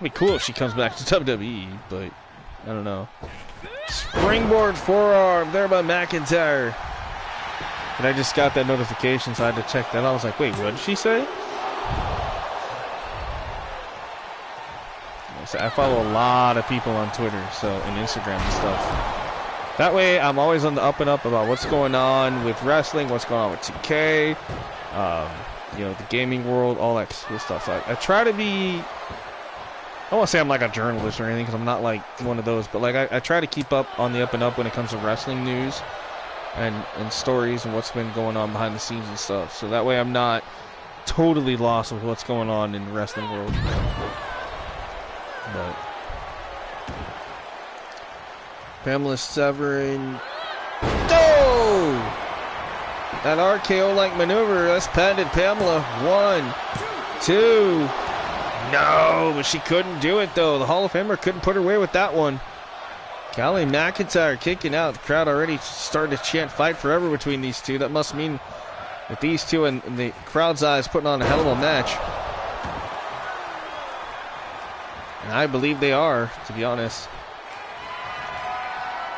It'd be cool if she comes back to WWE, but I don't know. Springboard forearm there by McIntyre. And I just got that notification, so I had to check that. I was like, wait, what did she say? I follow a lot of people on Twitter, and Instagram and stuff. That way, I'm always on the up and up about what's going on with wrestling, what's going on with 2K, the gaming world, all that cool stuff. So I try to be, I don't want to say I'm like a journalist or anything, because I'm not like one of those, but like I try to keep up on the up and up when it comes to wrestling news and stories and what's been going on behind the scenes and stuff. So that way I'm not totally lost with what's going on in the wrestling world. But Pamela Severin, that RKO-like maneuver, that's patented Pamela. 1, 2, no, but she couldn't do it though. The Hall of Famer couldn't put her away with that one. Callie McIntyre kicking out. The crowd already started to chant "Fight Forever" between these two. That must mean that these two and the crowd's eyes putting on a hell of a match. And I believe they are, to be honest.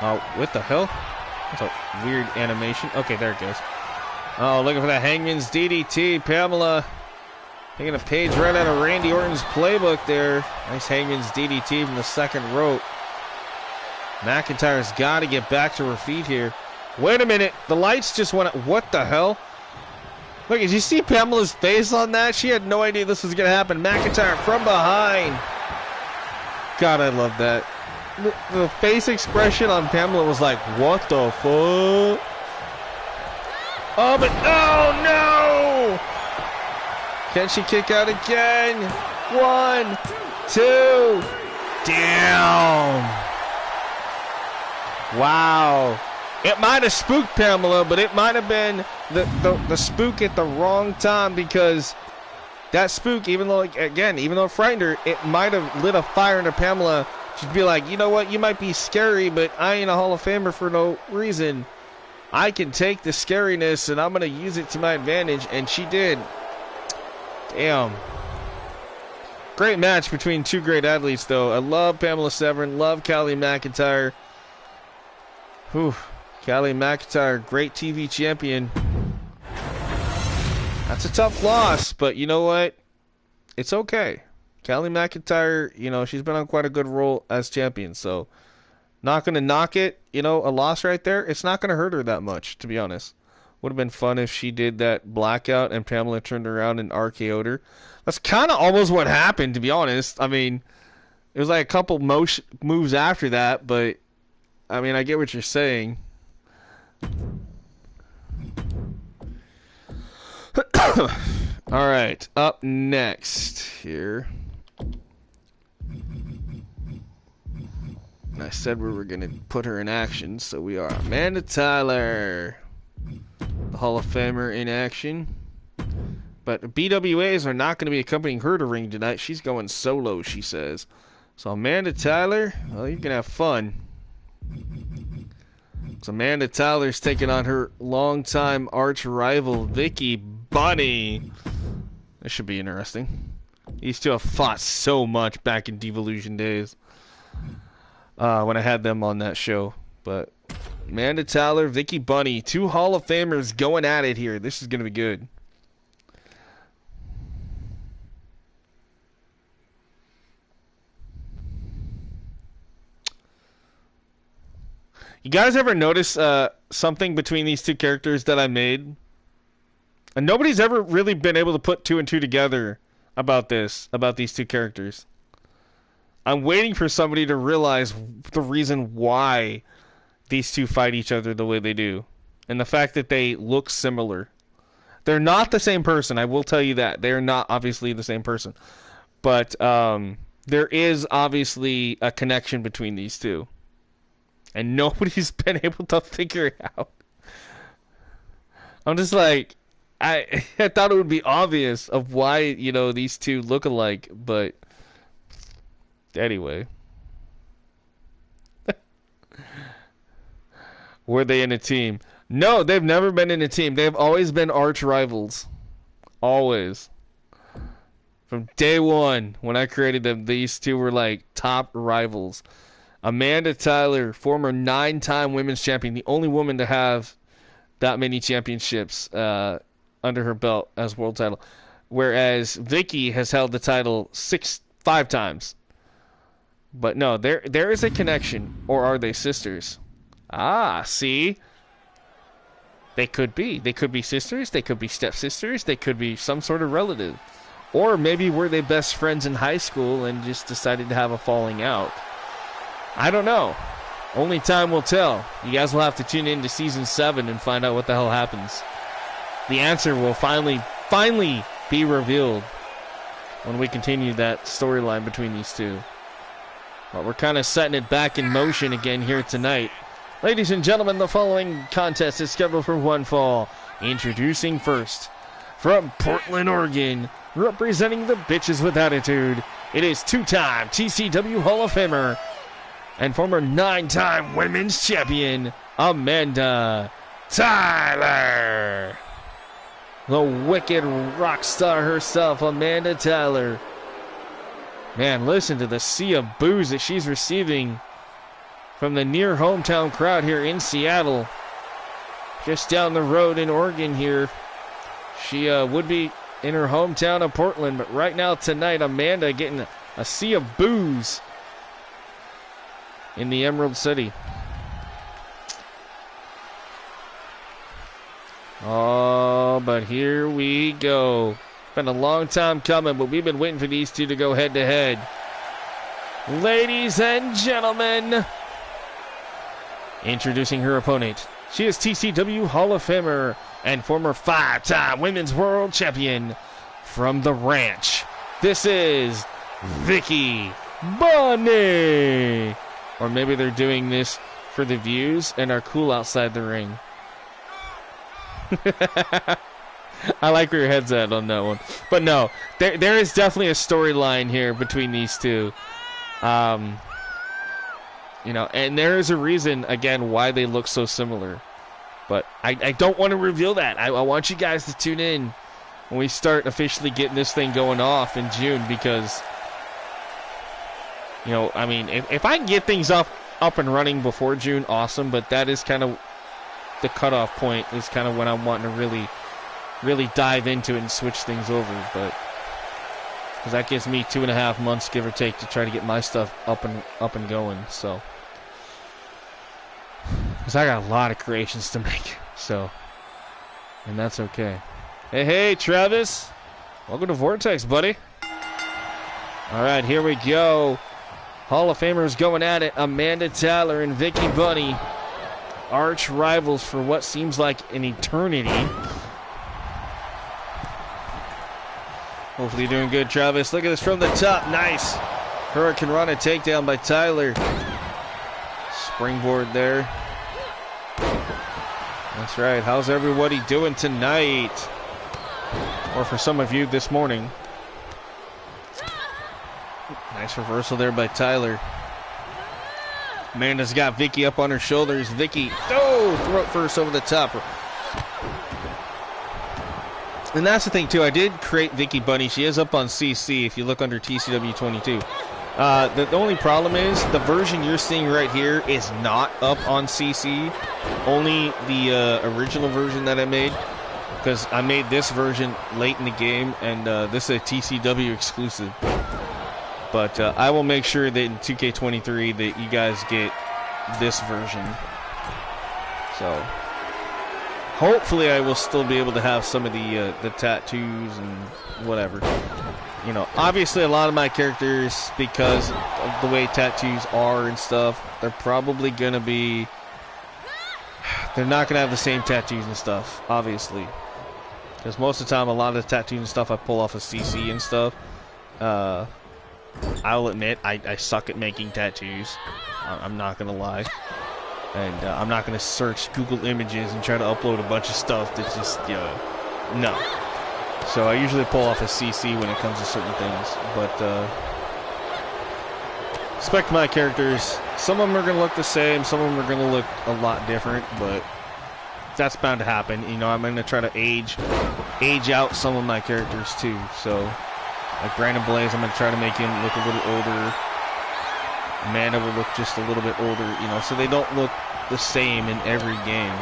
Oh, what the hell? That's a weird animation. Okay, there it goes. Oh, looking for that Hangman's DDT. Pamela Taking a page right out of Randy Orton's playbook there. Nice Hangman's DDT from the second rope. McIntyre's got to get back to her feet here. Wait a minute. The lights just went up. What the hell? Look, did you see Pamela's face on that? She had no idea this was going to happen. McIntyre from behind. God, I love that. The face expression on Pamela was like, what the fuck? Oh, but oh no! Can she kick out again? 1, 2. Damn. Wow. It might have spooked Pamela, but it might have been the spook at the wrong time, because that spook, even though it frightened her, it might have lit a fire into Pamela. She'd be like, you know what, you might be scary, but I ain't a Hall of Famer for no reason. I can take the scariness and I'm going to use it to my advantage, and she did. Damn. Great match between two great athletes, though. I love Pamela Severin, love Callie McIntyre. Whew. Callie McIntyre, great TV champion. That's a tough loss, but you know what? It's okay. Callie McIntyre, you know, she's been on quite a good roll as champion, so not going to knock it. You know, a loss right there, it's not going to hurt her that much, to be honest. Would have been fun if she did that blackout and Pamela turned around and RKO'd her. That's kind of almost what happened, to be honest. I mean, it was like a couple moves after that, but, I mean, I get what you're saying. Alright, up next here. I said we were going to put her in action, so we are. Amanda Tyler, the Hall of Famer, in action. But BWAs are not going to be accompanying her to ring tonight. She's going solo, she says. So Amanda Tyler, well, you're going to have fun. So Amanda Tyler's taking on her longtime arch rival, Vicky Bunny. This should be interesting. These two have fought so much back in Devolution days. When I had them on that show. But Amanda Tyler, Vicky Bunny, two Hall of Famers going at it here. This is going to be good. You guys ever notice something between these two characters that I made? And nobody's ever really been able to put 2 and 2 together about these two characters. I'm waiting for somebody to realize the reason why these two fight each other the way they do. And the fact that they look similar. They're not the same person, I will tell you that. They're not obviously the same person. But there is obviously a connection between these two. And nobody's been able to figure it out. I'm just like, I thought it would be obvious of why, you know, these two look alike, but anyway. Were they in a team? No, they've never been in a team. They've always been arch rivals. Always. From day one, when I created them, these two were like top rivals. Amanda Tyler, former 9-time women's champion, the only woman to have that many championships under her belt as world title. Whereas Vicky has held the title 5 times. But no, there is a connection. Or are they sisters? Ah, see? They could be. They could be sisters. They could be stepsisters. They could be some sort of relative. Or maybe were they best friends in high school and just decided to have a falling out. I don't know. Only time will tell. You guys will have to tune in to Season 7 and find out what the hell happens. The answer will finally be revealed when we continue that storyline between these two. But we're kind of setting it back in motion again here tonight. Ladies and gentlemen, the following contest is scheduled for one fall. Introducing first, from Portland, Oregon, representing the Bitches with Attitude, it is 2-time TCW Hall of Famer and former 9-time Women's Champion, Amanda Tyler. The wicked rock star herself, Amanda Tyler. Man, listen to the sea of boos that she's receiving from the near hometown crowd here in Seattle. Just down the road in Oregon here. She would be in her hometown of Portland. But right now, tonight, Amanda getting a sea of boos in the Emerald City. Oh, but here we go. Been a long time coming, but we've been waiting for these two to go head to head. Ladies and gentlemen, introducing her opponent. She is TCW Hall of Famer and former 5-time Women's World Champion from the Ranch. This is Vicky Bunny. Or maybe they're doing this for the views and are cool outside the ring. I like where your head's at on that one. But no, there is definitely a storyline here between these two. You know, and there is a reason, again, why they look so similar. But I don't want to reveal that. I want you guys to tune in when we start officially getting this thing going off in June, because, you know, I mean, if I can get things up and running before June, awesome, but that is kind of the cutoff point, is kind of when I'm wanting to really dive into it and switch things over. But because that gives me 2.5 months, give or take, to try to get my stuff up and going. So, because I got a lot of creations to make, so, and that's okay. Hey, Travis, welcome to Vortex, buddy. All right, here we go. Hall of Famers going at it. Amanda Tyler and Vicky Bunny, arch rivals for what seems like an eternity. Hopefully you're doing good, Travis. Look at this from the top. Nice. Hurricane Rana takedown by Tyler. Springboard there. That's right. How's everybody doing tonight? Or for some of you, this morning. Nice reversal there by Tyler. Amanda's got Vicky up on her shoulders. Vicky, throat first over the top. And that's the thing, too. I did create Vicky Bunny. She is up on CC if you look under TCW 22. The only problem is the version you're seeing right here is not up on CC. Only the original version that I made. Because I made this version late in the game, and this is a TCW exclusive. But I will make sure that in 2K23 that you guys get this version. So hopefully I will still be able to have some of the tattoos and whatever. You know, obviously a lot of my characters, because of the way tattoos are and stuff, they're probably going to be... They're not going to have the same tattoos and stuff, obviously. Because most of the time, a lot of the tattoos and stuff I pull off of CC and stuff. I'll admit, I suck at making tattoos. I'm not going to lie. And I'm not going to search Google Images and try to upload a bunch of stuff that's just, you know, no. So I usually pull off a CC when it comes to certain things. But expect my characters. Some of them are going to look the same. Some of them are going to look a lot different. But that's bound to happen. You know, I'm going to try to age out some of my characters too. So, like Brandon Blaze, I'm going to try to make him look a little older. Amanda will look just a little bit older, you know, so they don't look the same in every game.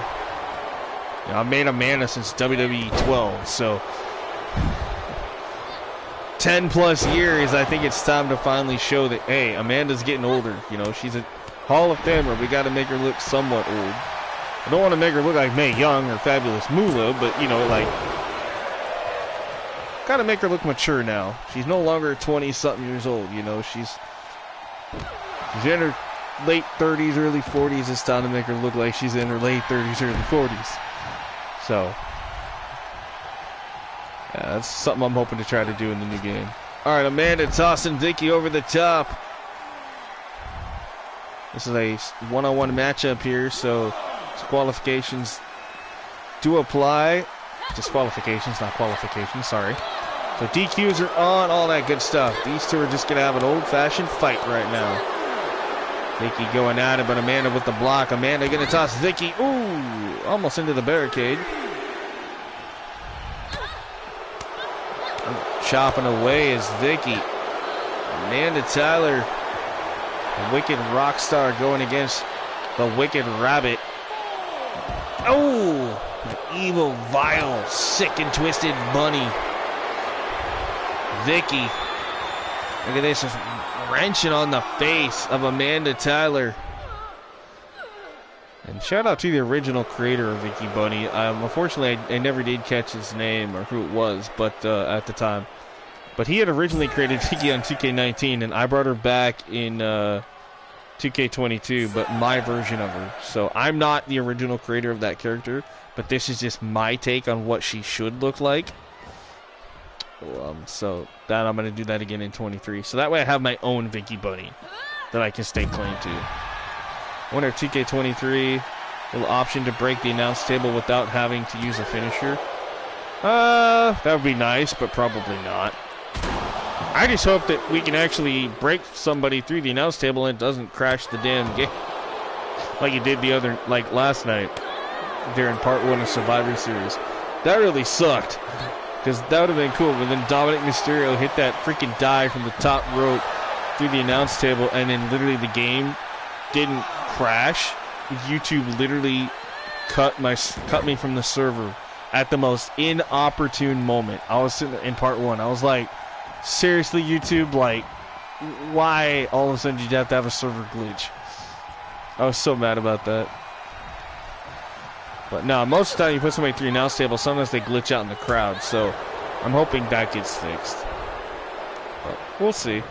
You know, I've made Amanda since WWE 12, so 10 plus years, I think it's time to finally show that, hey, Amanda's getting older. You know, she's a Hall of Famer. We got to make her look somewhat old. I don't want to make her look like Mae Young or Fabulous Moolah, but, you know, like, got to make her look mature now. She's no longer 20-something years old, you know. She's in her late 30s, early 40s. It's time to make her look like she's in her late 30s, early 40s. So, yeah, that's something I'm hoping to try to do in the new game. All right, Amanda tossing Vicky over the top. This is a one-on-one matchup here, so qualifications do apply. Disqualifications, not qualifications, sorry. So DQs are on, all that good stuff. These two are just going to have an old-fashioned fight right now. Vicky going at it, but Amanda with the block. Amanda going to toss Vicky. Ooh, almost into the barricade. Chopping away is Vicky. Amanda Tyler, the wicked rock star, going against the wicked rabbit. Oh, the evil, vile, sick and twisted bunny. Vicky. Look at this, just wrenching on the face of Amanda Tyler. And shout out to the original creator of Vicky Bunny. Unfortunately, I never did catch his name or who it was, but at the time. But he had originally created Vicky on 2K19, and I brought her back in 2K22, but my version of her. So I'm not the original creator of that character, but this is just my take on what she should look like. So that I'm going to do that again in 23. So that way I have my own Vicky Bunny that I can stake claim to. Winner 2K23, little option to break the announce table without having to use a finisher. That would be nice, but probably not. I just hope that we can actually break somebody through the announce table and it doesn't crash the damn game like it did last night during part 1 of Survivor Series. That really sucked, because that would have been cool, but then Dominic Mysterio hit that freaking dive from the top rope through the announce table, and then literally the game didn't crash. YouTube literally cut me from the server at the most inopportune moment. I was sitting in part 1. I was like, seriously, YouTube, like, why all of a sudden did you have to have a server glitch? I was so mad about that. But no, most of the time you put somebody through the announce table, sometimes they glitch out in the crowd, so I'm hoping that gets fixed. But we'll see.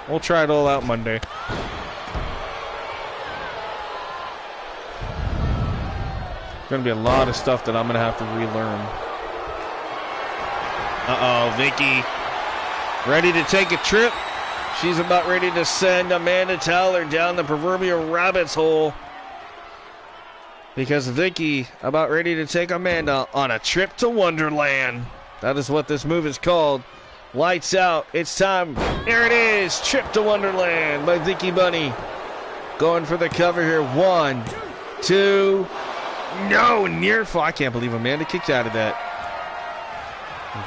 We'll try it all out Monday. Going to be a lot of stuff that I'm going to have to relearn. Uh-oh, Vicky. Ready to take a trip? She's about ready to send Amanda Tyler down the proverbial rabbit's hole. Because Vicky about ready to take Amanda on a trip to Wonderland. That is what this move is called. Lights out. It's time. There it is. Trip to Wonderland by Vicky Bunny. Going for the cover here. 1, 2. No, near fall. I can't believe Amanda kicked out of that.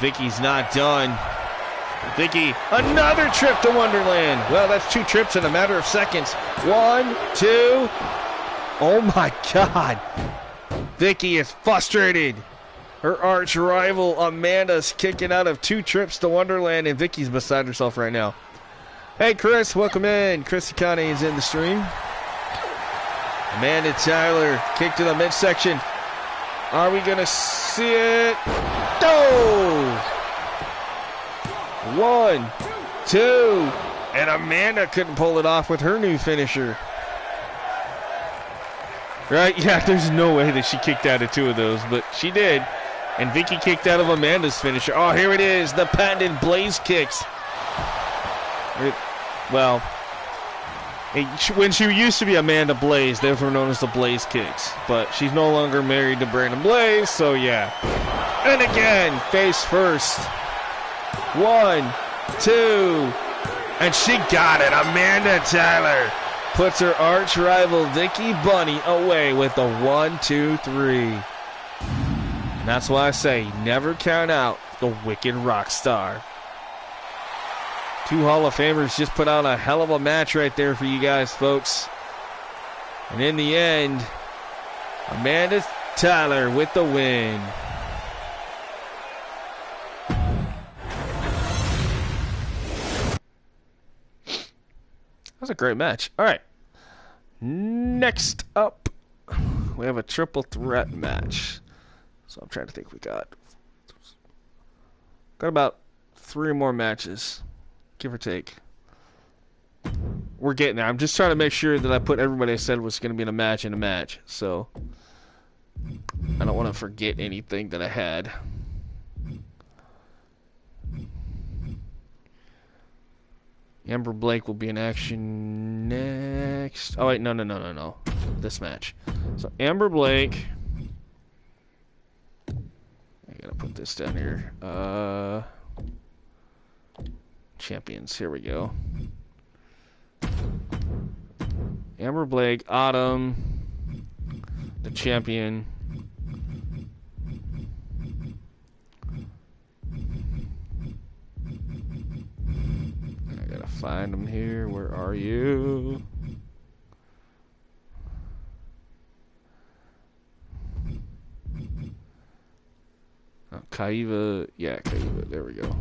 Vicky's not done. Vicky, another trip to Wonderland. Well, that's 2 trips in a matter of seconds. 1, 2. Oh my God. Vicky is frustrated. Her arch rival Amanda's kicking out of 2 trips to Wonderland, and Vicky's beside herself right now. Hey Chris, welcome in. Chris Akane is in the stream. Amanda Tyler, kick to the midsection. Are we going to see it? No! 1, 2. And Amanda couldn't pull it off with her new finisher. Right? Yeah, there's no way that she kicked out of 2 of those, but she did. And Vicky kicked out of Amanda's finisher. Oh, here it is. The patented Blaze kicks. When she used to be Amanda Blaze, they were known as the Blaze kicks. But she's no longer married to Brandon Blaze, so yeah. And again, face first. 1, 2. And she got it. Amanda Tyler puts her arch rival Vicky Bunny away with the 1, 2, 3. And that's why I say never count out the wicked rock star. 2 Hall of Famers just put on a hell of a match right there for you guys, folks. And in the end, Amanda Tyler with the win. That was a great match. All right. Next up, we have a triple threat match. So I'm trying to think we got about 3 more matches, give or take. We're getting there. I'm just trying to make sure that I put everybody I said was going to be in a match. So I don't want to forget anything that I had. Amber Blake will be in action next. Oh, wait, no. This match. So, Amber Blake. I gotta put this down here. Champions. Here we go. Amber Blake, Autumn, the champion. Find them here. Where are you? Oh, Kaiva. Yeah, Kaiva. There we go.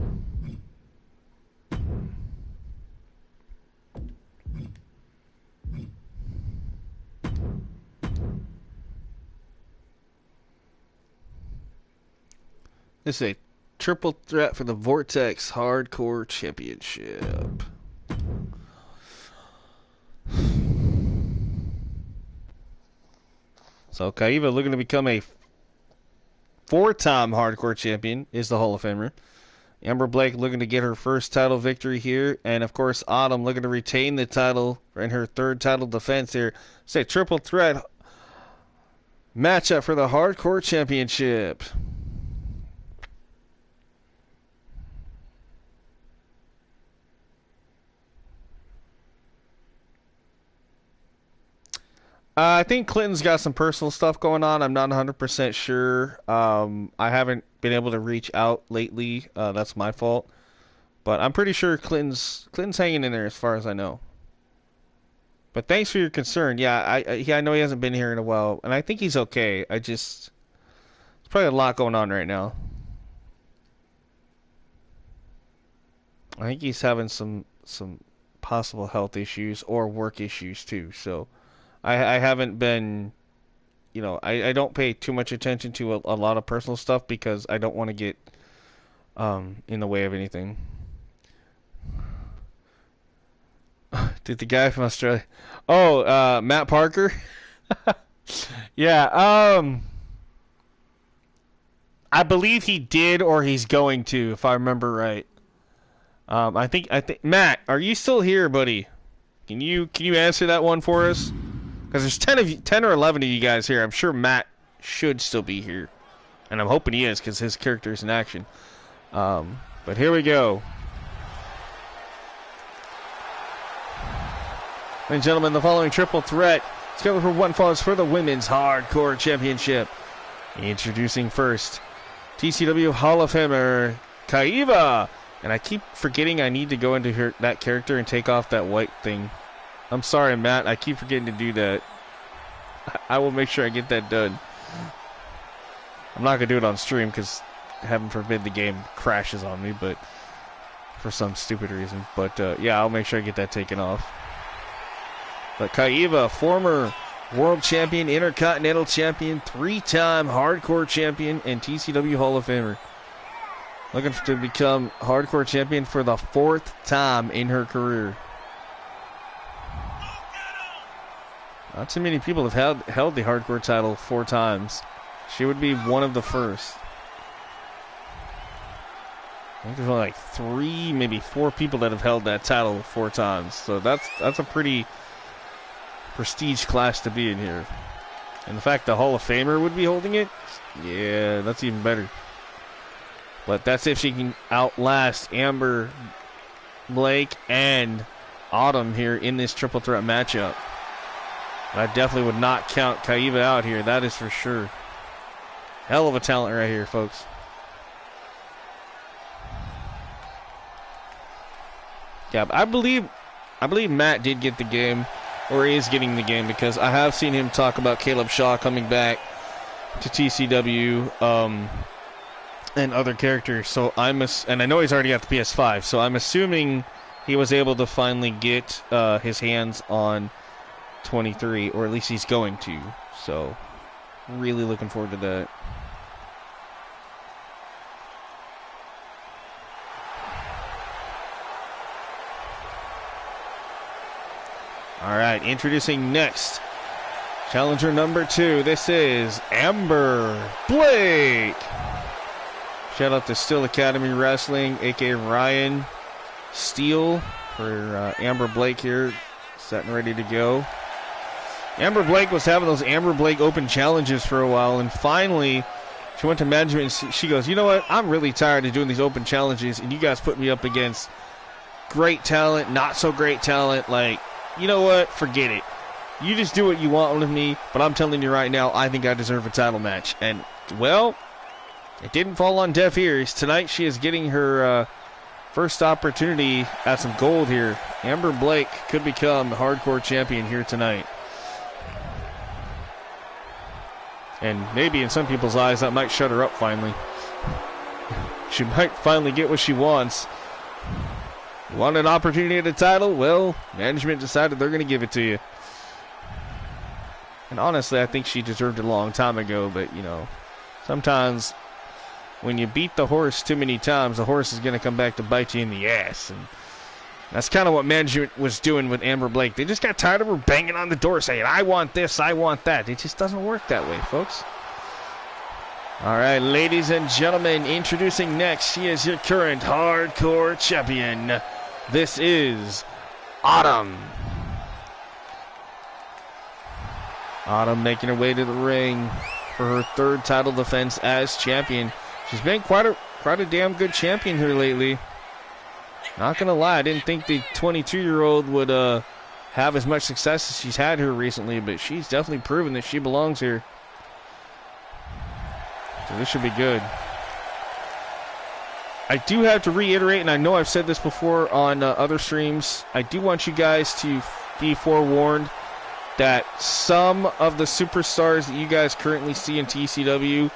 This is a triple threat for the Vortex Hardcore Championship. So Kaiva looking to become a 4-time Hardcore Champion, is the Hall of Famer. Amber Blake looking to get her first title victory here. And, of course, Autumn looking to retain the title in her 3rd title defense here. It's a triple threat matchup for the Hardcore Championship. I think Clinton's got some personal stuff going on. I'm not 100% sure. I haven't been able to reach out lately. That's my fault. But I'm pretty sure Clinton's hanging in there as far as I know. But thanks for your concern. Yeah, I know he hasn't been here in a while, and I think he's okay. There's probably a lot going on right now. I think he's having some possible health issues or work issues too. So I haven't been, I don't pay too much attention to a lot of personal stuff because I don't want to get in the way of anything. Dude, the guy from Australia. Oh, Matt Parker? Yeah, I believe he did or he's going to, if I remember right. I think Matt, are you still here, buddy? Can you answer that one for us? Because there's 10 or 11 of you guys here. I'm sure Matt should still be here. And I'm hoping he is because his character is in action. But here we go. Ladies and gentlemen, the following triple threat is scheduled for one fall for the Women's Hardcore Championship. Introducing first, TCW Hall of Famer, Kaiva. And I keep forgetting I need to go into that character and take off that white thing. I'm sorry, Matt. I keep forgetting to do that. I will make sure I get that done. I'm not going to do it on stream because, heaven forbid, the game crashes on me, but for some stupid reason. But, yeah, I'll make sure I get that taken off. But Kaiva, former world champion, intercontinental champion, 3-time hardcore champion, and TCW Hall of Famer. Looking to become hardcore champion for the 4th time in her career. Not too many people have held the hardcore title 4 times. She would be one of the first. I think there's only like 3, maybe 4 people that have held that title 4 times. So that's a pretty prestige class to be in here. And the fact the Hall of Famer would be holding it, yeah, that's even better. But that's if she can outlast Amber, Blake, and Autumn here in this triple threat matchup. I definitely would not count Kaiva out here, that is for sure. Hell of a talent right here, folks. Yeah, I believe Matt did get the game, or is getting the game, because I have seen him talk about Caleb Shaw coming back to TCW and other characters. So and I know he's already got the PS5, so I'm assuming he was able to finally get his hands on 23, or at least he's going to. So really looking forward to that. All right, introducing next, challenger number 2. This is Amber Blake. Shout out to Steel Academy Wrestling, aka Ryan Steele, for Amber Blake here, set and ready to go. Amber Blake was having those Amber Blake Open challenges for a while, and finally she went to management and she goes, you know what, I'm really tired of doing these open challenges, and you guys put me up against great talent, not so great talent, like, you know what? Forget it. You just do what you want with me, but I'm telling you right now, I think I deserve a title match. And, well, it didn't fall on deaf ears. Tonight she is getting her first opportunity at some gold here. Amber Blake could become the hardcore champion here tonight. And maybe in some people's eyes, that might shut her up finally. She might finally get what she wants. You want an opportunity at a title? Well, management decided they're going to give it to you. And honestly, I think she deserved it a long time ago, but, you know, sometimes when you beat the horse too many times, the horse is going to come back to bite you in the ass. And that's kind of what management was doing with Amber Blake. They just got tired of her banging on the door saying, I want this, I want that. It just doesn't work that way, folks. All right, ladies and gentlemen, introducing next, she is your current hardcore champion. This is Autumn. Autumn making her way to the ring for her third title defense as champion. She's been quite a damn good champion here lately. Not gonna lie, I didn't think the 22-year-old would have as much success as she's had here recently, but she's definitely proven that she belongs here. So this should be good. I do have to reiterate, and I know I've said this before on other streams, I do want you guys to be forewarned that some of the superstars that you guys currently see in TCW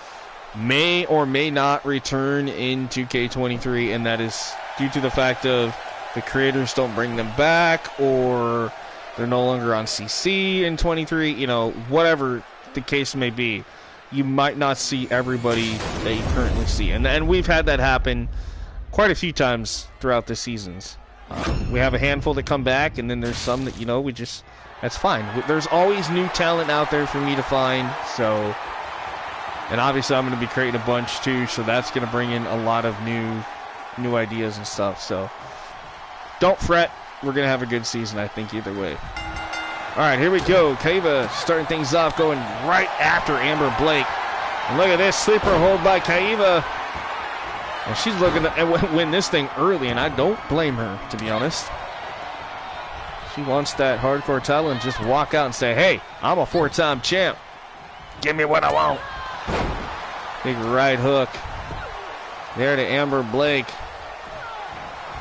may or may not return in 2K23, and that is due to the fact of the creators don't bring them back, or they're no longer on CC in 23, you know, whatever the case may be. You might not see everybody that you currently see. And we've had that happen quite a few times throughout the seasons. We have a handful that come back, and then there's some that, you know, we just, that's fine. There's always new talent out there for me to find, so, and obviously I'm going to be creating a bunch too, so that's going to bring in a lot of new ideas and stuff, so don't fret. We're going to have a good season, I think, either way. All right, here we go. Kaiva starting things off, going right after Amber Blake. And look at this sleeper hold by Kaiva. And she's looking to win this thing early, and I don't blame her, to be honest. She wants that hardcore title and just walk out and say, hey, I'm a 4-time champ. Give me what I want. Big right hook. There to Amber Blake.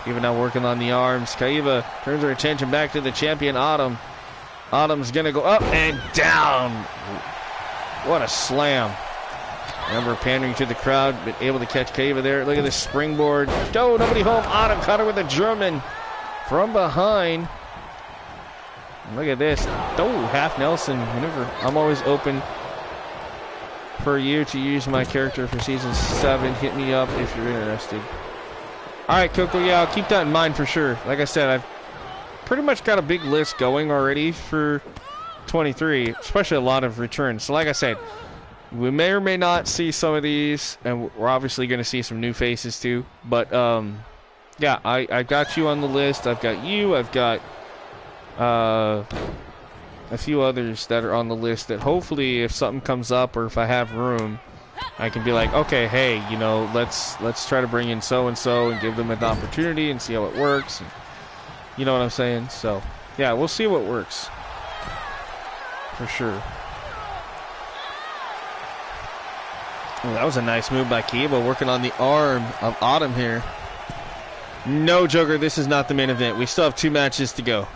Even now working on the arms. Kaiva turns her attention back to the champion, Autumn. Autumn's going to go up and down. What a slam. Amber pandering to the crowd, but able to catch Kaiva there. Look at this springboard. Oh, nobody home. Autumn caught her with a German from behind. And look at this. Oh, half Nelson maneuver. I'm always open for you to use my character for Season 7. Hit me up if you're interested. All right, Coco. Yeah, I'll keep that in mind for sure. Like I said, I've pretty much got a big list going already for 23, especially a lot of returns. So like I said, we may or may not see some of these, and we're obviously going to see some new faces too. But yeah, I got you on the list. I've got you. I've got a few others that are on the list that hopefully if something comes up or if I have room, I can be like, okay, hey, you know, let's try to bring in so-and-so and give them an opportunity and see how it works. And, you know what I'm saying? So, yeah, we'll see what works. For sure. Oh, that was a nice move by Kiba, working on the arm of Autumn here. No, Joker, this is not the main event. We still have 2 matches to go.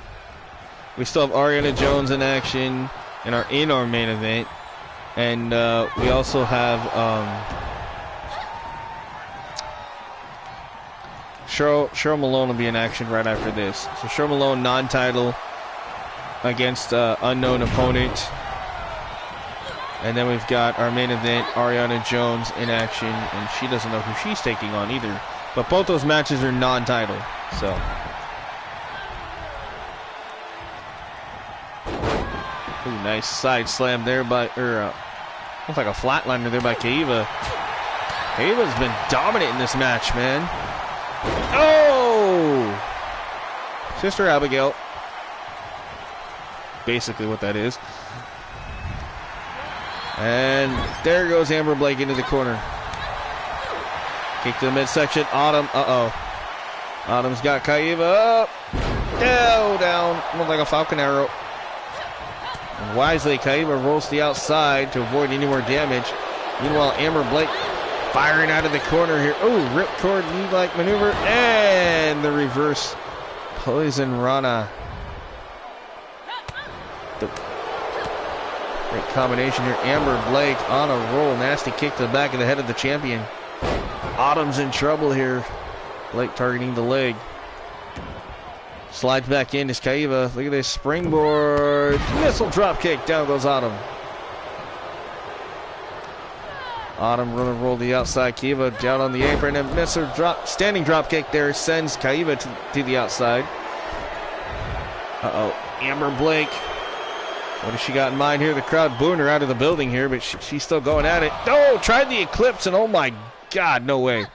We still have Ariana Jones in action in our main event. And we also have Cheryl Malone will be in action right after this. So Cheryl Malone, non-title against unknown opponent. And then we've got our main event, Ariana Jones in action, and she doesn't know who she's taking on either. But both those matches are non-title, so. Ooh, nice side slam there by, looks like a flatliner there by Kaiva. Kaiva's been dominant in this match, man. Oh! Sister Abigail. Basically what that is. And there goes Amber Blake into the corner. Kick to the midsection. Autumn. Uh-oh. Autumn's got Kaiva up. Down. Looks like a falcon arrow. And wisely, Kaiva rolls to the outside to avoid any more damage. Meanwhile, Amber Blake firing out of the corner here. Oh, ripcord lead-like maneuver. And the reverse poison Rana. Great combination here. Amber Blake on a roll. Nasty kick to the back of the head of the champion. Autumn's in trouble here. Blake targeting the leg. Slides back in. Is Kaiva. Look at this springboard. Missile drop kick. Down goes Autumn. Autumn running roll to the outside. Kiva down on the apron and miss her standing drop kick there. Sends Kaiva to the outside. Uh-oh. Amber Blake. What has she got in mind here? The crowd booing her out of the building here, but she's still going at it. No! Tried the Eclipse, and oh my God, no way.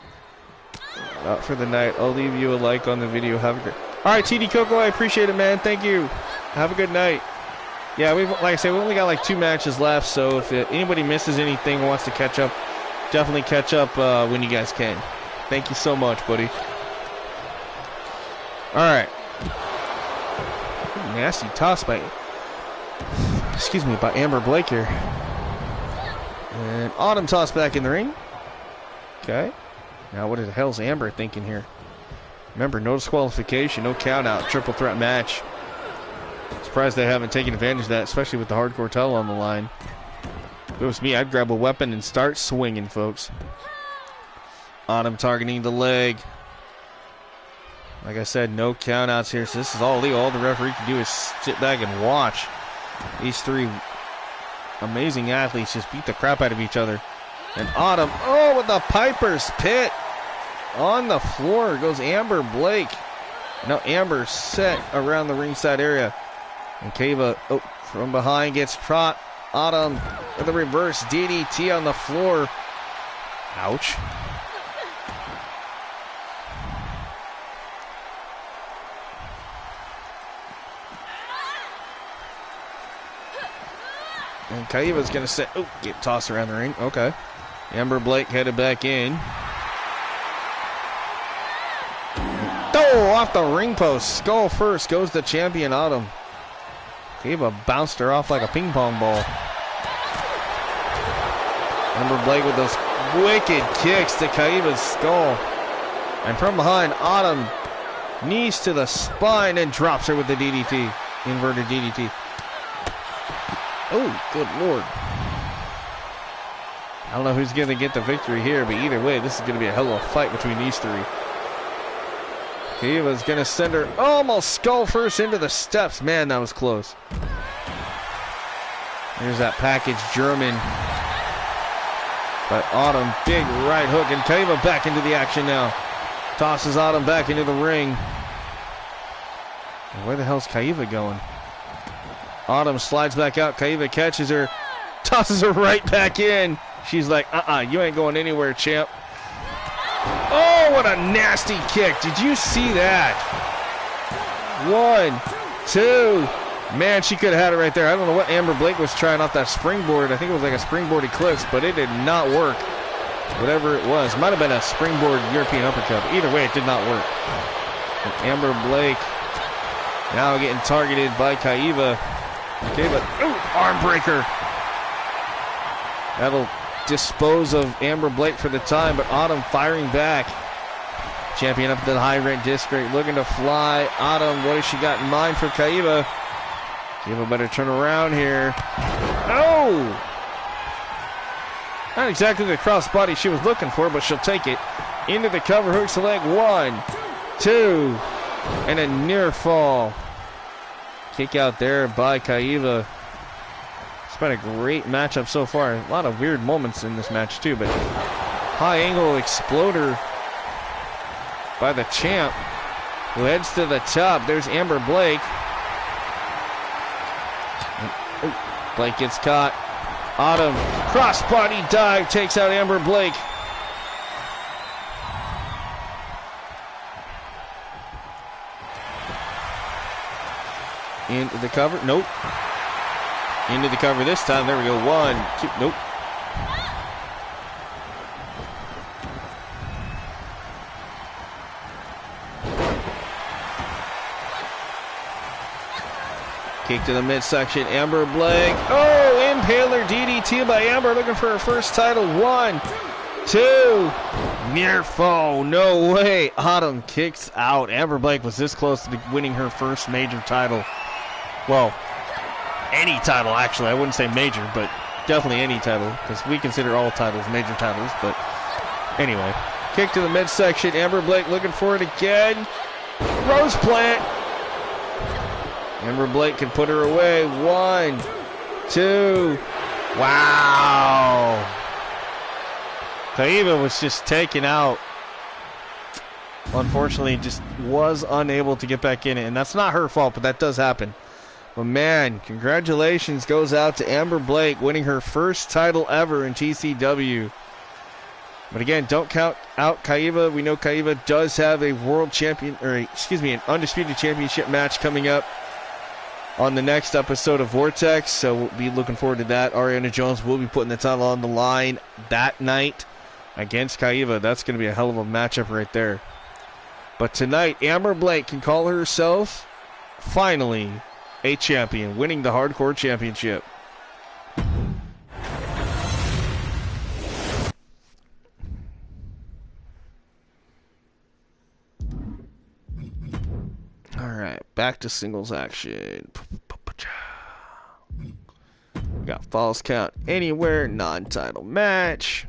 Out for the night. I'll leave you a like on the video. Have a great... All right, TD Coco, I appreciate it, man. Thank you. Have a good night. Yeah, like I said, we only got like 2 matches left, so if anybody misses anything, wants to catch up, definitely catch up when you guys can. Thank you so much, buddy. All right. Nasty toss by, by Amber Blake here. And Autumn toss back in the ring. Okay. Now what the hell's Amber thinking here? Remember, no disqualification, no count out, triple threat match. Surprised they haven't taken advantage of that, especially with the hardcore title on the line. If it was me, I'd grab a weapon and start swinging, folks. Autumn targeting the leg. Like I said, no countouts here, so this is all legal. All the referee can do is sit back and watch these 3 amazing athletes just beat the crap out of each other. And Autumn, oh, with the Piper's Pit. On the floor goes Amber Blake. Now Amber set around the ringside area. And Kava, oh, from behind gets caught. Autumn with a reverse DDT on the floor. Ouch. And Kaiva's going to set, oh, get tossed around the ring. Okay. Amber Blake headed back in. Oh, off the ring post. Skull first goes the champion Autumn. Kaiva bounced her off like a ping pong ball. Amber Blake with those wicked kicks to Kaiva's skull. And from behind, Autumn knees to the spine and drops her with the DDT. Inverted DDT. Oh, good Lord. I don't know who's going to get the victory here, but either way, this is going to be a hell of a fight between these 3. Kaiva's going to send her almost skull first into the steps. Man, that was close. There's that package German. But Autumn, big right hook, and Kaiva back into the action now. Tosses Autumn back into the ring. And where the hell's Kaiva going? Autumn slides back out. Kaiva catches her, tosses her right back in. She's like, you ain't going anywhere, champ. Oh, what a nasty kick. Did you see that? 1, 2. Man, she could have had it right there. I don't know what Amber Blake was trying off that springboard. I think it was like a springboard eclipse, but it did not work. Whatever it was. Might have been a springboard European uppercut. Either way, it did not work. And Amber Blake now getting targeted by Kaiva. Kaiva, arm breaker. That'll dispose of Amber Blake for the time, but Autumn firing back. Champion up to the high rent district, looking to fly. Autumn, what has she got in mind for Kaiva? Kaiva better turn around here. Oh! Not exactly the cross body she was looking for, but she'll take it. Into the cover, hooks the leg. 1, 2, and a near fall. Kick out there by Kaiva. It's been a great matchup so far. A lot of weird moments in this match too, but high angle exploder by the champ, who heads to the top. There's Amber Blake. Blake gets caught. Autumn crossbody dive takes out Amber Blake. Into the cover. Nope. Into the cover this time. There we go. 1, 2. Nope. Kick to the midsection. Amber Blake. Oh, impaler DDT by Amber, looking for her first title. 1, 2. Near fall. No way. Autumn kicks out. Amber Blake was this close to winning her first major title. Well, any title, actually. I wouldn't say major, but definitely any title, because we consider all titles major titles. But anyway, kick to the midsection. Amber Blake looking for it again. Rose plant. Amber Blake can put her away. 1, 2. Wow. Kaiva was just taken out. Unfortunately, just was unable to get back in it. And that's not her fault, but that does happen. But man, congratulations goes out to Amber Blake, winning her first title ever in TCW. But again, don't count out Kaiva. We know Kaiva does have a world champion, or excuse me, an undisputed championship match coming up on the next episode of Vortex. So we'll be looking forward to that. Ariana Jones will be putting the title on the line that night against Kaiva. That's going to be a hell of a matchup right there. But tonight, Amber Blake can call herself, finally, a champion, winning the Hardcore Championship. Alright, back to singles action. We got Falls Count Anywhere, non-title match.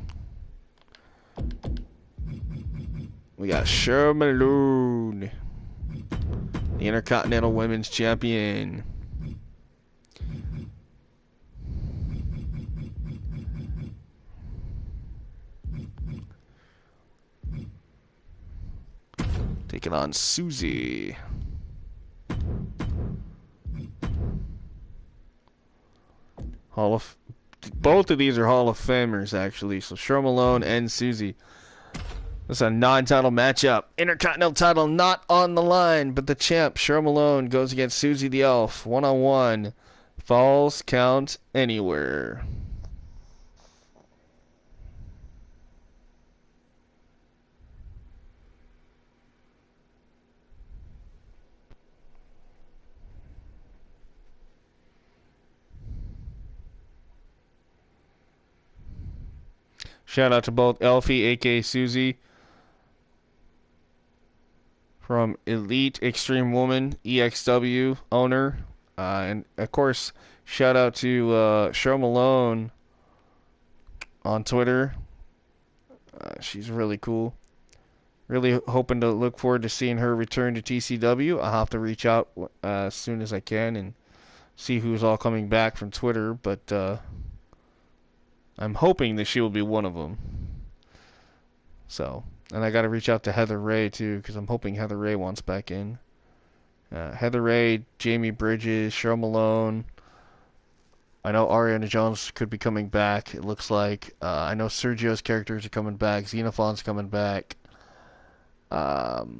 We got Cheryl Malone, the Intercontinental Women's Champion. Taking on Susie. Both of these are Hall of Famers, actually. So Cheryl Malone and Susie. It's a non-title matchup. Intercontinental title not on the line, but the champ, Cheryl Malone, goes against Susie the Elf. One-on-one. Falls Count Anywhere. Shout out to both Elfie, aka Susie, from Elite Extreme Woman, EXW owner. And of course, shout out to Cheryl Malone on Twitter. She's really cool. Really hoping to look forward to seeing her return to TCW. I'll have to reach out as soon as I can and see who's all coming back from Twitter. But I'm hoping that she will be one of them. So, and I got to reach out to Heather Ray too, because I'm hoping Heather Ray wants back in. Heather Ray, Jamie Bridges, Cheryl Malone. I know Ariana Jones could be coming back, it looks like. I know Sergio's characters are coming back. Xenophon's coming back. Goddess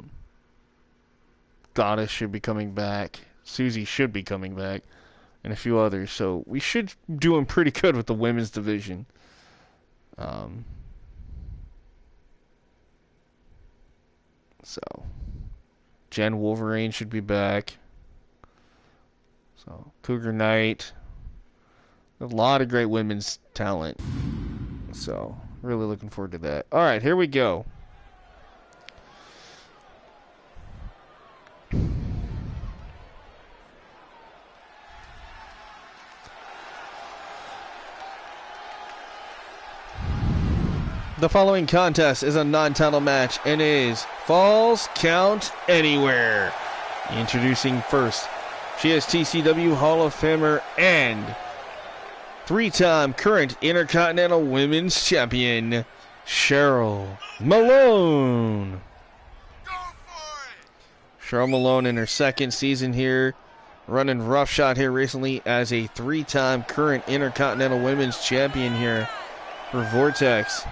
should be coming back. Susie should be coming back. And a few others. So we should doing pretty good with the women's division. So Jen Wolverine should be back. So Cougar Knight. A lot of great women's talent. So really looking forward to that. Alright, here we go. The following contest is a non-title match and is Falls Count Anywhere. Introducing first, she is TCW Hall of Famer and three-time current Intercontinental Women's Champion, Cheryl Malone. Go for it! Cheryl Malone in her second season here, running roughshod here recently as a three-time current Intercontinental Women's Champion here for Vortex.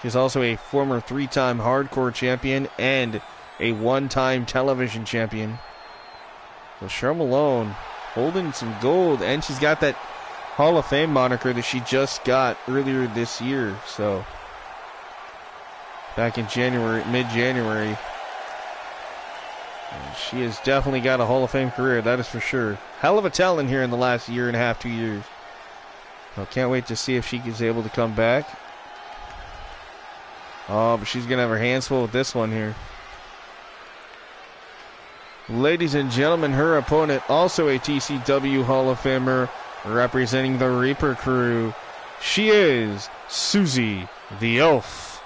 She's also a former three-time hardcore champion and a one-time television champion. So Cheryl Malone holding some gold, and she's got that Hall of Fame moniker that she just got earlier this year. So back in January, mid-January. And she has definitely got a Hall of Fame career, that is for sure. Hell of a talent here in the last year and a half, 2 years. So can't wait to see if she is able to come back. Oh, but she's going to have her hands full with this one here. Ladies and gentlemen, her opponent, also a TCW Hall of Famer, representing the Reaper crew. She is Susie the Elf.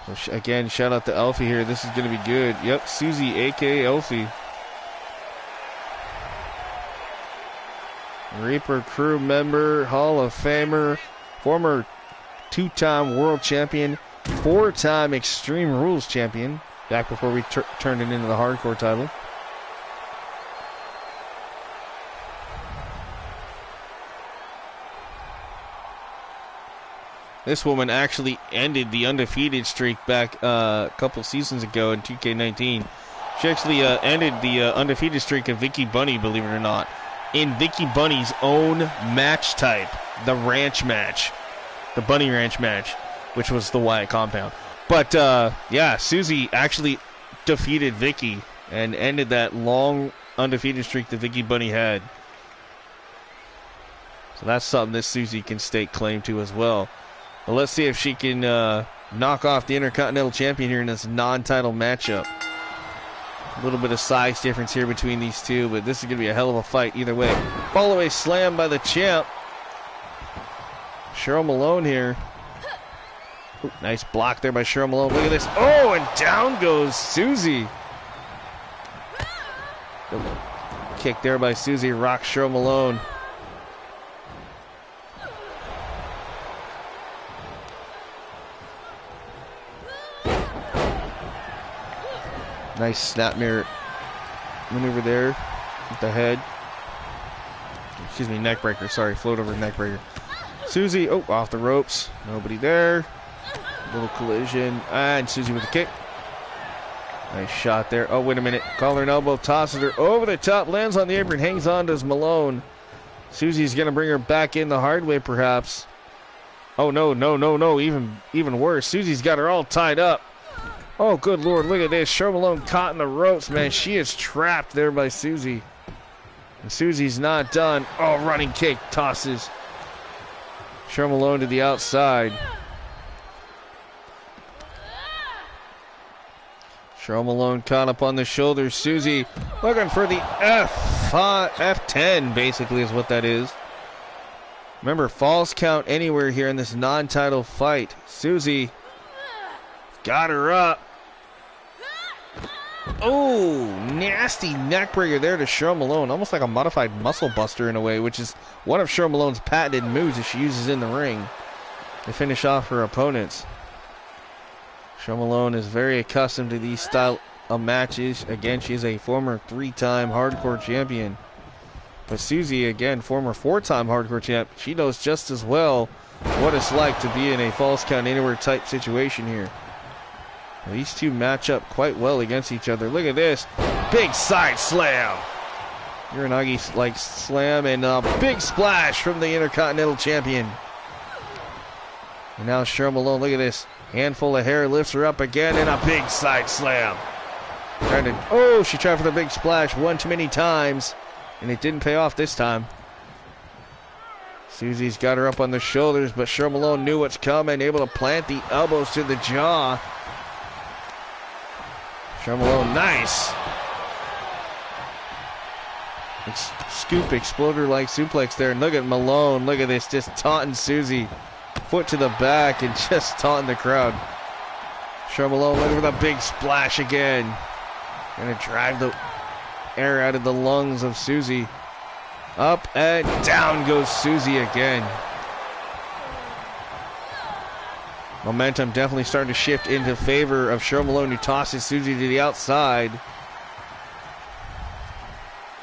So again, shout out to Elfie here. This is going to be good. Yep, Susie, a.k.a. Elfie. Reaper crew member, Hall of Famer, former 2-time world champion, 4-time Extreme Rules champion, back before we turned it into the hardcore title. This woman actually ended the undefeated streak back a couple seasons ago in 2K19. She actually ended the undefeated streak of Vicky Bunny, believe it or not, in Vicky Bunny's own match type, the ranch match, the Bunny Ranch match, which was the Wyatt compound. But yeah, Susie actually defeated Vicky and ended that long undefeated streak that Vicky Bunny had. So that's something that Susie can stake claim to as well. But let's see if she can knock off the Intercontinental Champion here in this non-title matchup. A little bit of size difference here between these two, but this is going to be a hell of a fight either way. Follow-away slam by the champ. Cheryl Malone here. Ooh, nice block there by Cheryl Malone. Look at this. Oh, and down goes Susie. Kick there by Susie. Rocks Cheryl Malone. Nice snap mirror maneuver there with the head. Excuse me, neck breaker. Sorry, float over neck breaker. Susie, oh, off the ropes. Nobody there. Little collision. And Susie with the kick. Nice shot there. Oh, wait a minute. Collar and elbow, tosses her over the top, lands on the apron, hangs on to Malone. Susie's going to bring her back in the hard way, perhaps. Oh, no. Even worse. Susie's got her all tied up. Oh, good Lord, look at this. Cheryl Malone caught in the ropes, man. She is trapped there by Susie. And Susie's not done. Oh, running kick, tosses Cheryl Malone to the outside. Cheryl Malone caught up on the shoulders. Susie looking for the F10, basically, is what that is. Remember, falls count anywhere here in this non-title fight. Susie got her up. Oh, nasty neckbreaker there to Cheryl Malone. Almost like a modified muscle buster in a way, which is one of Cheryl Malone's patented moves that she uses in the ring to finish off her opponents. Cheryl Malone is very accustomed to these style of matches. Again, she's a former 3-time hardcore champion. But Susie, again, former 4-time hardcore champ, she knows just as well what it's like to be in a falls count anywhere type situation here. These two match up quite well against each other. Look at this. Big side slam. Uranagi like slam and a big splash from the Intercontinental Champion. And now Cheryl Malone, look at this. Handful of hair, lifts her up again and a big side slam. She tried for the big splash one too many times. And it didn't pay off this time. Susie's got her up on the shoulders, but Cheryl Malone knew what's coming, able to plant the elbows to the jaw. Cheryl Malone, nice. Scoop exploder-like suplex there. And look at Malone. Look at this, just taunting Susie. Foot to the back and just taunting the crowd. Cheryl Malone looking for the big splash again. Gonna drag the air out of the lungs of Susie. Up and down goes Susie again. Momentum definitely starting to shift into favor of Cheryl Malone, who tosses Susie to the outside.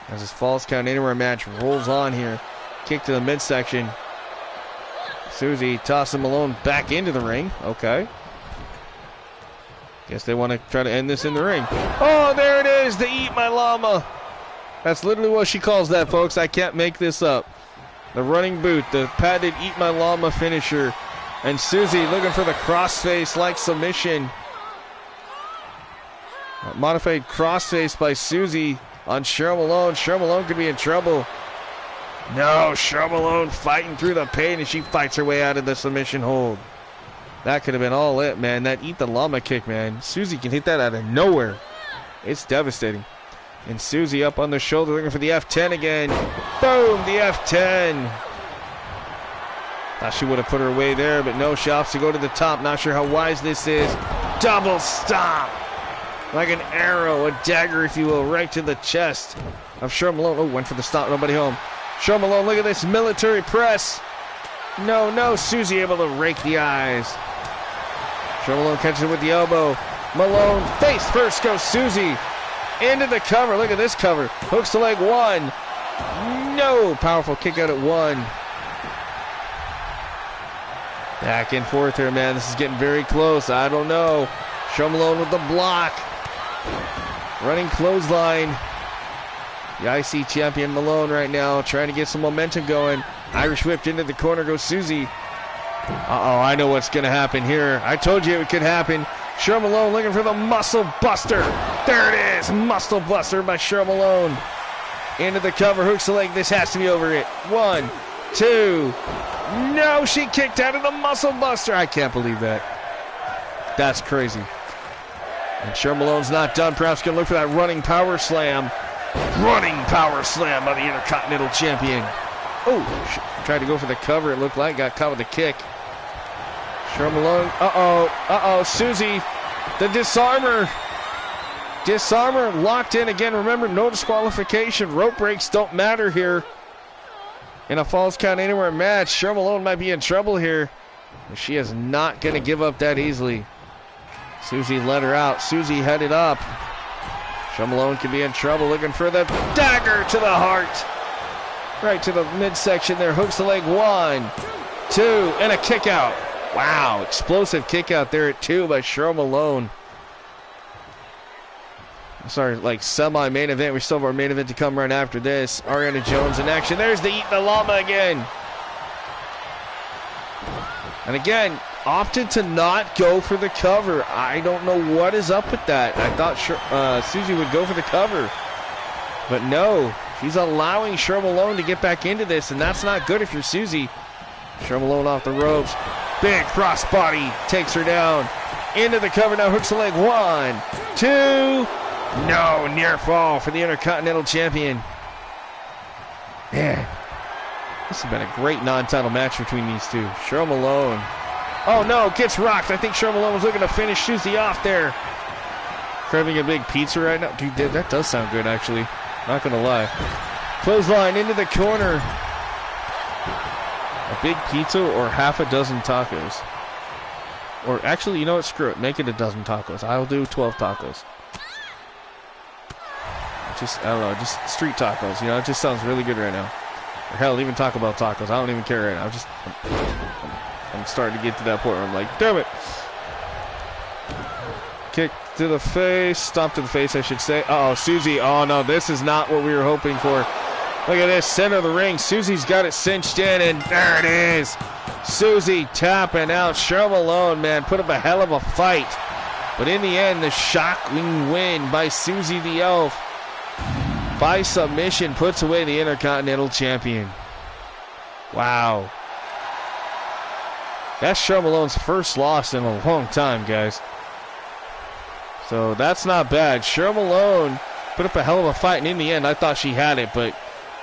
As this falls count anywhere match rolls on here. Kick to the midsection. Susie tossing Malone back into the ring. Okay. Guess they want to try to end this in the ring. Oh, there it is, the Eat My Llama. That's literally what she calls that, folks. I can't make this up. The running boot, the patented Eat My Llama finisher. And Susie looking for the crossface-like submission. Modified crossface by Susie on Cheryl Malone. Cheryl Malone could be in trouble. No, Cheryl Malone fighting through the pain, and she fights her way out of the submission hold. That could have been all it, man. That Eat the Llama kick, man. Susie can hit that out of nowhere. It's devastating. And Susie up on the shoulder looking for the F10 again. Boom, the F10. Thought she would have put her away there, but no, she opts to go to the top. Not sure how wise this is. Double stomp. Like an arrow, a dagger, if you will, right to the chest of Cheryl Malone. Oh, went for the stomp, nobody home. Cheryl Malone, look at this military press. No, no. Susie able to rake the eyes. Cheryl Malone catches it with the elbow. Malone face first goes Susie. Into the cover. Look at this cover. Hooks the leg. 1. No. Powerful kick out at 1. Back and forth here, man. This is getting very close. I don't know. Cheryl Malone with the block. Running clothesline. The IC champion Malone right now trying to get some momentum going. Irish whipped into the corner goes Susie. Uh-oh, I know what's going to happen here. I told you it could happen. Cheryl Malone looking for the muscle buster. There it is. Muscle buster by Cheryl Malone. Into the cover. Hooks the leg. This has to be over it. 1, 2. No, she kicked out of the muscle buster. I can't believe that. That's crazy. And Cheryl Malone's not done. Perhaps going to look for that running power slam. Running power slam by the Intercontinental Champion. Oh, tried to go for the cover. It looked like got caught with a kick. Cheryl Malone. Uh-oh. Susie, the disarmer. Disarmer locked in again. Remember, no disqualification. Rope breaks don't matter here. In a Falls Count Anywhere match, Cheryl Malone might be in trouble here. But she is not going to give up that easily. Susie let her out. Susie headed up. Cheryl Malone could be in trouble looking for the dagger to the heart. Right to the midsection there. Hooks the leg. 1, 2, and a kick out. Wow, explosive kick out there at 2 by Cheryl Malone. Sorry, like semi-main event. We still have our main event to come right after this. Ariana Jones in action. There's the Eat the Llama again. And again, opted to not go for the cover. I don't know what is up with that. I thought Susie would go for the cover. But no, she's allowing Cheryl Malone to get back into this, and that's not good if you're Susie. Cheryl Malone off the ropes. Big crossbody takes her down. Into the cover now. Hooks the leg. 1, 2. No, near fall for the Intercontinental Champion. Man, this has been a great non-title match between these two. Cheryl Malone. Oh no, gets rocked. I think Cheryl Malone was looking to finish Susie off there. Craving a big pizza right now. Dude, that does sound good actually. Not gonna lie. Clothesline into the corner. A big pizza or half a dozen tacos. Or actually, you know what? Screw it. Make it a dozen tacos. I'll do 12 tacos. Just, I don't know, just street tacos. You know, it just sounds really good right now. Or hell, even Taco Bell tacos. I don't even care right now. I'm starting to get to that point where I'm like, damn it. Kick to the face. Stomp to the face, I should say. Uh-oh, Susie. Oh, no, this is not what we were hoping for. Look at this, center of the ring. Susie's got it cinched in, and there it is. Susie tapping out. Cheryl Malone, man, put up a hell of a fight. But in the end, the shocking win by Susie the Elf by submission puts away the Intercontinental Champion. Wow. That's Cheryl Malone's first loss in a long time, guys. So that's not bad. Cheryl Malone put up a hell of a fight, and in the end, I thought she had it, but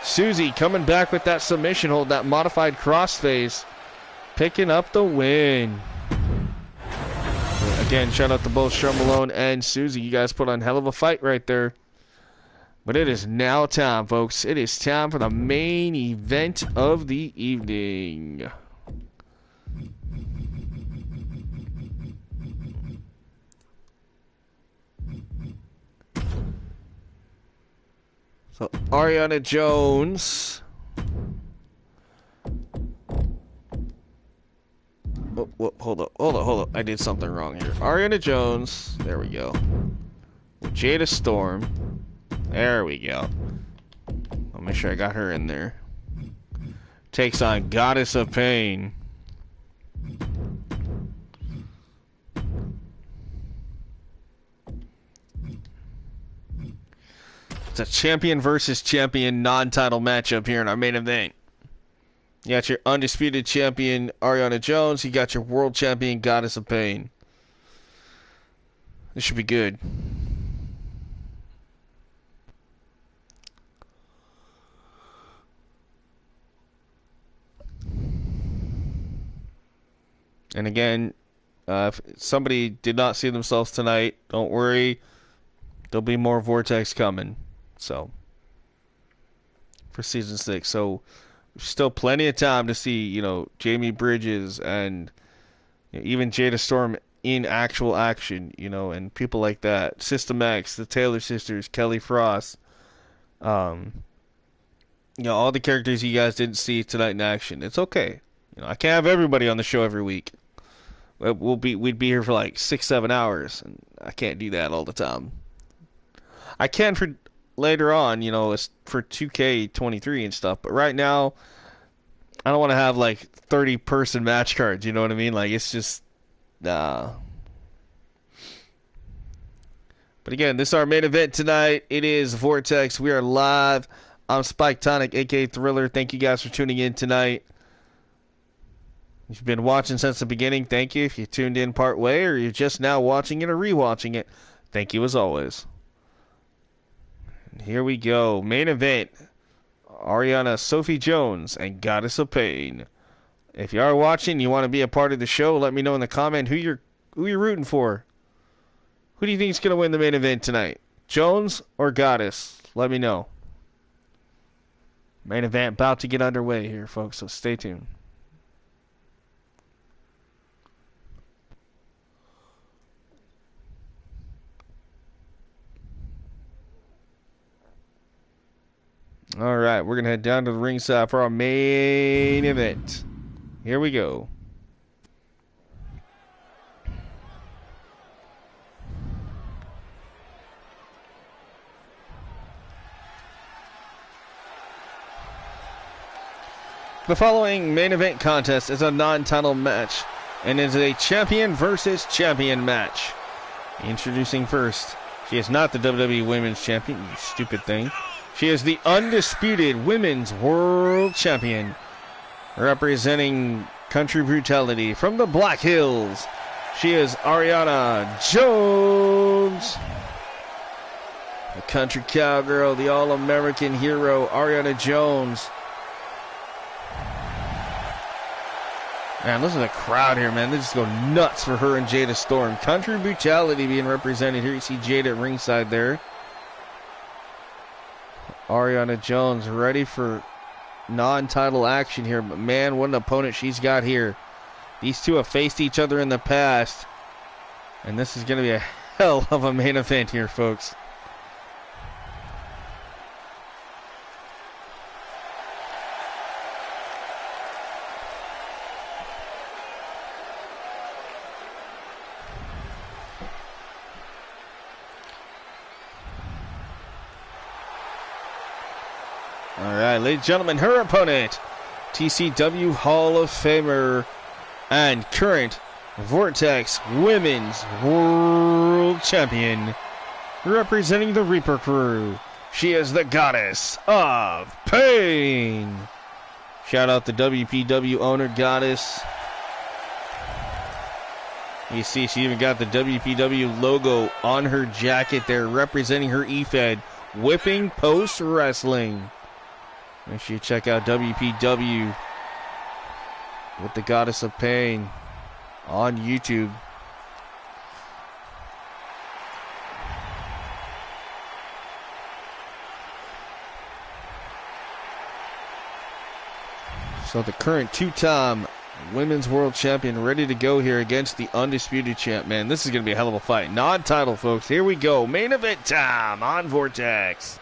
Susie coming back with that submission hold, that modified crossface, picking up the win. Again, shout out to both Cheryl Malone and Susie. You guys put on a hell of a fight right there. But it is now time, folks. It is time for the main event of the evening. So, Ariana Jones. Oh, hold up. I did something wrong here. Ariana Jones. There we go. With Jada Storm. There we go. I'll make sure I got her in there. Takes on Goddess of Pain. It's a champion versus champion non-title matchup here in our main event. You got your undisputed champion Ariana Jones. You got your world champion Goddess of Pain. This should be good. And again, if somebody did not see themselves tonight, don't worry. There'll be more Vortex coming. So, for Season 6. So, Still plenty of time to see, Jamie Bridges and even Jada Storm in actual action, and people like that. System X, the Taylor sisters, Kelly Frost, um, all the characters you guys didn't see tonight in action. It's okay. I can't have everybody on the show every week. We'd be here for like 6-7 hours, and I can't do that all the time. I can for later on, it's for 2K23 and stuff, but right now I don't want to have like 30-person match cards, you know what I mean? Like, it's just But again, this is our main event tonight. It is Vortex. We are live. I'm Spyke Tonic, aka Thriller. Thank you guys for tuning in tonight. If you've been watching since the beginning, thank you. If you tuned in part way or you're just now watching it or rewatching it, thank you as always. And here we go. Main event. Ariana Sophie Jones and Goddess of Pain. If you are watching, you want to be a part of the show, let me know in the comment who you're rooting for. Who do you think is going to win the main event tonight? Jones or Goddess? Let me know. Main event about to get underway here, folks, so stay tuned. All right, we're going to head down to the ringside for our main event. Here we go. The following main event contest is a non-title match and is a champion versus champion match. Introducing first, she is not the WWE Women's Champion, you stupid thing. She is the undisputed Women's World Champion, representing Country Brutality from the Black Hills. She is Ariana Jones. The country cowgirl, the all-American hero, Ariana Jones. Man, listen to the crowd here, man. They just go nuts for her and Jada Storm. Country Brutality being represented here. You see Jada at ringside there. Ariana Jones ready for non-title action here. But man, what an opponent she's got here. These two have faced each other in the past. And this is going to be a hell of a main event here, folks. Alright, ladies and gentlemen, her opponent, TCW Hall of Famer and current Vortex Women's World Champion, representing the Reaper Crew. She is the Goddess of Pain. Shout out the WPW owner, Goddess. You see, she even got the WPW logo on her jacket there, representing her EFED, Whipping Post Wrestling. Make sure you check out WPW with the Goddess of Pain on YouTube. So the current two-time Women's World Champion ready to go here against the Undisputed Champ. Man, this is going to be a hell of a fight. Non-title, folks. Here we go. Main event time on Vortex.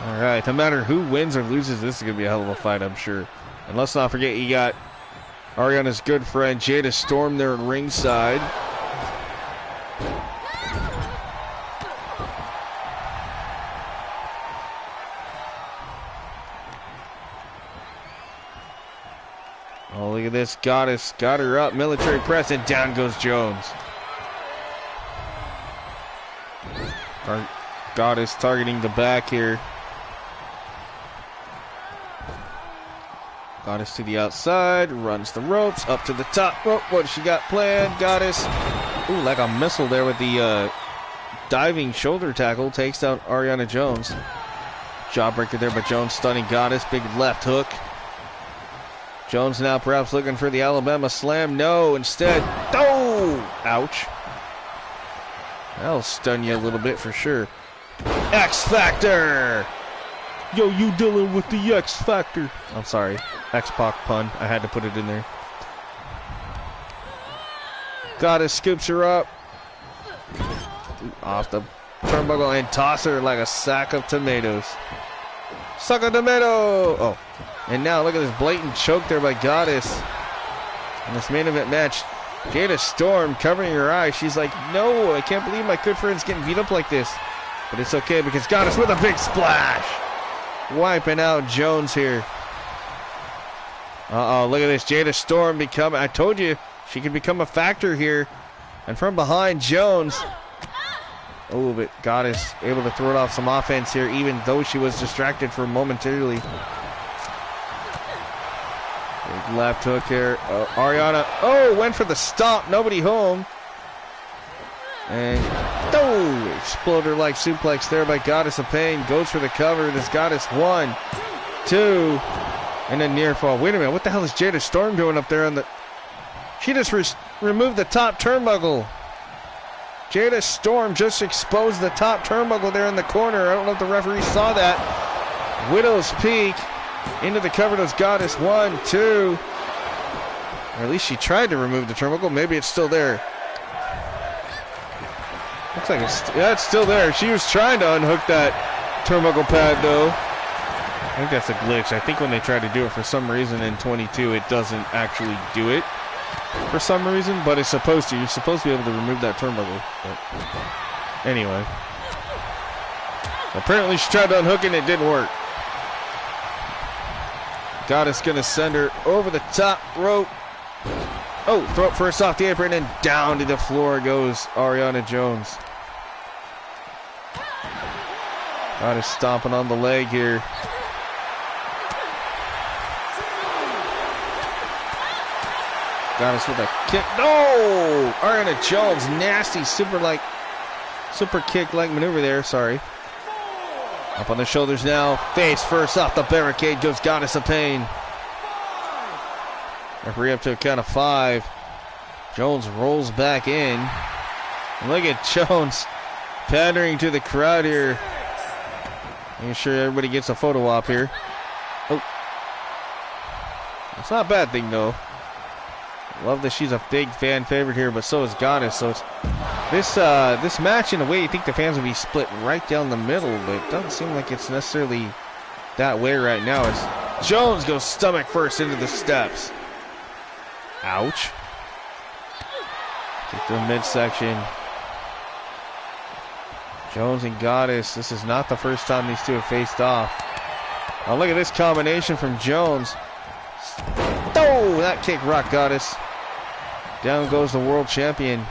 All right, no matter who wins or loses, this is going to be a hell of a fight, I'm sure. And let's not forget, you got Ariana's good friend, Jada Storm, there at ringside. Oh, look at this. Goddess got her up. Military press, and down goes Jones. Our Goddess targeting the back here. Goddess to the outside, runs the ropes, up to the top rope. What she got planned? Goddess. Ooh, like a missile there with the diving shoulder tackle. Takes down Ariana Jones. Jawbreaker there, but Jones stunning Goddess. Big left hook. Jones now perhaps looking for the Alabama slam. No, instead. Oh! Ouch. That'll stun you a little bit for sure. X Factor. Yo, you dealing with the X Factor. I'm sorry. X-Pac pun. I had to put it in there. Goddess scoops her up. Off the turnbuckle and toss her like a sack of tomatoes. Suck a tomato! Oh. And now look at this blatant choke there by Goddess. In this main event match, Jada Storm covering her eyes. She's like, no, I can't believe my good friend's getting beat up like this. But it's okay because Goddess with a big splash. Wiping out Jones here. Uh-oh, look at this. Jada Storm become, I told you, she can become a factor here. And from behind, Jones. Oh, but Goddess able to throw it off some offense here, even though she was distracted for momentarily. Big left hook here. Ariana, went for the stomp. Nobody home. And, exploder like suplex there by Goddess of Pain. Goes for the cover. This Goddess 1, 2, and a near fall. Wait a minute. What the hell is Jada Storm doing up there on the... She just removed the top turnbuckle. Jada Storm just exposed the top turnbuckle there in the corner. I don't know if the referee saw that. Widow's Peak into the cover. Does Goddess 1, 2. Or at least she tried to remove the turnbuckle. Maybe it's still there. Looks like it's still there. She was trying to unhook that turnbuckle pad though. I think that's a glitch. I think when they try to do it for some reason in 22, it doesn't actually do it. For some reason, but it's supposed to. You're supposed to be able to remove that turnbuckle. But anyway. Apparently she tried to unhook it and it didn't work. Goddess gonna send her over the top rope. Oh, throw it first off the apron and down to the floor goes Ariana Jones. Goddess stomping on the leg here. Goddess with a kick. No! Ariana Jones, nasty super kick-like maneuver there. Sorry. Up on the shoulders now. Face first off the barricade goes Goddess of Pain. Referee up to a count of 5. Jones rolls back in. And look at Jones pandering to the crowd here. Making sure everybody gets a photo op here. Oh. It's not a bad thing though. Love that she's a big fan favorite here, but so is Goddess. So it's this match, in a way, you think the fans would be split right down the middle, but it doesn't seem like it's necessarily that way right now. As Jones goes stomach first into the steps. Ouch. Get to the midsection. Jones and Goddess. This is not the first time these two have faced off. Oh, look at this combination from Jones. Oh, that kick rocked Goddess. Down goes the world champion.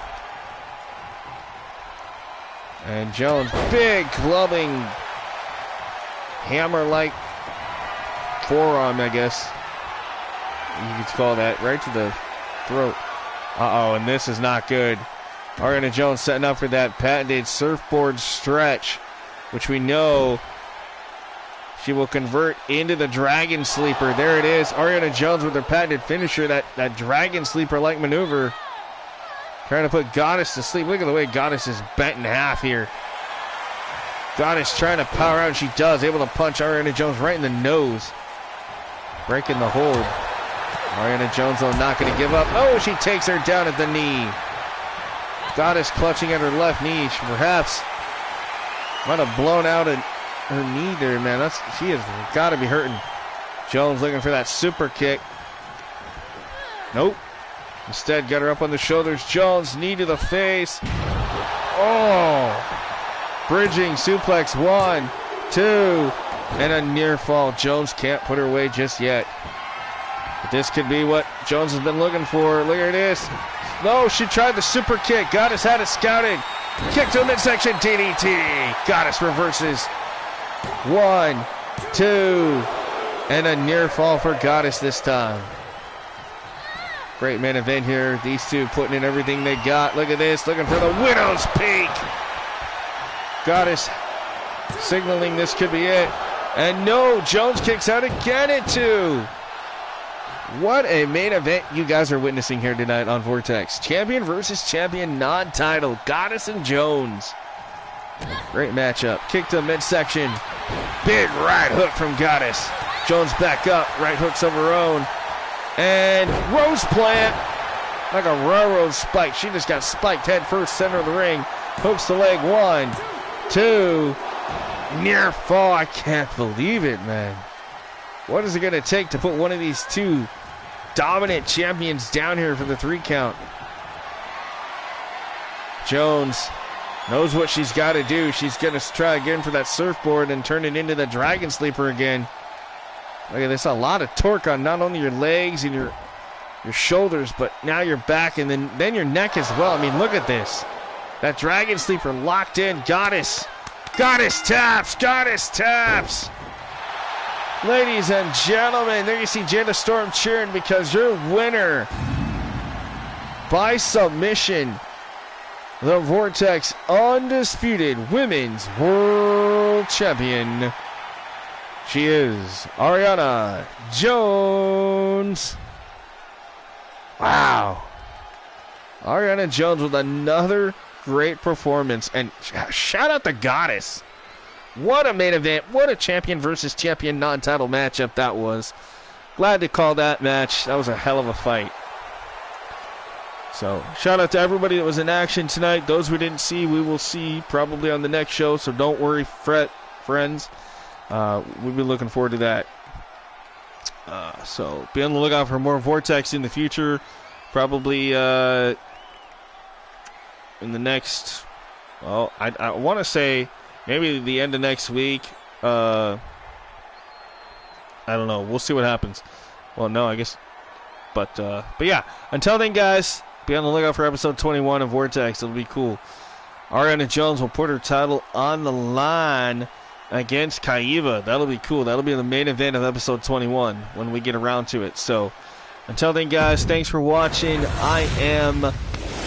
And Jones, big clubbing, hammer-like forearm, I guess you could call that, right to the throat. Uh-oh, and this is not good. Ariana Jones setting up for that patented surfboard stretch, which we know she will convert into the Dragon Sleeper. There it is. Ariana Jones with her patented finisher, that Dragon Sleeper-like maneuver. Trying to put Goddess to sleep. Look at the way Goddess is bent in half here. Goddess trying to power out, and she does. Able to punch Ariana Jones right in the nose. Breaking the hold. Ariana Jones, though, not going to give up. Oh, she takes her down at the knee. Goddess clutching at her left knee. She perhaps might have blown out her knee there, man. She has got to be hurting. Jones looking for that super kick. Nope. Instead, got her up on the shoulders. Jones, knee to the face. Oh! Bridging suplex. 1, 2, and a near fall. Jones can't put her away just yet. But this could be what Jones has been looking for. Look at this. No, she tried the super kick. Goddess had it scouted. Kick to a midsection DDT. Goddess reverses. 1, 2, and a near fall for Goddess this time. Great main event here. These two putting in everything they got. Look at this. Looking for the Widow's Peak. Goddess signaling this could be it. And no, Jones kicks out again at 2. What a main event you guys are witnessing here tonight on Vortex. Champion versus champion, non-title. Goddess and Jones. Great matchup. Kick to midsection. Big right hook from Goddess. Jones back up. Right hooks of her own. And Rose plant. Like a railroad spike. She just got spiked head first, center of the ring. Hooks the leg. 1, 2. Near fall. I can't believe it, man. What is it going to take to put one of these two dominant champions down here for the 3 count? Jones knows what she's got to do. She's going to try again for that surfboard and turn it into the dragon sleeper again. Look at this. A lot of torque on not only your legs and your shoulders, but now your back and then your neck as well. I mean, look at this. That dragon sleeper locked in. Goddess taps. Goddess taps. Ladies and gentlemen, there you see Jada Storm cheering because your winner by submission, the Vortex Undisputed Women's World Champion. She is Ariana Jones. Wow. Ariana Jones with another great performance. And shout out to Goddess. What a main event. What a champion versus champion non-title matchup that was. Glad to call that match. That was a hell of a fight. So, shout out to everybody that was in action tonight. Those we didn't see, we will see probably on the next show. So don't worry, fret, friends. We'll be looking forward to that. So be on the lookout for more Vortex in the future. Probably in the next, well, I want to say maybe the end of next week. I don't know. We'll see what happens. Well, no, I guess. But yeah, until then, guys, be on the lookout for episode 21 of Vortex. It'll be cool. Ariana Jones will put her title on the line against Kaiva. That'll be cool. That'll be the main event of episode 21 when we get around to it. So until then, guys, thanks for watching. I am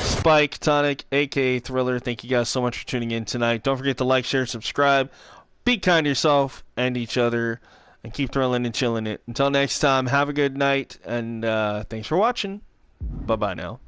Spike Tonic, aka Thriller. Thank you guys so much for tuning in tonight. Don't forget to like, share, subscribe. Be kind to yourself and each other, and keep thrilling and chilling it. Until next time, have a good night, and thanks for watching. Bye-bye now.